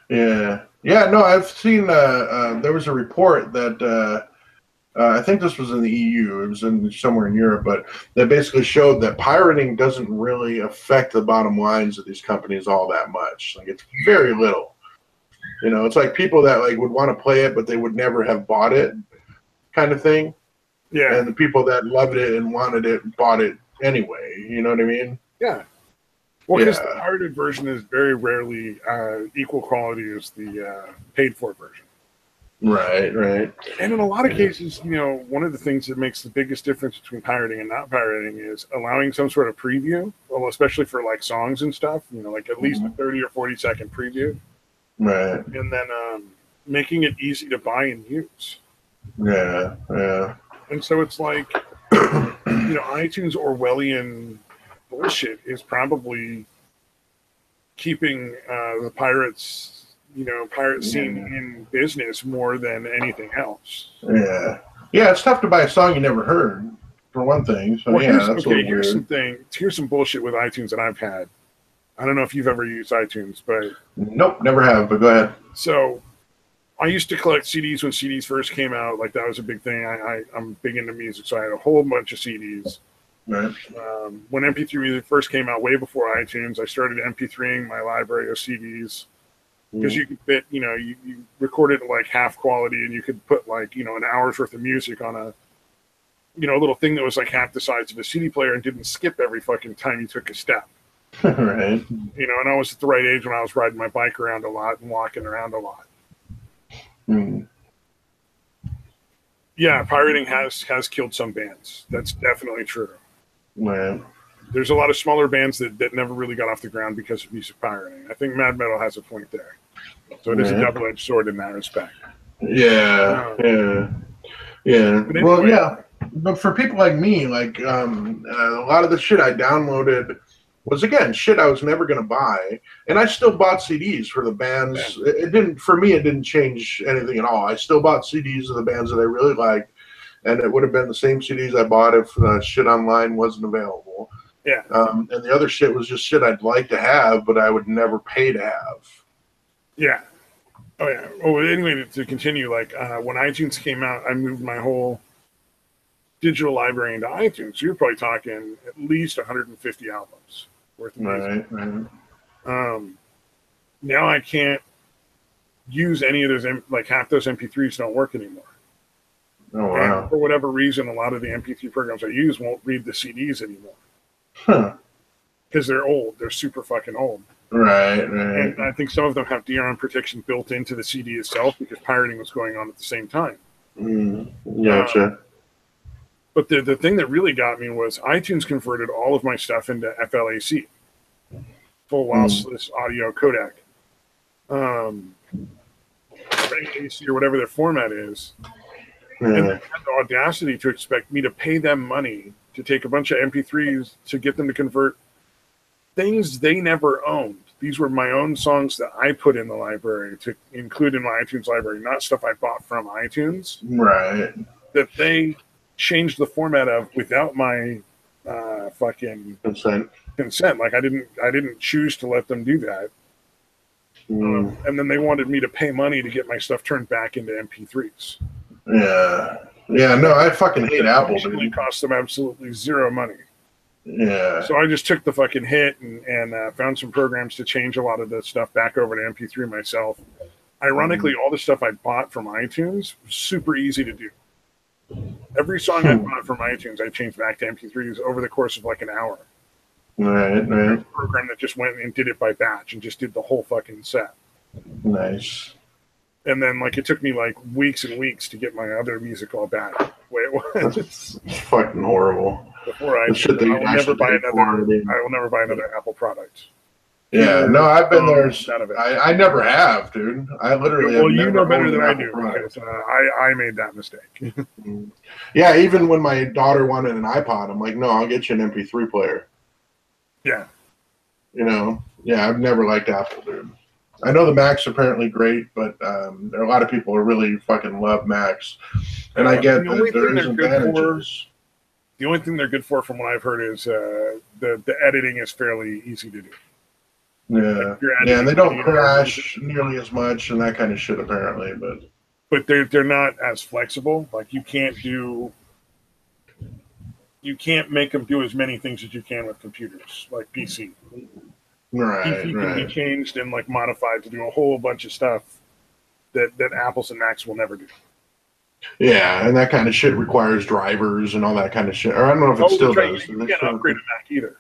Yeah. No, I've seen there was a report that I think this was in the EU. It was in somewhere in Europe, but they basically showed that pirating doesn't really affect the bottom lines of these companies all that much. Like it's very little. You know, it's like people that like would want to play it, but they would never have bought it, kind of thing. Yeah. And the people that loved it and wanted it bought it anyway. You know what I mean? Yeah. Well, because the pirated version is very rarely equal quality as the paid for version. Right, right. And in a lot of cases, you know, one of the things that makes the biggest difference between pirating and not pirating is allowing some sort of preview, well, especially for like songs and stuff, you know, like at least a 30 or 40-second preview. Right. And then making it easy to buy and use. Yeah, yeah. And so it's like, you know, iTunes Orwellian bullshit is probably keeping the pirates, you know, pirate scene in business more than anything else. Yeah. Yeah, it's tough to buy a song you never heard, for one thing. So well, yeah, that's okay, here's some bullshit with iTunes that I've had. I don't know if you've ever used iTunes, but nope, never have, but go ahead. So I used to collect CDs when CDs first came out. Like that was a big thing. I'm big into music, so I had a whole bunch of CDs. Right. When MP3 music first came out, way before iTunes, I started MP3ing my library of CDs because you could fit, you know, you recorded like half quality, and you could put like, you know, an hour's worth of music on a, you know, a little thing that was like half the size of a CD player and didn't skip every fucking time you took a step. Right. You know, and I was at the right age when I was riding my bike around a lot and walking around a lot. Yeah, pirating has killed some bands. That's definitely true. Right. There's a lot of smaller bands that never really got off the ground because of music pirating. I think Mad Metal has a point there. So it is a double-edged sword in that respect. Yeah, yeah. Anyway, well, yeah. But for people like me, like a lot of the shit I downloaded was, again, shit I was never going to buy. And I still bought CDs for the bands. Yeah. It didn't change anything at all. I still bought CDs of the bands that I really liked. And it would have been the same CDs I bought if shit online wasn't available. Yeah. And the other shit was just shit I'd like to have, but I would never pay to have. Yeah. Oh, yeah. Oh, anyway, to continue, like when iTunes came out, I moved my whole digital library into iTunes. So you're probably talking at least 150 albums worth of music. Right. Now I can't use any of those, like half those MP3s don't work anymore. Oh, wow. And for whatever reason, a lot of the MP3 programs I use won't read the CDs anymore. Huh. Because they're old. They're super fucking old. Right. And I think some of them have DRM protection built into the CD itself because pirating was going on at the same time. Gotcha. But the thing that really got me was iTunes converted all of my stuff into FLAC, full lossless audio codec. AC or whatever their format is. And they had the audacity to expect me to pay them money to take a bunch of MP3s to get them to convert things they never owned. These were my own songs that I put in the library to include in my iTunes library, not stuff I bought from iTunes. Right. That they changed the format of without my fucking consent. Like I didn't choose to let them do that. And then they wanted me to pay money to get my stuff turned back into MP3s. Yeah. No, I fucking hate Apple. It cost them absolutely zero money. Yeah. So I just took the fucking hit and found some programs to change a lot of the stuff back over to MP3 myself. Ironically, all the stuff I bought from iTunes was super easy to do. Every song I bought from iTunes, I changed back to MP3s over the course of like an hour. Right. A program that just went and did it by batch and just did the whole fucking set. Nice. And then, like, it took me like weeks and weeks to get my other music all back the way it was. It's fucking horrible. Before I will never buy another Apple product. Yeah, no, I've been there. I never have, dude. I literally. Well, you know better than I do because I made that mistake. Yeah, even when my daughter wanted an iPod, I'm like, no, I'll get you an MP3 player. Yeah. You know, yeah, I've never liked Apple, dude. I know the Macs are apparently great, but there are a lot of people who really fucking love Macs, and I get that there's advantages. The only thing they're good for, from what I've heard, is the editing is fairly easy to do. Yeah, and they don't crash nearly as much and that kind of shit, apparently. But but they're not as flexible. Like you can't make them do as many things as you can with computers, like PC. Right, PC can be changed and like modified to do a whole bunch of stuff that Apples and Macs will never do. Yeah, and that kind of shit requires drivers and all that kind of shit. Or I don't know if it still does. You can't upgrade a Mac either.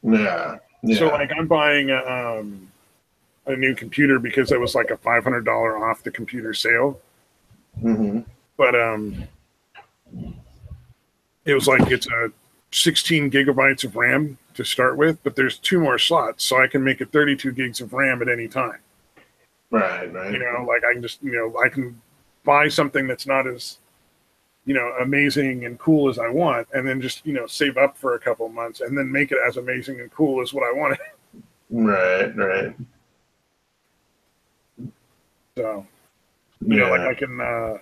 Yeah. So like I'm buying a new computer because it was like a $500 off the computer sale. Mm-hmm. But it was like it's a 16 gigabytes of RAM to start with, but there's 2 more slots, so I can make it 32 gigs of RAM at any time. Right. You know, like I can just, I can buy something that's not as, amazing and cool as I want, and then just, save up for a couple of months and then make it as amazing and cool as what I wanted. Right. So, like I can,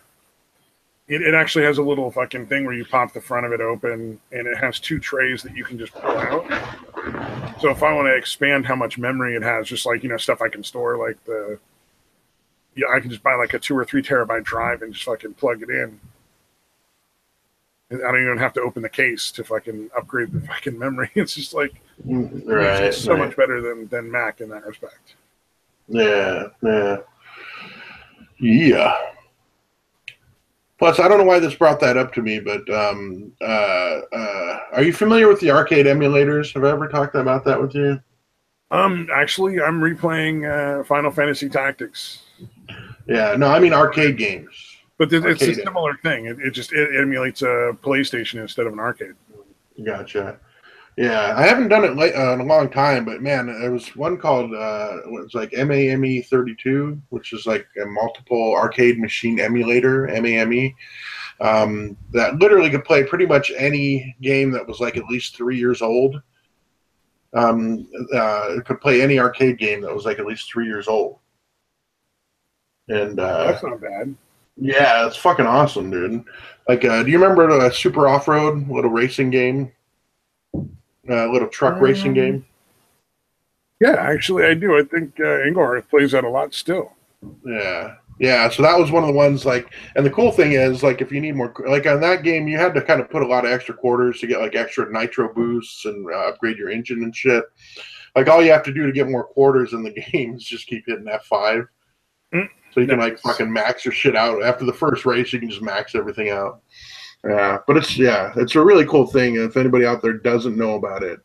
it actually has a little fucking thing where you pop the front of it open, and it has 2 trays that you can just pull out. So if I want to expand how much memory it has, just like, stuff I can store, like I can just buy like a 2 or 3 terabyte drive and just fucking plug it in. And I don't even have to open the case to fucking upgrade the fucking memory. It's just like, it's so much better than Mac in that respect. Yeah. Plus, I don't know why this brought that up to me, but are you familiar with the arcade emulators? Have I ever talked about that with you? Actually, I'm replaying Final Fantasy Tactics. Yeah, no, I mean arcade games. But it's a similar thing. It emulates a PlayStation instead of an arcade. Gotcha. Yeah, I haven't done it in a long time, but man, there was one called it was like MAME 32, which is like a multiple arcade machine emulator, MAME, that literally could play pretty much any game that was like at least 3 years old. It could play any arcade game that was like at least 3 years old. And that's not bad. Yeah, it's fucking awesome, dude. Like, do you remember the Super Off-Road little racing game? Little truck racing game? Yeah, actually, I do. I think Engelhardt plays that a lot still. Yeah. So that was one of the ones, like, and the cool thing is, like, if you need more, like, on that game, you had to kind of put a lot of extra quarters to get, like, extra nitro boosts and upgrade your engine and shit. Like, all you have to do to get more quarters in the game is just keep hitting F5. So you can like fucking max your shit out. After the first race, you can just max everything out. But it's a really cool thing. If anybody out there doesn't know about it,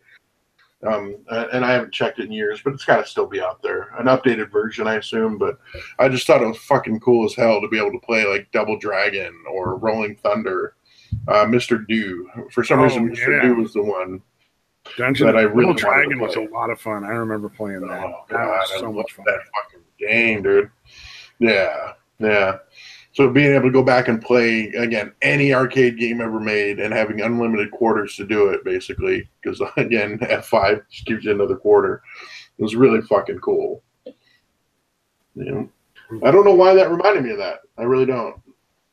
and I haven't checked it in years, but it's got to still be out there. An updated version, I assume. But I just thought it was fucking cool as hell to be able to play like Double Dragon or Rolling Thunder, Mr. Do. For some reason, Mr. Do was the one. Dungeon that I really Dragon was a lot of fun. I remember playing that. Oh, that was so much fun. That fucking game, dude. Yeah. So being able to go back and play again any arcade game ever made and having unlimited quarters to do it, basically, because again F5 just gives you another quarter. It was really fucking cool. Yeah. I don't know why that reminded me of that. I really don't.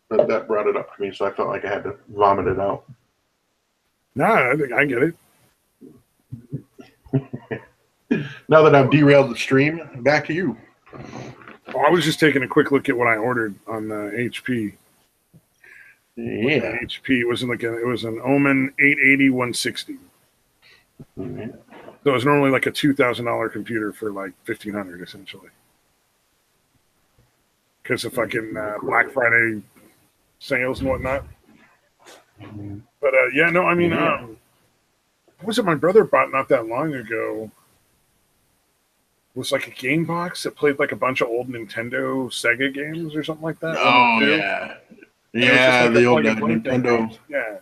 But that brought it up to me, so I felt like I had to vomit it out. No, I think I get it. Now that I've derailed the stream, back to you. I was just taking a quick look at what I ordered on the HP. Yeah, HP was it was an Omen 880 160. Mm-hmm. So it was normally like a $2,000 computer for like $1,500 essentially. Because of fucking Black Friday sales and whatnot. Mm-hmm. But what was it my brother bought not that long ago? Was like a game box that played like a bunch of old Nintendo Sega games or something like that. Oh, yeah. Yeah, like the old Nintendo. Yeah,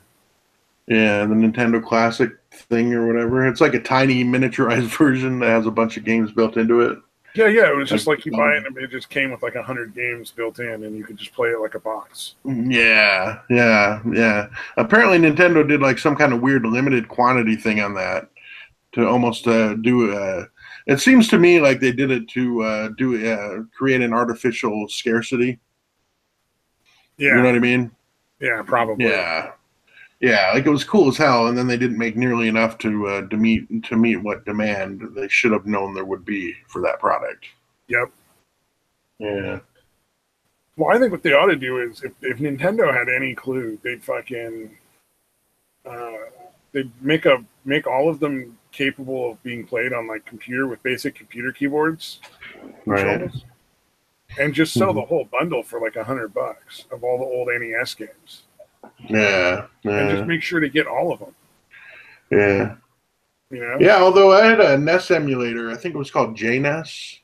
the Nintendo Classic thing or whatever. It's like a tiny miniaturized version that has a bunch of games built into it. Yeah. It was just like you buy it and it just came with like 100 games built in and you could just play it like a box. Yeah. Apparently Nintendo did like some kind of weird limited quantity thing on that to almost do it seems to me like they did it to create an artificial scarcity. Yeah. You know what I mean? Yeah, probably. Yeah, like it was cool as hell, and then they didn't make nearly enough to meet what demand they should have known there would be for that product. Yep. Yeah. Well, I think what they ought to do is if Nintendo had any clue, they'd fucking they'd make all of them capable of being played on like computer with basic computer keyboards, controls, and just sell the whole bundle for like $100 of all the old NES games. Yeah, and just make sure to get all of them. Yeah. You know? Yeah, although I had a NES emulator, I think it was called JNES.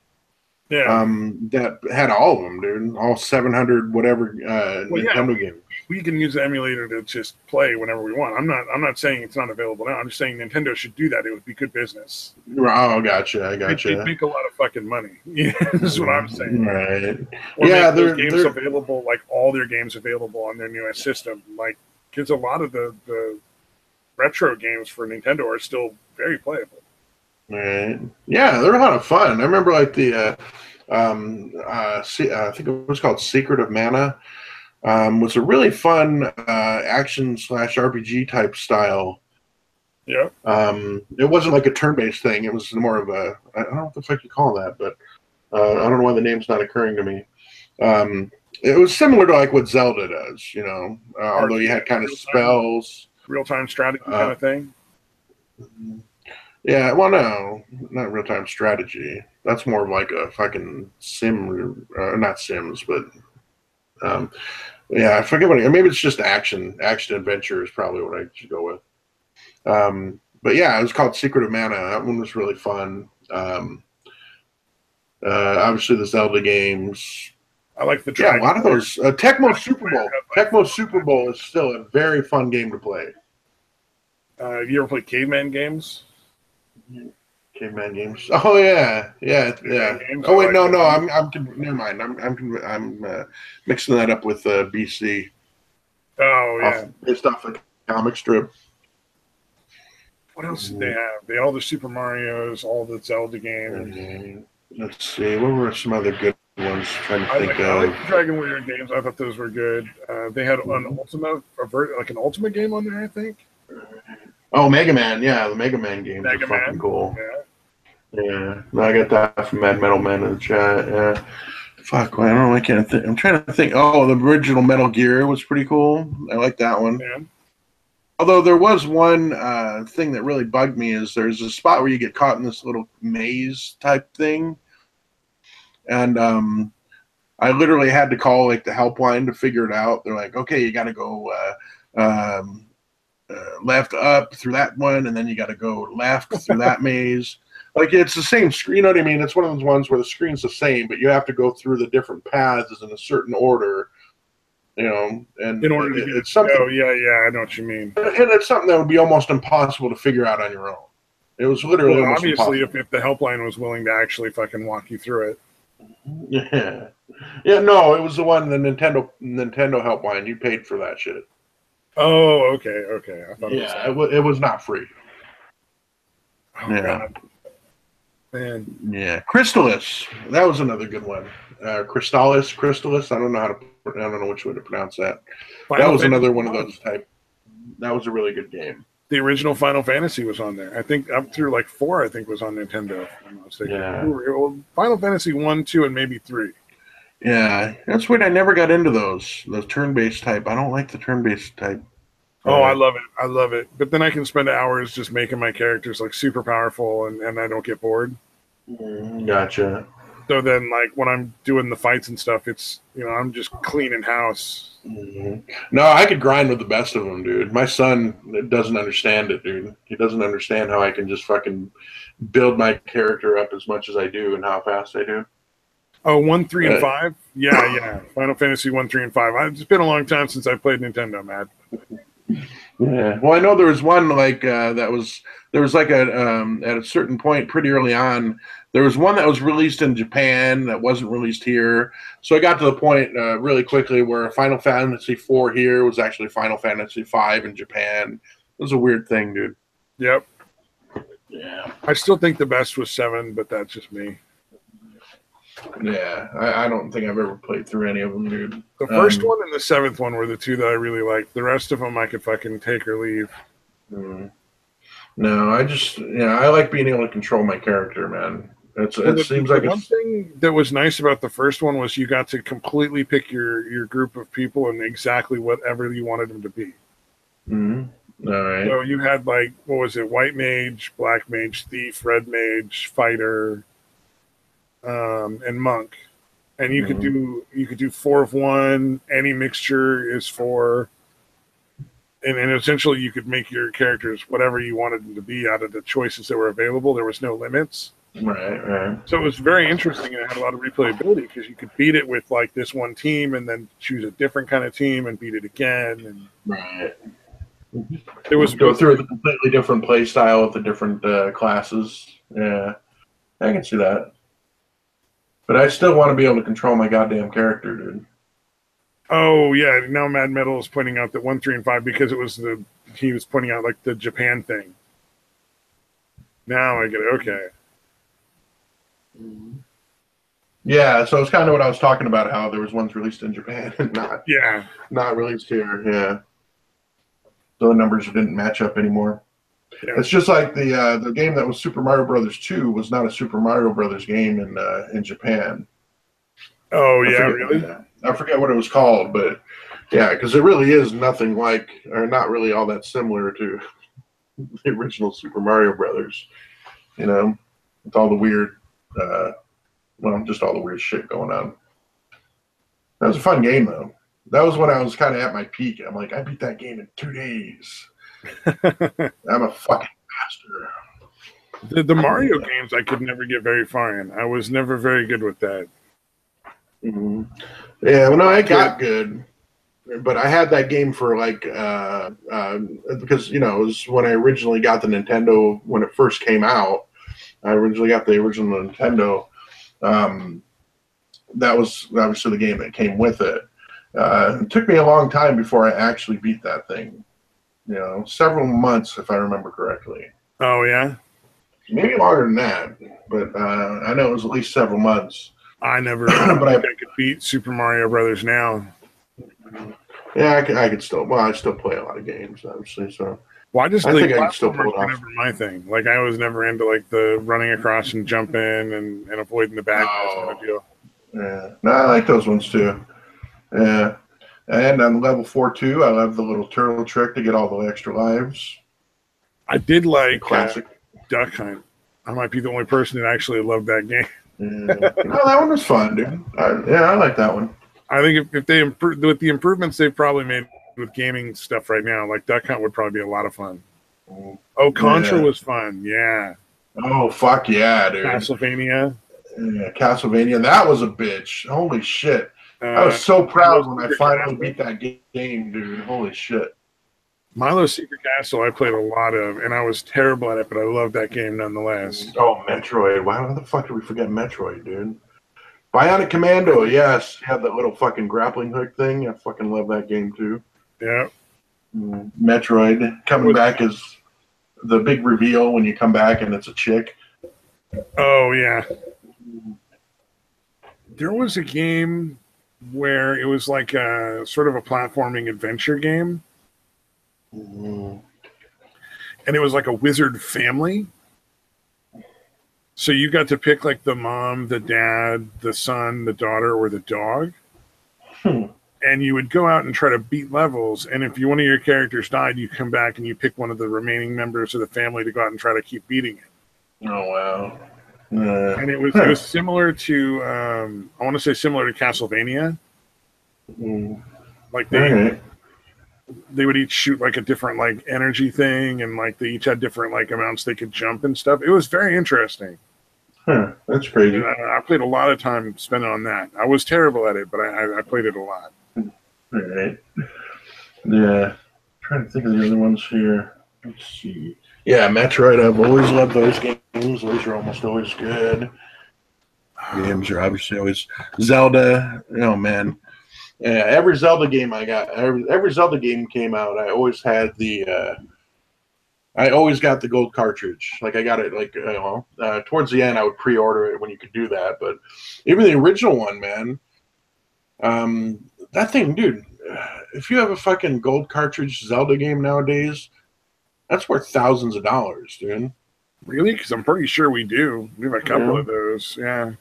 Yeah. That had all of them, dude. All 700 whatever Nintendo games. We can use the emulator to just play whenever we want. I'm not saying it's not available now. I'm just saying Nintendo should do that. It would be good business. Oh, gotcha. I gotcha. They'd make a lot of fucking money. That's what I'm saying. Right. Or make those games available, like all their games available on their newest system. Like, because a lot of the retro games for Nintendo are still very playable. Right. Yeah, they're a lot of fun. I remember like the I think it was called Secret of Mana. Was a really fun action / RPG type style. Yeah. It wasn't like a turn-based thing. It was more of a, I don't know what the fuck you call that, but I don't know why the name's not occurring to me. It was similar to like what Zelda does, you know, although you had kind of spells. Real-time strategy kind of thing. Yeah, well, no, not real-time strategy. That's more of like a fucking sim, not Sims, but yeah, I forget what. Maybe it's just action adventure is probably what I should go with. But yeah, it was called Secret of Mana. That one was really fun. Obviously, the Zelda games. I like the a lot of those. Tecmo Super Bowl. Tecmo Super Bowl is still a very fun game to play. Have you ever played Caveman games? Caveman games. Oh yeah. Oh wait, no. I'm never mind. I'm mixing that up with BC. Oh yeah. Based off a comic strip. What else did they have? They all the Super Mario's, all the Zelda games. Let's see. What were some other good ones? Trying to think of. I like the Dragon Warrior games. I thought those were good. They had an Ultimate game on there, I think. Oh, Mega Man. Yeah, the Mega Man games are fucking cool. Yeah. No, I got that from Mad Metal Man in the chat. Yeah. Fuck, I don't know. I can't think. I'm trying to think. Oh, the original Metal Gear was pretty cool. I like that one. Yeah. Although there was one thing that really bugged me is there's a spot where you get caught in this little maze type thing. And I literally had to call like the helpline to figure it out. They're like, okay, you got to go left up through that one, and then you got to go left through that maze. Like it's the same screen, you know what I mean? It's one of those ones where the screen's the same, but you have to go through the different paths in a certain order. You know, and in order to get it's something. Oh yeah, I know what you mean. And it's something that would be almost impossible to figure out on your own. It was literally almost obviously impossible. if the helpline was willing to actually fucking walk you through it. Yeah. No, it was the one the Nintendo helpline. You paid for that shit. Oh, okay. I thought it was not free. Oh, yeah. God. Man. Yeah, Crystalis. That was another good one. Crystalis. I don't know which way to pronounce that. That was another one of those type. That was a really good game. The original Final Fantasy was on there. I think up through like 4. I think was on Nintendo. If I'm not mistaken. Yeah. Final Fantasy 1, 2, and maybe 3. Yeah, that's weird. I never got into those turn-based type. I don't like the turn-based type. Oh, I love it. But then I can spend hours just making my characters like super powerful, and I don't get bored. Gotcha. So then, like when I'm doing the fights and stuff, it's I'm just cleaning house. No, I could grind with the best of them, dude. My son doesn't understand it, dude. He doesn't understand how I can just fucking build my character up as much as I do and how fast I do. Oh, 1, 3, and 5? Yeah. Final Fantasy 1, 3, and 5. It's been a long time since I played Nintendo, Matt. Yeah. Well, I know there was one like there was like at a certain point pretty early on, there was one that was released in Japan that wasn't released here. So I got to the point really quickly where Final Fantasy 4 here was actually Final Fantasy 5 in Japan. It was a weird thing, dude. Yep. Yeah. I still think the best was 7, but that's just me. Yeah, I don't think I've ever played through any of them, dude. The first one and the 7th one were the 2 that I really liked. The rest of them I could fucking take or leave. No, I like being able to control my character, man. It seems like one thing that was nice about the first one was you got to completely pick your group of people and exactly whatever you wanted them to be. Mm-hmm. All right. So you had like, what was it? White mage, black mage, thief, red mage, fighter, and monk. And you could do 4 of 1. Any mixture is 4. And essentially you could make your characters whatever you wanted them to be out of the choices that were available. There was no limits. Right. So it was very interesting, and it had a lot of replayability because you could beat it with like this one team and then choose a different kind of team and beat it again. And right. It was go through a completely different play style with the different classes. Yeah, I can see that. But I still want to be able to control my goddamn character, dude. Oh yeah, now Mad Metal is pointing out that 1, 3, and 5 because he was pointing out like the Japan thing. Now I get it. Okay. Yeah, so it's kind of what I was talking about. How there was ones released in Japan and not released here. Yeah, so the numbers didn't match up anymore. Yeah. It's just like the game that was Super Mario Brothers 2 was not a Super Mario Brothers game in Japan. Oh yeah, really? I forget what it was called, but yeah, because it really is nothing like, or not really all that similar to the original Super Mario Brothers. You know, with all the weird, just all the weird shit going on. That was a fun game though. That was when I was kind of at my peak. I'm like, I beat that game in 2 days. I'm a fucking master. The Mario games I could never get very far in. I was never very good with that. Mm-hmm. Yeah, well, no, I got good, but I had that game for like because it was when I originally got the Nintendo when it first came out. I originally got the original Nintendo. That was obviously the game that came with it. It took me a long time before I actually beat that thing. Several months if I remember correctly. Oh yeah, maybe longer than that, but I know it was at least several months. I never, but I could beat Super Mario Brothers now. Yeah, I could still. Well, I still play a lot of games, obviously. So, I think I can still pull it off. Never my thing. Like I was never into like the running across and jumping and avoiding the bad guys kind of deal. Yeah, no, I like those ones too. Yeah, and on level 4-2, I love the little turtle trick to get all the extra lives. I did like classic Duck Hunt. I might be the only person that actually loved that game. No, that one was fun, dude. I like that one. I think if they improve with the improvements they've probably made with gaming stuff right now, like Duck Hunt would probably be a lot of fun. Oh, Contra was fun. Yeah. Oh, fuck yeah, dude. Castlevania. Yeah, Castlevania. That was a bitch. Holy shit. I was so proud when I finally beat that game, dude. Holy shit. Milo's Secret Castle I played a lot of, and I was terrible at it, but I loved that game nonetheless. Oh, Metroid. Why the fuck did we forget Metroid, dude? Bionic Commando, yes. Had that little fucking grappling hook thing. I fucking love that game, too. Yeah. Metroid. Coming back as the big reveal when you come back and it's a chick. Oh, yeah. There was a game where it was like a sort of a platforming adventure game. And it was like a wizard family. So you got to pick like the mom, the dad, the son, the daughter, or the dog. And you would go out and try to beat levels. And if one of your characters died, you come back and you pick one of the remaining members of the family to go out and try to keep beating it. Oh, wow. And it was similar to, I want to say similar to Castlevania. Like they would each shoot like a different like energy thing, and like they each had different like amounts they could jump and stuff. It was very interesting. That's crazy. I played a lot of time spending on that. I was terrible at it, but I played it a lot. All right. Yeah. I'm trying to think of the other ones here. Let's see. Yeah, Metroid. I've always loved those games. Those are almost always good. Games are obviously always Zelda. Oh man. Yeah, every Zelda game I got, every Zelda game came out, I always had I always got the gold cartridge. Like I got it, like towards the end, I would pre-order it when you could do that. But even the original one, man, that thing, dude. If you have a fucking gold cartridge Zelda game nowadays, that's worth thousands of dollars, dude. Really? Because I'm pretty sure we do. We have a couple of those. Yeah.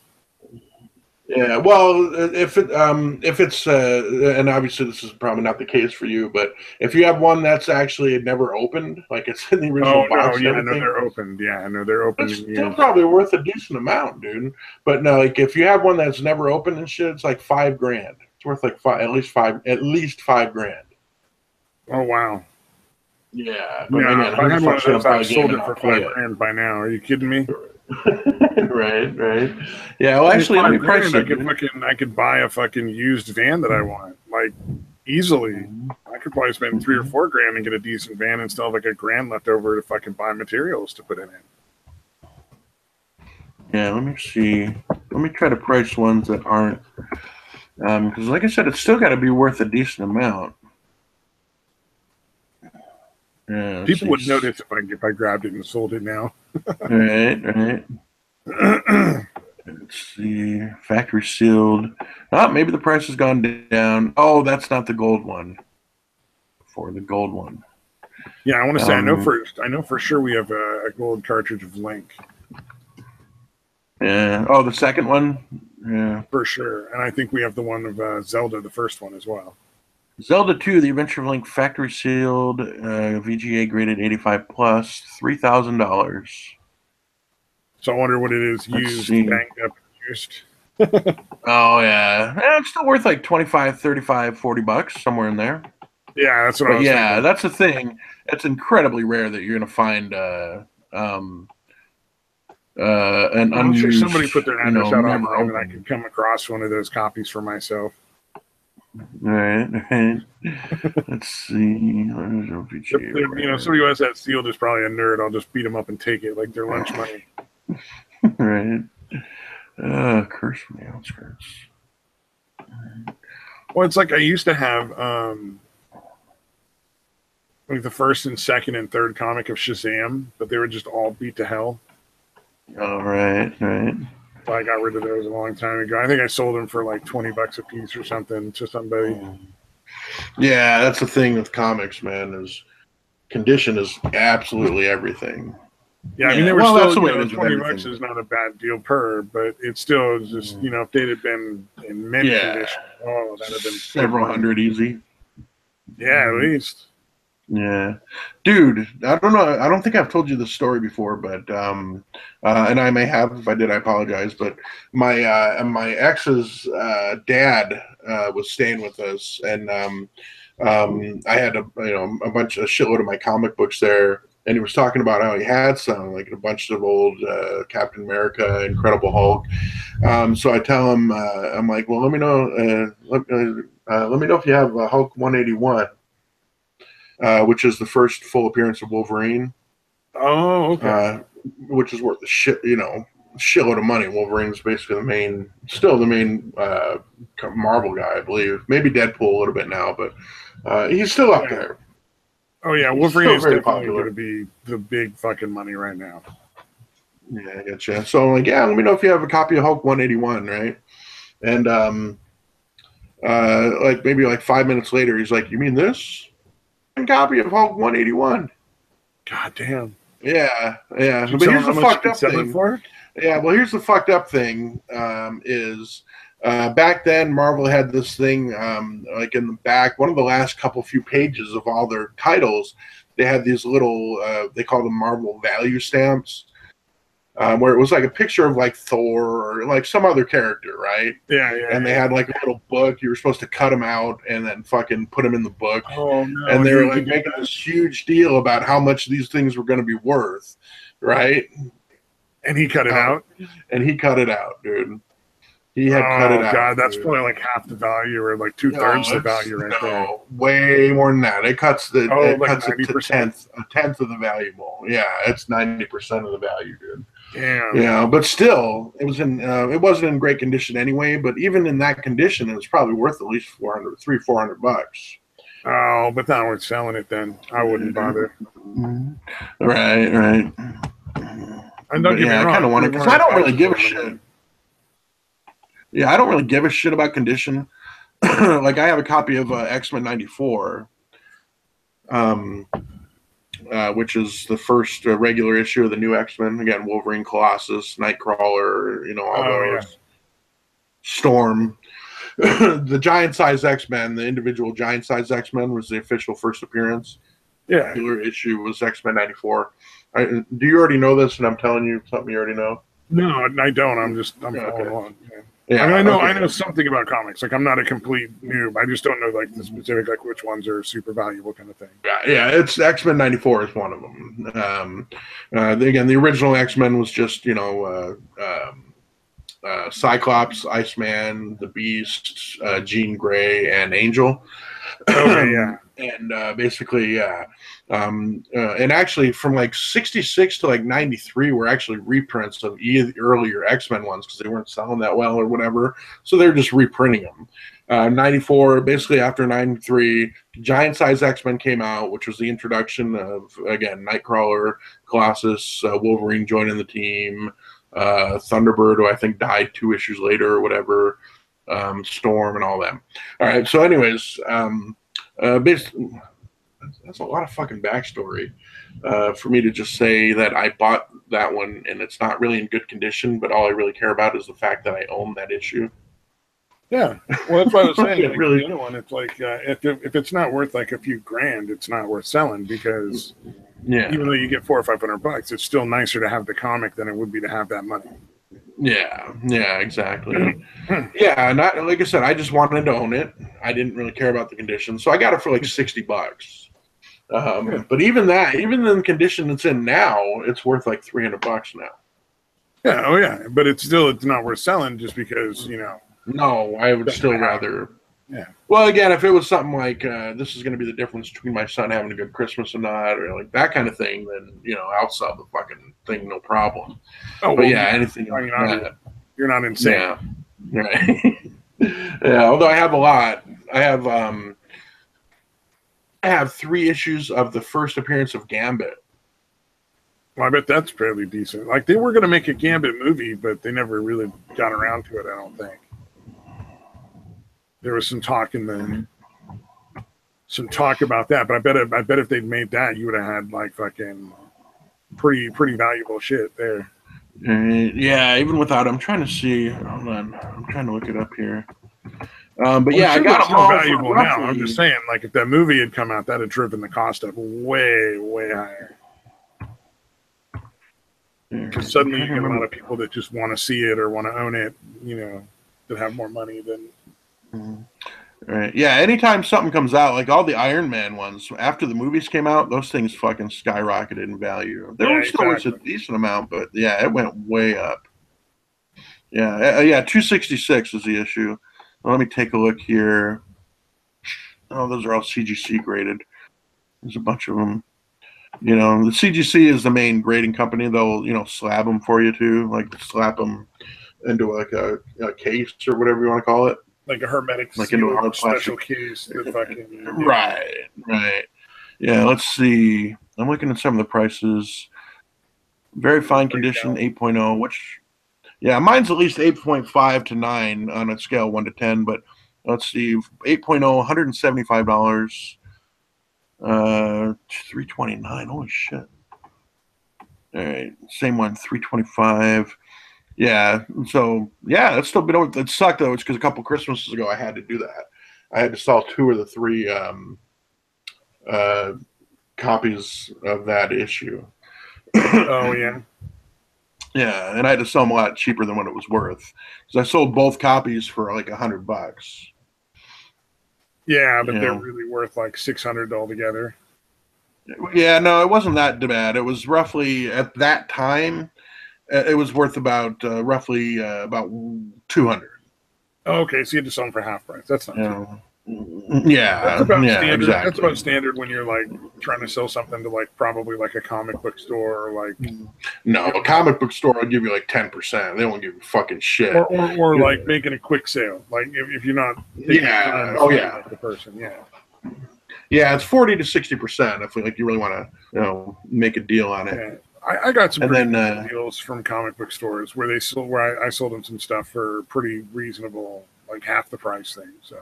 Yeah, well, if it's and obviously this is probably not the case for you, but if you have one that's actually never opened, like it's in the original box, no, they're opened. Yeah, no, they're opened. It's still probably worth a decent amount, dude. But no, like if you have one that's never opened and shit, it's like $5,000. It's worth like at least $5,000. Oh wow. Yeah, but yeah. again, If I had one of those, I'd sold it for $5,000 by now. Are you kidding me? right. Yeah, well, actually, let me price it. I could buy a fucking used van that I want, like easily. I could probably spend $3,000 or $4,000 and get a decent van and still have like $1,000 left over to fucking buy materials to put in it. Yeah, let me see. Let me try to price ones that aren't, because like I said, it's still got to be worth a decent amount. Yeah, people would notice if I grabbed it and sold it now. Right. Let's see. Factory sealed. Oh, maybe the price has gone down. Oh, that's not the gold one. For the gold one. Yeah, I want to say I know for sure we have a gold cartridge of Link. Yeah. Oh, the second one. Yeah, for sure. And I think we have the one of Zelda, the first one as well. Zelda 2, The Adventure of Link, factory sealed, VGA graded 85 plus, $3,000. So I wonder what it is used, banged up, used. Oh yeah, it's still worth like 25, 35, $40, somewhere in there. Yeah, that's what I was thinking. That's the thing. It's incredibly rare that you're going to find an I'm unused. sure somebody put their address out online, and I could open. come across one of those copies for myself. Right. Let's see. Somebody who has that sealed is probably a nerd. I'll just beat them up and take it like their lunch money. Right. Curse from the outskirts. Well, it's like I used to have like the first and second and third comic of Shazam, but they were just all beat to hell. Oh, right. So I got rid of those a long time ago. I think I sold them for like $20 a piece or something to somebody. Yeah, that's the thing with comics, man. Is condition is absolutely everything. Yeah, I mean, they were still, $20 is not a bad deal per, but it still is just, if they'd have been in mint condition, that'd have been several hundred easy. Yeah, at least. Yeah, dude, I don't know. I don't think I've told you this story before, but and I may have. If I did, I apologize. But my ex's dad was staying with us, and I had a shitload of my comic books there, and he was talking about how he had some, like a bunch of old Captain America, Incredible Hulk. So I tell him, I'm like, well, let me know. Let me know if you have Hulk 181. Which is the first full appearance of Wolverine. Oh, okay. Which is worth a shitload of money. Wolverine's basically still the main Marvel guy, I believe. Maybe Deadpool a little bit now, but he's still up there. Oh yeah, Wolverine is definitely going to be the big fucking money right now. Yeah, I getcha. So I'm like, yeah, let me know if you have a copy of Hulk 181, right? And like maybe like 5 minutes later, he's like, you mean this? Copy of Hulk 181. God damn. Yeah. But here's the fucked up thing. For? Yeah, well, here's the fucked up thing is back then Marvel had this thing like in the back, one of the last few pages of all their titles, they had these little they call them Marvel value stamps. Where it was like a picture of like Thor or like some other character, right? Yeah. And they had like a little book. You were supposed to cut them out and then fucking put them in the book. Oh no! And they were like making this huge deal about how much these things were going to be worth, right? And he cut it out. And he cut it out, dude. He had cut it out. Oh god, that's probably like half the value or like 2/3 the value right there. Way more than that. It cuts it like cuts 90%. It to a tenth of the value more. Yeah, it's 90% of the value, dude. Damn. Yeah, but still, it wasn't in great condition anyway. But even in that condition, it was probably worth at least $400 bucks. Oh, but not worth selling it then. I wouldn't bother. Right. And don't get me wrong, I kind of want to, because I don't really give a shit. Yeah, I don't really give a shit about condition. Like I have a copy of X-Men '94. which is the first regular issue of the new X-Men. Again, Wolverine, Colossus, Nightcrawler, all those. Storm. The giant-sized X-Men, the individual giant-sized X-Men was the official first appearance. Yeah. The regular issue was X-Men 94. Do you already know this, and I'm telling you something you already know? No, I don't. I'm following along. Yeah, I mean, I know something about comics. Like, I'm not a complete noob. I just don't know like the specific, like which ones are super valuable kind of thing. Yeah, it's X-Men 94 is one of them. Again, the original X-Men was just Cyclops, Iceman, the Beast, Jean Grey, and Angel. Okay, yeah. And basically, and actually from like 66 to like 93 were actually reprints of the earlier X-Men ones because they weren't selling that well or whatever. So they're just reprinting them. 94, basically after 93, Giant Size X-Men came out, which was the introduction of, again, Nightcrawler, Colossus, Wolverine joining the team, Thunderbird, who I think died 2 issues later or whatever, Storm and all them. All right, so anyways, basically, that's a lot of fucking backstory for me to just say that I bought that one and it's not really in good condition, but all I really care about is the fact that I own that issue. Yeah, well, that's what I was saying. Like, really, the other one, it's like if it's not worth like a few grand, it's not worth selling because even though you get $400 or $500, it's still nicer to have the comic than it would be to have that money. Yeah, exactly. Yeah, not like I said, I just wanted to own it. I didn't really care about the condition, so I got it for like $60. But even in the condition it's in now, it's worth like $300 now. Yeah, oh yeah, but it's not worth selling just because No, I would still rather. Yeah. Well, again, if it was something like this is going to be the difference between my son having a good Christmas or not, or like that kind of thing, then I'll sell the fucking thing, no problem. Oh, but yeah, anything like that. You're not insane. Yeah. Right. Yeah. Although I have a lot. I have 3 issues of the first appearance of Gambit. Well, I bet that's fairly decent. Like they were going to make a Gambit movie, but they never really got around to it. I don't think. There was some talk about that, but I bet if they'd made that, you would have had like fucking pretty valuable shit there. Yeah, even without, I'm trying to see. Hold on, I'm trying to look it up here. But yeah, I got them all valuable now. I'm just saying, like if that movie had come out, that had driven the cost up way higher. Because suddenly you get a lot of people that just want to see it or want to own it, that have more money than. Right. Yeah, anytime something comes out, like all the Iron Man ones, after the movies came out, those things fucking skyrocketed in value. They were still worth a decent amount, but yeah, it went way up. Yeah, 266 is the issue. Well, let me take a look here. Oh, those are all CGC graded. There's a bunch of them. The CGC is the main grading company. They'll, slab them for you too, like slap them into like a case or whatever you want to call it. Like a hermetic, like into a hard special case. Fucking, Right. Yeah, let's see. I'm looking at some of the prices. Very fine condition, 8.0, which, yeah, mine's at least 8.5 to 9 on a scale 1 to 10, but let's see, 8.0, $175, $329, holy shit. All right, same one, $325. Yeah, so yeah, that's still been. It sucked though. It's because a couple Christmases ago I had to do that. I had to sell 2 of the 3 copies of that issue. Oh yeah, yeah, and I had to sell them a lot cheaper than what it was worth because I sold both copies for like $100. Yeah, but they're really worth like $600 altogether. Yeah, no, it wasn't that bad. It was roughly at that time. It was worth about roughly about $200. Oh, okay, so you had to sell them for half price. That's not too bad. Yeah, that's about standard. Exactly. That's about standard when you're like trying to sell something to like probably like a comic book store or like. No, a comic book store will give you like 10%. They won't give you fucking shit. Or like making a quick sale. Like if you're not. Like the person. Yeah. Yeah, it's 40 to 60% if you really want to make a deal on it. Yeah. I got some deals from comic book stores where I sold them some stuff for pretty reasonable, like half the price thing. So.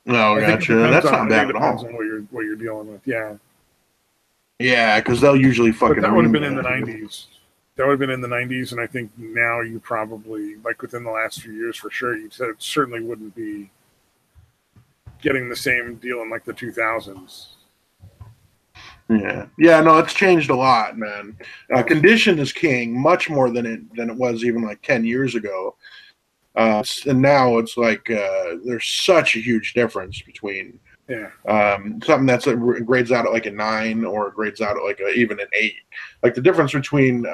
No, gotcha. That's not bad at all. Depends on what you're dealing with. Yeah. Yeah, because they'll usually fucking. But that would have been in the 90s. That would have been in the 90s, and I think now you probably, like within the last few years for sure, you certainly wouldn't be getting the same deal in like the 2000s. Yeah, no, it's changed a lot, man. Condition is king, much more than it was even like 10 years ago. And now it's like there's such a huge difference between something that's grades out at like a 9 or grades out at like even an 8. Like the difference between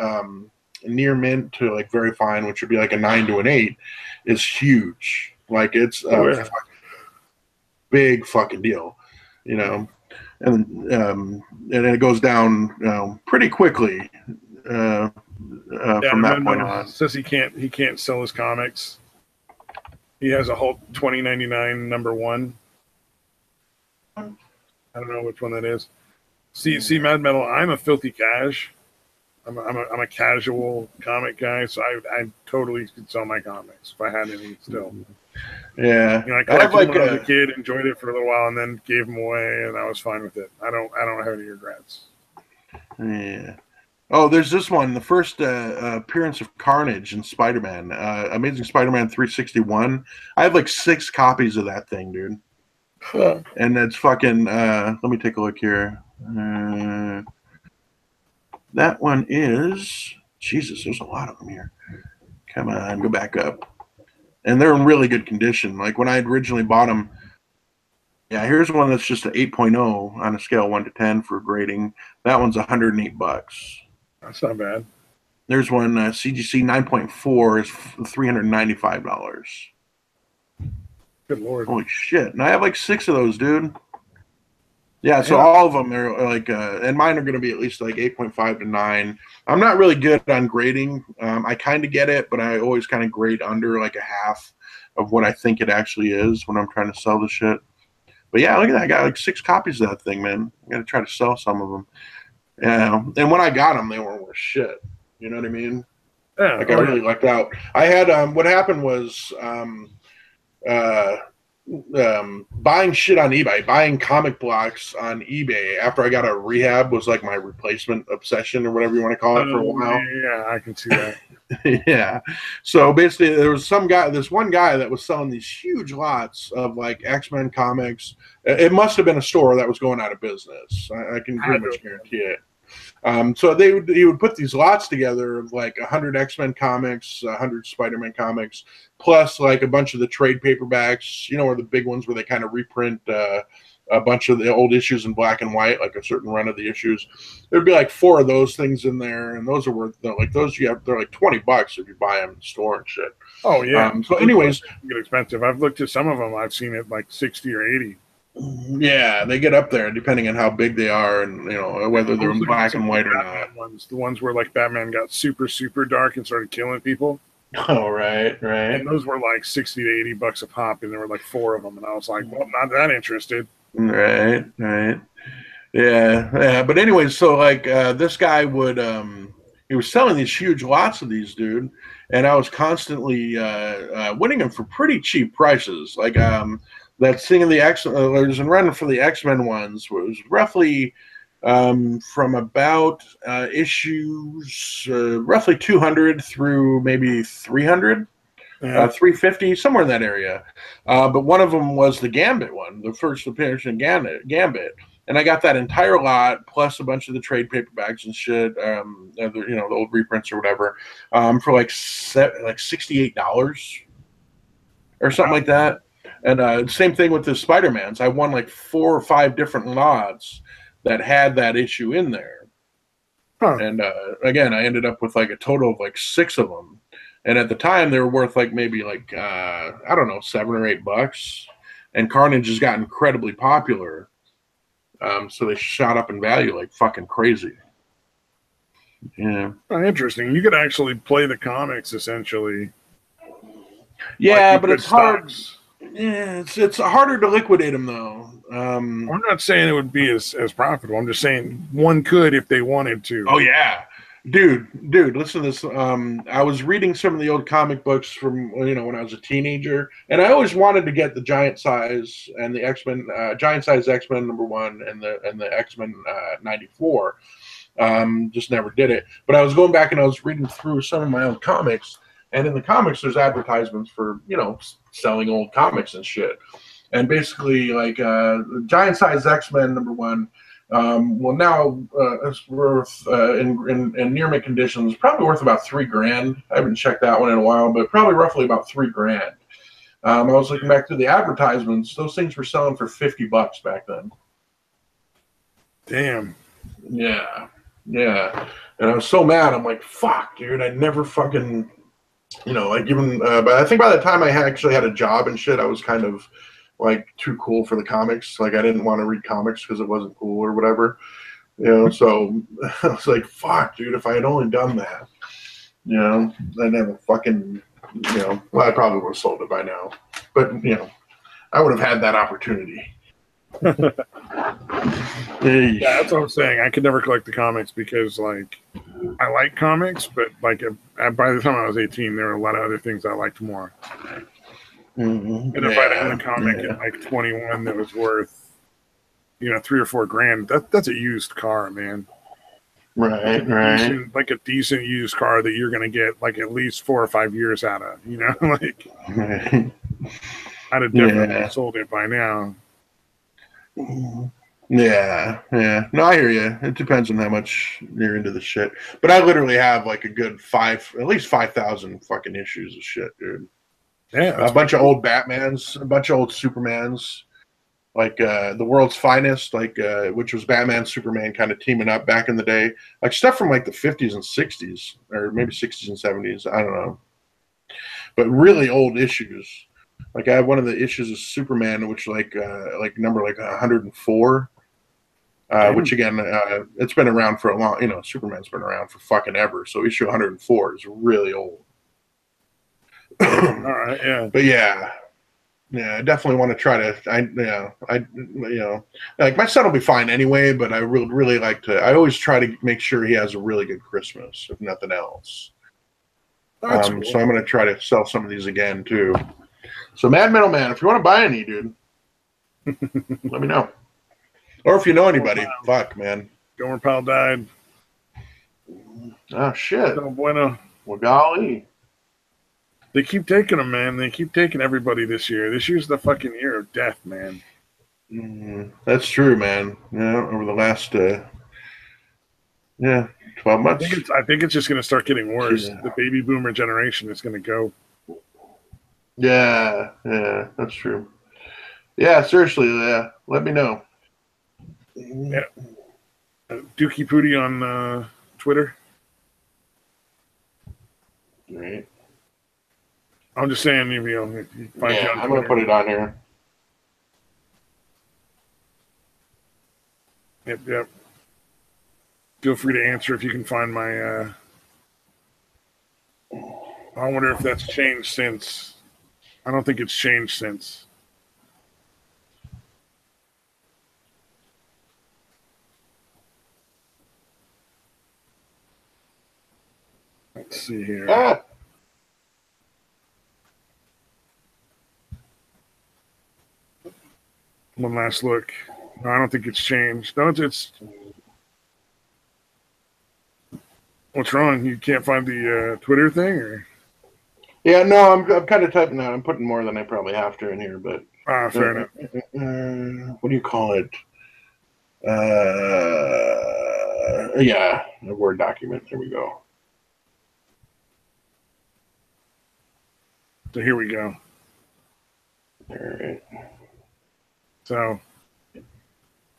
near mint to like very fine, which would be like a 9 to an 8, is huge. Like it's a big fucking deal, you know. And it goes down pretty quickly from that point on. Says he can't sell his comics. He has a Hulk 2099 #1. I don't know which one that is. See, Mad Metal. I'm a filthy cash. I'm a casual comic guy, so I totally could sell my comics if I had any still. Yeah, I collected them when I was a kid, enjoyed it for a little while, and then gave them away, and I was fine with it. I don't have any regrets. Yeah. Oh, there's this one. The first appearance of Carnage in Spider-Man, Amazing Spider-Man 361. I have like 6 copies of that thing, dude. Huh. And it's fucking. Let me take a look here. That one is. Jesus, there's a lot of them here. Come on, go back up. And they're in really good condition. Like when I originally bought them. Yeah, here's one that's just an 8.0 on a scale of 1 to 10 for grading. That one's $108. That's not bad. There's one CGC 9.4 is $395. Good Lord. Holy shit. And I have like 6 of those, dude. Yeah, so all of them are like, and mine are going to be at least like 8.5 to 9. I'm not really good on grading. I kind of get it, but I always kind of grade under like a half of what I think it actually is when I'm trying to sell the shit. But yeah, look at that. I got like 6 copies of that thing, man. I got to try to sell some of them. Yeah, and when I got them, they weren't worth shit. You know what I mean? Yeah. Like I really lucked out. I had what happened was buying shit on eBay, buying comic blocks on eBay after I got a rehab was like my replacement obsession or whatever you want to call it for a while. Yeah, I can see that. Yeah. So basically there was this one guy that was selling these huge lots of like X-Men comics. It must have been a store that was going out of business. I can pretty much guarantee it. So he would put these lots together of like 100 X-Men comics, 100 Spider-Man comics, plus like a bunch of the trade paperbacks, you know, or the big ones where they kind of reprint a bunch of the old issues in black and white, like a certain run of the issues. There'd be like 4 of those things in there, and those are worth they're like $20 if you buy them in the store and shit. Oh yeah. So anyways, get expensive. I've looked at some of them. I've seen it like 60 or 80. Yeah, they get up there depending on how big they are and, you know, whether they're in black and white or not. The ones where like Batman got super, super dark and started killing people. Oh, right. And those were like $60 to $80 a pop, and there were like 4 of them, and I was like, well, not that interested. Right. Yeah. But anyway, so like this guy would he was selling these huge lots of these, dude, and I was constantly winning them for pretty cheap prices. Like that thing of the there's a run for the X-Men ones was roughly from about issues roughly 200 through maybe 300, 350, somewhere in that area. But one of them was the Gambit one, the first appearance in Gambit. And I got that entire lot plus a bunch of the trade paperbacks and shit, the old reprints or whatever, for like $68 or something like that. And same thing with the Spider-Mans. I won like 4 or 5 different lots that had that issue in there. Huh. And again, I ended up with like a total of like 6 of them. And at the time, they were worth like maybe like, I don't know, $7 or $8. And Carnage has got incredibly popular. So they shot up in value like fucking crazy. Yeah. Oh, interesting. You could actually play the comics essentially. Yeah, like but it's hard. Yeah, it's harder to liquidate them though. I'm not saying it would be as profitable. I'm just saying one could if they wanted to. Oh yeah, Dude, listen to this. I was reading some of the old comic books from when I was a teenager, and I always wanted to get the Giant Size and the X-Men, Giant Size X-Men #1 and the X-Men '94. Just never did it. But I was going back and I was reading through some of my own comics, and in the comics there's advertisements for selling old comics and shit. And basically, like Giant Size X-Men #1. Well, now it's worth in near mint conditions, probably worth about $3,000. I haven't checked that one in a while, but probably roughly about $3,000. I was looking back through the advertisements; those things were selling for $50 back then. Damn. Yeah, and I was so mad. I'm like, "Fuck, dude! I never fucking, like even." But I think by the time I actually had a job and shit, I was kind of like too cool for the comics. Like I didn't want to read comics because it wasn't cool or whatever, so I was like, fuck, dude, if I had only done that, I'd never fucking, well, I probably would have sold it by now, but I would have had that opportunity. Yeah, that's what I'm saying. I could never collect the comics because like I like comics, but like by the time I was 18 there were a lot of other things I liked more. And if I'd had a comic at like 21 that was worth, $3 or $4,000, that's a used car, man. Right. Like a decent used car that you're gonna get like at least 4 or 5 years out of, like I'd have definitely sold it by now. Yeah. No, I hear you. It depends on how much you're into the shit. But I literally have like a good at least 5,000 fucking issues of shit, dude. Yeah, a bunch of old Batmans, a bunch of old Supermans, like the World's Finest, like which was Batman, Superman kind of teaming up back in the day, like stuff from like the 50s and 60s, or maybe 60s and 70s. I don't know, but really old issues. Like I have one of the issues of Superman, which like number like 104. Which again, it's been around for a long. Superman's been around for fucking ever. So issue 104 is really old. All right, yeah. But yeah, I definitely want to try to. Like my son will be fine anyway. But I really like to. I always try to make sure he has a really good Christmas, if nothing else. Cool. So I'm going to try to sell some of these again too. So Mad Metal Man, if you want to buy any, dude, let me know. Or if you know anybody, fuck, man. Gomer Pyle died. Oh shit. No bueno. Well, golly. They keep taking them, man. They keep taking everybody this year. This year's the fucking year of death, man. That's true, man. Over the last 12 months. I think it's just going to start getting worse. Yeah. The baby boomer generation is going to go. Yeah, that's true. Yeah, seriously, let me know. Yeah. Dookie Pootie on Twitter. Right. I'm just saying, I'm going to put it on here. Yep. Feel free to answer if you can find my. I wonder if that's changed since. I don't think it's changed since. Let's see here. One last look. No, I don't think it's changed. No, it's. What's wrong? You can't find the Twitter thing, or? Yeah, no, I'm kind of typing out. I'm putting more than I probably have to in here, but. Fair enough. What do you call it? Yeah, a Word document. There we go. So here we go. All right. So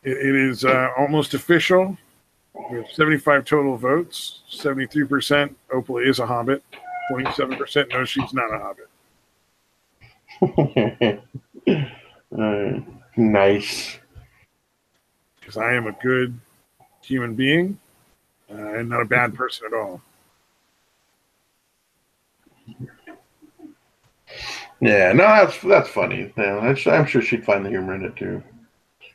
it is almost official. We have 75 total votes. 73% Opal is a Hobbit. 27% no, she's not a Hobbit. Nice. Because I am a good human being and not a bad person at all. Yeah, no, that's funny. Yeah, I'm sure she'd find the humor in it too.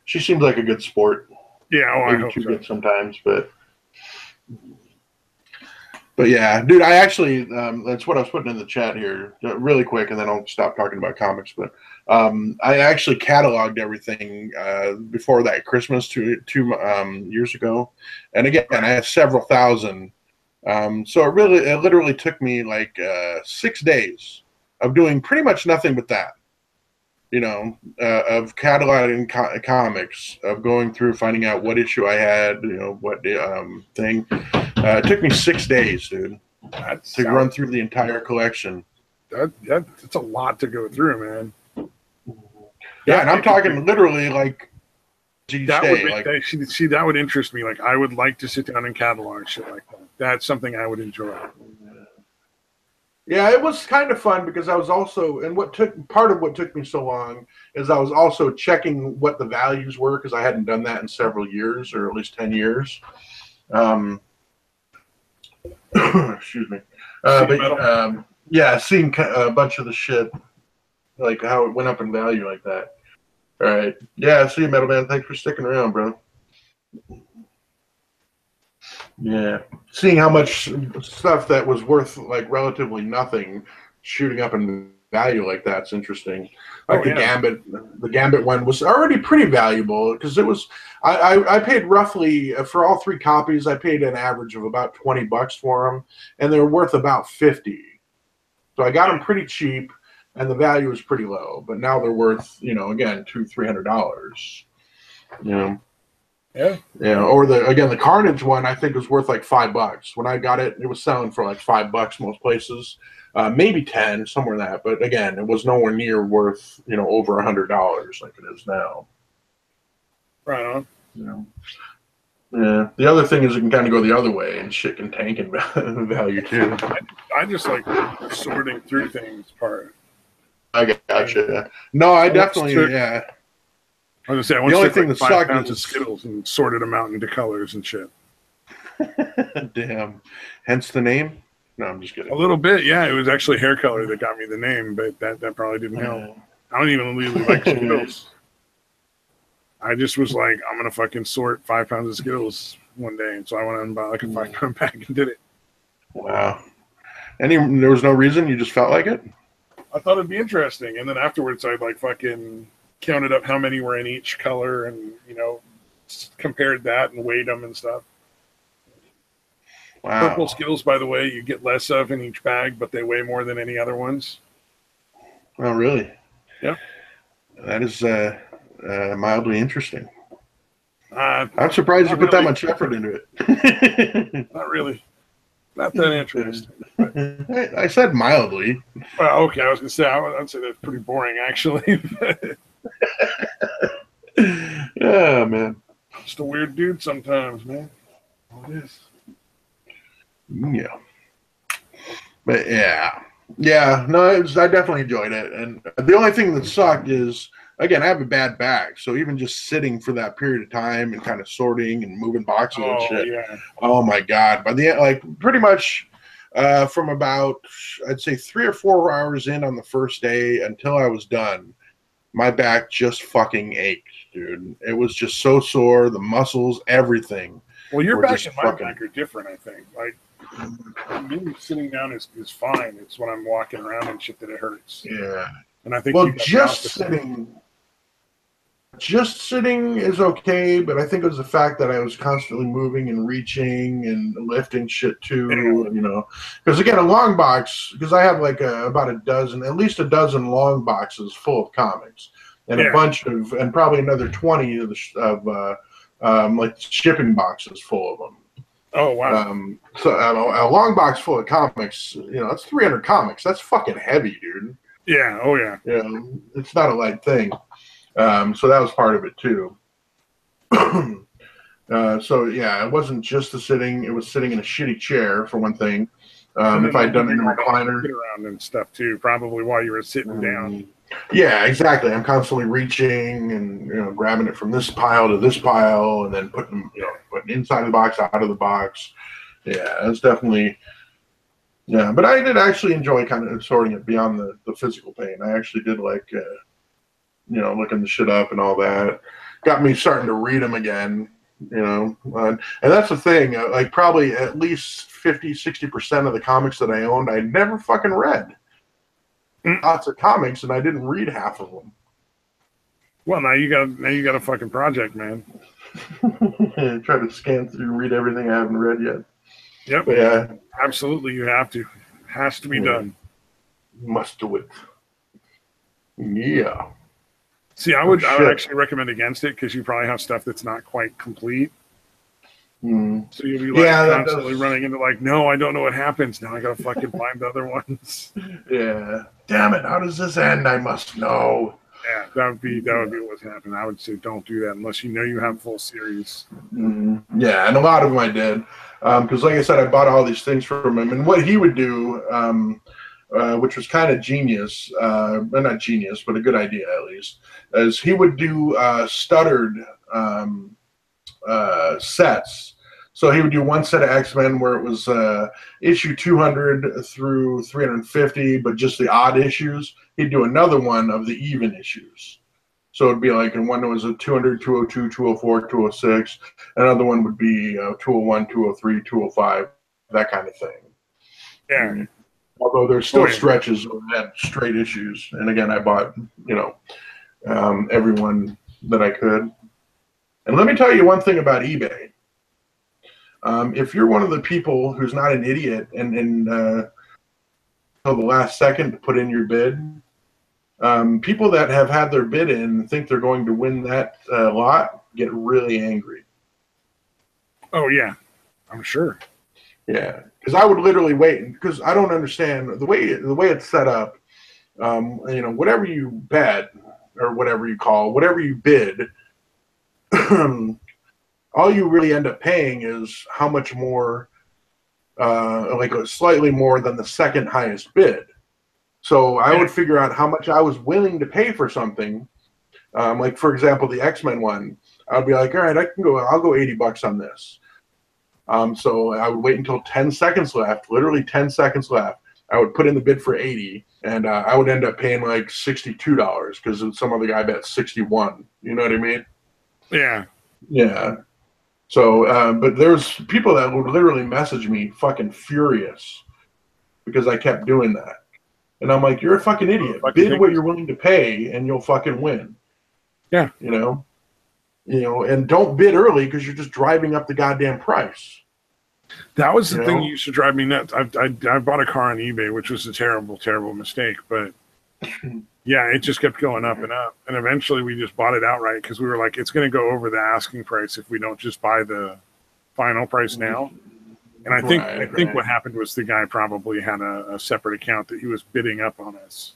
She seems like a good sport. Yeah, I hope too so. Good sometimes, but But yeah, dude, I actually, that's what I was putting in the chat here really quick, and then I'll stop talking about comics. But I actually cataloged everything before that Christmas two years ago. And again, I have several thousand. So it literally took me like 6 days of doing pretty much nothing but that. Of cataloging comics, of going through, finding out what issue I had, what thing. It took me 6 days, dude, to run through the entire collection. That's a lot to go through, man. Yeah, and I'm talking literally like that would interest me. Like, I would like to sit down and catalog shit like that. That's something I would enjoy. Yeah, it was kind of fun because I was also, and part of what took me so long is I was also checking what the values were, because I hadn't done that in several years, or at least 10 years. Excuse me. Yeah, seeing a bunch of the shit, like how it went up in value like that. All right. Yeah, see you, Metal Man. Thanks for sticking around, bro. Yeah, seeing how much stuff that was worth like relatively nothing shooting up in value like that's interesting. Like the Gambit one was already pretty valuable because it was. I paid roughly for all 3 copies. I paid an average of about $20 for them, and they're worth about 50. So I got them pretty cheap, and the value was pretty low. But now they're worth, again, $200-$300. Yeah. Or the Carnage one I think was worth like $5. When I got it, it was selling for like $5 most places, maybe 10, somewhere in that. But again, it was nowhere near worth over $100 like it is now. Right on. Yeah. The other thing is it can kind of go the other way, and shit can tank in value too. I just like sorting through things part. I gotcha. No, I definitely yeah. I was gonna say, I once took like 5 pounds of Skittles and sorted them out into colors and shit. Damn. Hence the name? No, I'm just kidding. A little bit, yeah. It was actually hair color that got me the name, but that probably didn't help. I don't even really like Skittles. I just was like, I'm gonna fucking sort 5 pounds of Skittles one day, and so I went out and bought like a 5-pound bag and did it. Wow. There was no reason? You just felt like it? I thought it'd be interesting, and then afterwards I like fucking counted up how many were in each color, and compared that and weighed them and stuff. Wow. Purple Skittles, by the way, you get less of in each bag, but they weigh more than any other ones. Oh, really? Yeah. That is mildly interesting. I'm surprised you put that much effort into it. Not really. Not that interesting. I said mildly. Well, okay, I was going to say, I'd say that's pretty boring, actually. Yeah, man. Just a weird dude sometimes, man. All it is. Yeah. But yeah, no, I definitely enjoyed it. And the only thing that sucked is, again, I have a bad back, so even just sitting for that period of time and kind of sorting and moving boxes and shit. Yeah. Oh my god! By the end, like pretty much from about, I'd say 3 or 4 hours in on the first day until I was done, my back just fucking ached, dude. It was just so sore, the muscles, everything. Well, your back and my back are different, I think. Like, me sitting down is fine. It's when I'm walking around and shit that it hurts. Yeah. And I think just sitting is okay, but I think it was the fact that I was constantly moving and reaching and lifting shit too, because again, a long box, because I have like about at least a dozen long boxes full of comics, and a bunch of, and probably another 20 of like shipping boxes full of them. Oh, wow. So a long box full of comics, that's 300 comics. That's fucking heavy, dude. Yeah. Oh, yeah. It's not a light thing. So that was part of it too. So yeah, it wasn't just the sitting; it was sitting in a shitty chair for one thing. If I'd done it in a recliner, get around and stuff too, probably while you were sitting down. Yeah, exactly. I'm constantly reaching and grabbing it from this pile to this pile, and then putting inside the box, out of the box. Yeah, it's definitely. Yeah, but I did actually enjoy kind of sorting it beyond the physical pain. I actually did like. Looking the shit up and all that. Got me starting to read them again, And that's the thing. Like probably at least 50-60% of the comics that I owned, I never fucking read. Lots of comics, and I didn't read half of them. Well, now you got a fucking project, man. Try to scan through, read everything I haven't read yet. Yep. But yeah, absolutely, you have to. Has to be done. Must do it. Yeah. See, I would actually recommend against it because you probably have stuff that's not quite complete. So you'll be constantly running into no, I don't know what happens. Now I gotta fucking find the other ones. Yeah. Damn it! How does this end? I must know. Yeah, that would be what's happening. I would say don't do that unless you know you have full series. Yeah, and a lot of them I did because, like I said, I bought all these things from him, and what he would do, which was kind of genius, not genius, but a good idea at least, is he would do stuttered sets. So he would do one set of X-Men where it was issue 200 through 350, but just the odd issues. He'd do another one of the even issues. So it'd be like, and one was a 200, 202, 204, 206. Another one would be 201, 203, 205, that kind of thing. Yeah. Although there's still stretches of that straight issues. And again, I bought, everyone that I could. And let me tell you one thing about eBay. If you're one of the people who's not an idiot and until the last second to put in your bid, people that have had their bid in and think they're going to win that lot get really angry. Oh, yeah. I'm sure. Yeah. Because I would literally wait, because I don't understand the way it's set up. Whatever you bet or whatever you bid, all you really end up paying is how much more, slightly more than the second highest bid. So I would figure out how much I was willing to pay for something. Like for example, the X-Men one, I'd be like, all right, I'll go $80 on this. So I would wait until 10 seconds left, literally 10 seconds left. I would put in the bid for 80, and I would end up paying like $62 because some other guy bet 61. You know what I mean? Yeah. Yeah. So, but there's people that would literally message me fucking furious because I kept doing that. And I'm like, you're a fucking idiot. Bid what you're willing to pay and you'll fucking win. Yeah. And don't bid early because you're just driving up the goddamn price. That was the thing that used to drive me nuts. I bought a car on eBay, which was a terrible, terrible mistake. But yeah, it just kept going up and up. And eventually we just bought it outright because we were like, it's going to go over the asking price if we don't just buy the final price now. And I think what happened was the guy probably had a separate account that he was bidding up on us.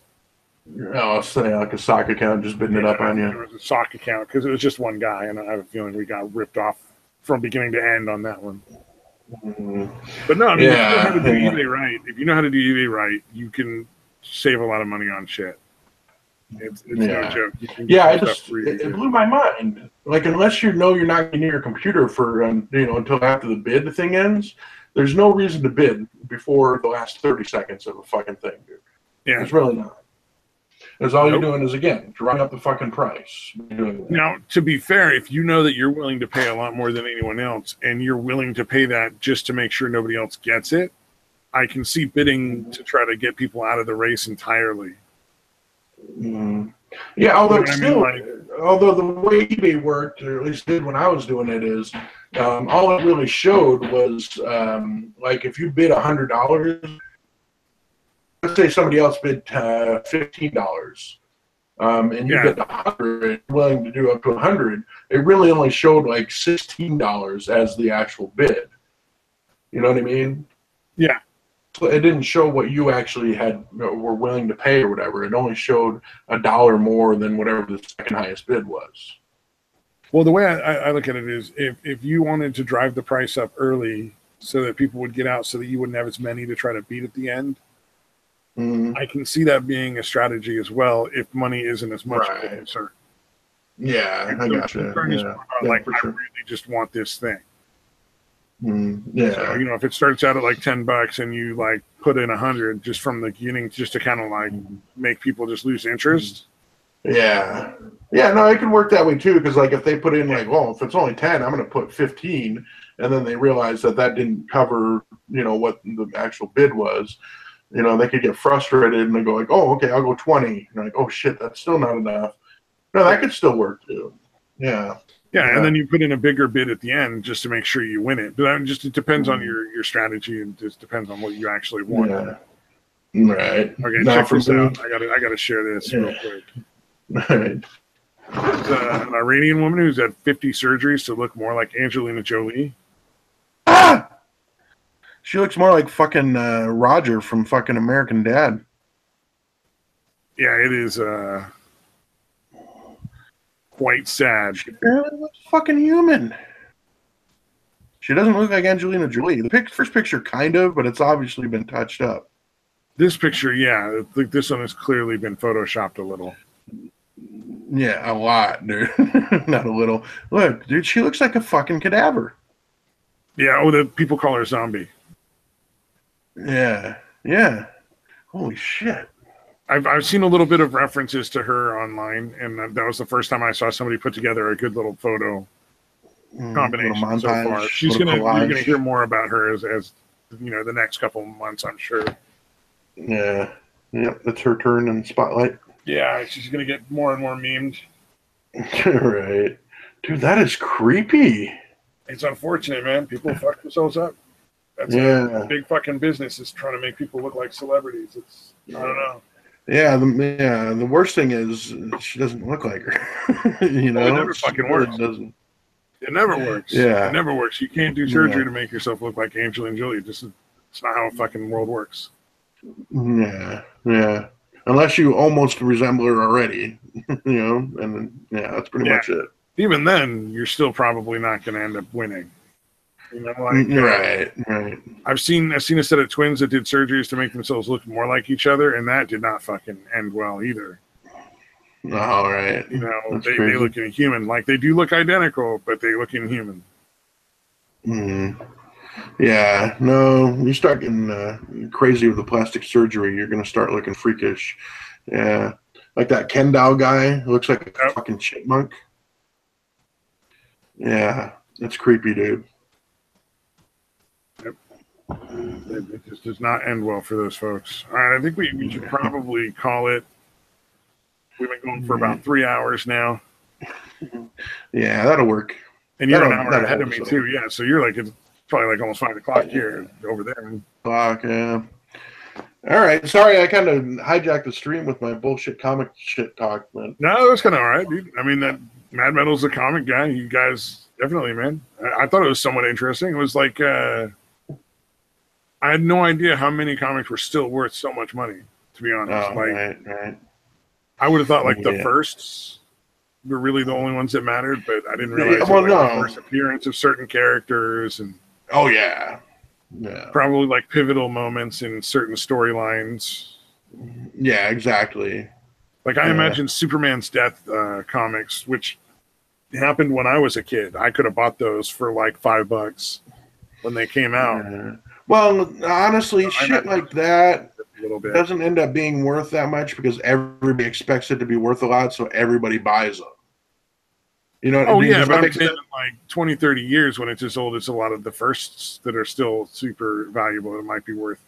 Oh, so like a sock account just bidding it up on you. It was a sock account because it was just one guy, and I have a feeling we got ripped off from beginning to end on that one. But no, I mean, if you know how to do eBay right, you can save a lot of money on shit. It's no joke. It blew my mind. Like, unless you're not near your computer for until after the bid thing ends, there's no reason to bid before the last 30 seconds of a fucking thing, dude. Yeah, it's really not. Because all you're doing is, again, drawing up the fucking price. Now, to be fair, if you know that you're willing to pay a lot more than anyone else, and you're willing to pay that just to make sure nobody else gets it, I can see bidding to try to get people out of the race entirely. Yeah, although although the way eBay worked, or at least did when I was doing it, is all it really showed was like if you bid $100. Let's say somebody else bid $15, and you bid $100, willing to do up to $100. It really only showed like $16 as the actual bid. You know what I mean? Yeah. So it didn't show what you actually were willing to pay or whatever. It only showed $1 more than whatever the second highest bid was. Well, the way I look at it is, if you wanted to drive the price up early so that people would get out, so that you wouldn't have as many to try to beat at the end. I can see that being a strategy as well if money isn't as much of a concern. Yeah, I gotcha. I really just want this thing. Yeah. So, if it starts out at like $10 and you like put in 100 just from the beginning, just to kind of like make people just lose interest. Yeah. Yeah, no, it can work that way too. Because like if they put in like, well, if it's only 10, I'm going to put 15, and then they realize that that didn't cover, what the actual bid was. They could get frustrated and they go like, oh, okay, I'll go 20. And like, oh shit, that's still not enough. No, that could still work too. Yeah. Yeah, and then you put in a bigger bid at the end just to make sure you win it. But it depends on your strategy, and just depends on what you actually want. Yeah. Right. Okay, check this out. I gotta share this real quick. Right. There's an Iranian woman who's had 50 surgeries to look more like Angelina Jolie. Ah! She looks more like fucking Roger from fucking American Dad. Yeah, it is quite sad. She barely looks fucking human. She doesn't look like Angelina Jolie. The first picture kind of, but it's obviously been touched up. This picture, yeah, this one has clearly been photoshopped a little. Yeah, a lot, dude. Not a little. Look, dude, she looks like a fucking cadaver. Yeah, the people call her zombie. Yeah, yeah. Holy shit. I've seen a little bit of references to her online, and that was the first time I saw somebody put together a good little photo combination montage, so far. You're gonna hear more about her as the next couple of months, I'm sure. Yeah. Yep, it's her turn in the spotlight. Yeah, she's gonna get more and more memed. Right. Dude, that is creepy. It's unfortunate, man. People fuck themselves up. That's a big fucking business, is trying to make people look like celebrities. I don't know. Yeah, the worst thing is she doesn't look like her. It never fucking works. It never works. Yeah. It never works. You can't do surgery to make yourself look like Angelina Jolie. It's not how the fucking world works. Yeah, yeah. Unless you almost resemble her already, and that's pretty much it. Even then, you're still probably not going to end up winning. Right. I've seen a set of twins that did surgeries to make themselves look more like each other, and that did not fucking end well either. All right. They look inhuman. Like, they do look identical, but they look inhuman. Yeah, no, you start getting crazy with the plastic surgery, you're going to start looking freakish. Yeah, like that Ken Dow guy who looks like a fucking chipmunk. Yeah, that's creepy, dude. Yep. It just does not end well for those folks. All right, I think we should probably call it. We've been going for about 3 hours now. Yeah, that'll work. And you're an hour ahead of me, too. Yeah, so you're like, it's probably like almost 5 o'clock here over there. Yeah. All right. Sorry, I kind of hijacked the stream with my bullshit comic shit talk, man. No, that's kind of all right, dude. I mean, that Mad Metal's a comic guy. You guys, definitely, man. I thought it was somewhat interesting. It was like, I had no idea how many comics were still worth so much money, to be honest. Right. I would have thought the firsts were really the only ones that mattered, but I didn't realize the first appearance of certain characters and probably like pivotal moments in certain storylines. Yeah, exactly. Like I imagine Superman's death comics, which happened when I was a kid. I could have bought those for like $5 when they came out. Well, honestly, shit like that doesn't end up being worth that much because everybody expects it to be worth a lot, so everybody buys them. You know what I mean? Yeah, but I'm saying in like 20, 30 years when it's as old as a lot of the firsts that are still super valuable, it might be worth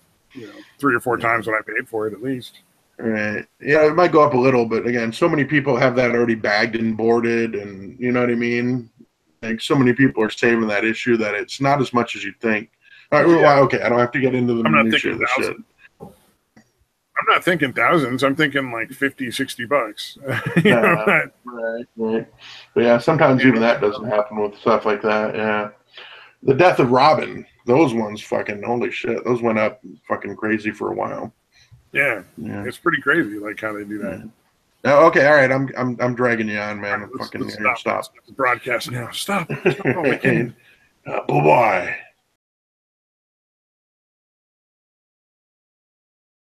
3 or 4 times what I paid for it at least. Right. Yeah, it might go up a little, but again, so many people have that already bagged and boarded, and you know what I mean? Like so many people are saving that issue that it's not as much as you think. All right, okay, I don't have to get into the minutiae of the shit. I'm not thinking thousands. I'm thinking like $50, $60. Right. But yeah, sometimes even that doesn't happen with stuff like that. Yeah. The Death of Robin, those ones fucking holy shit. Those went up fucking crazy for a while. Yeah. It's pretty crazy like how they do that. Oh, okay, all right. I'm dragging you on, man. Let's stop. Broadcast now. Stop. Bye-bye.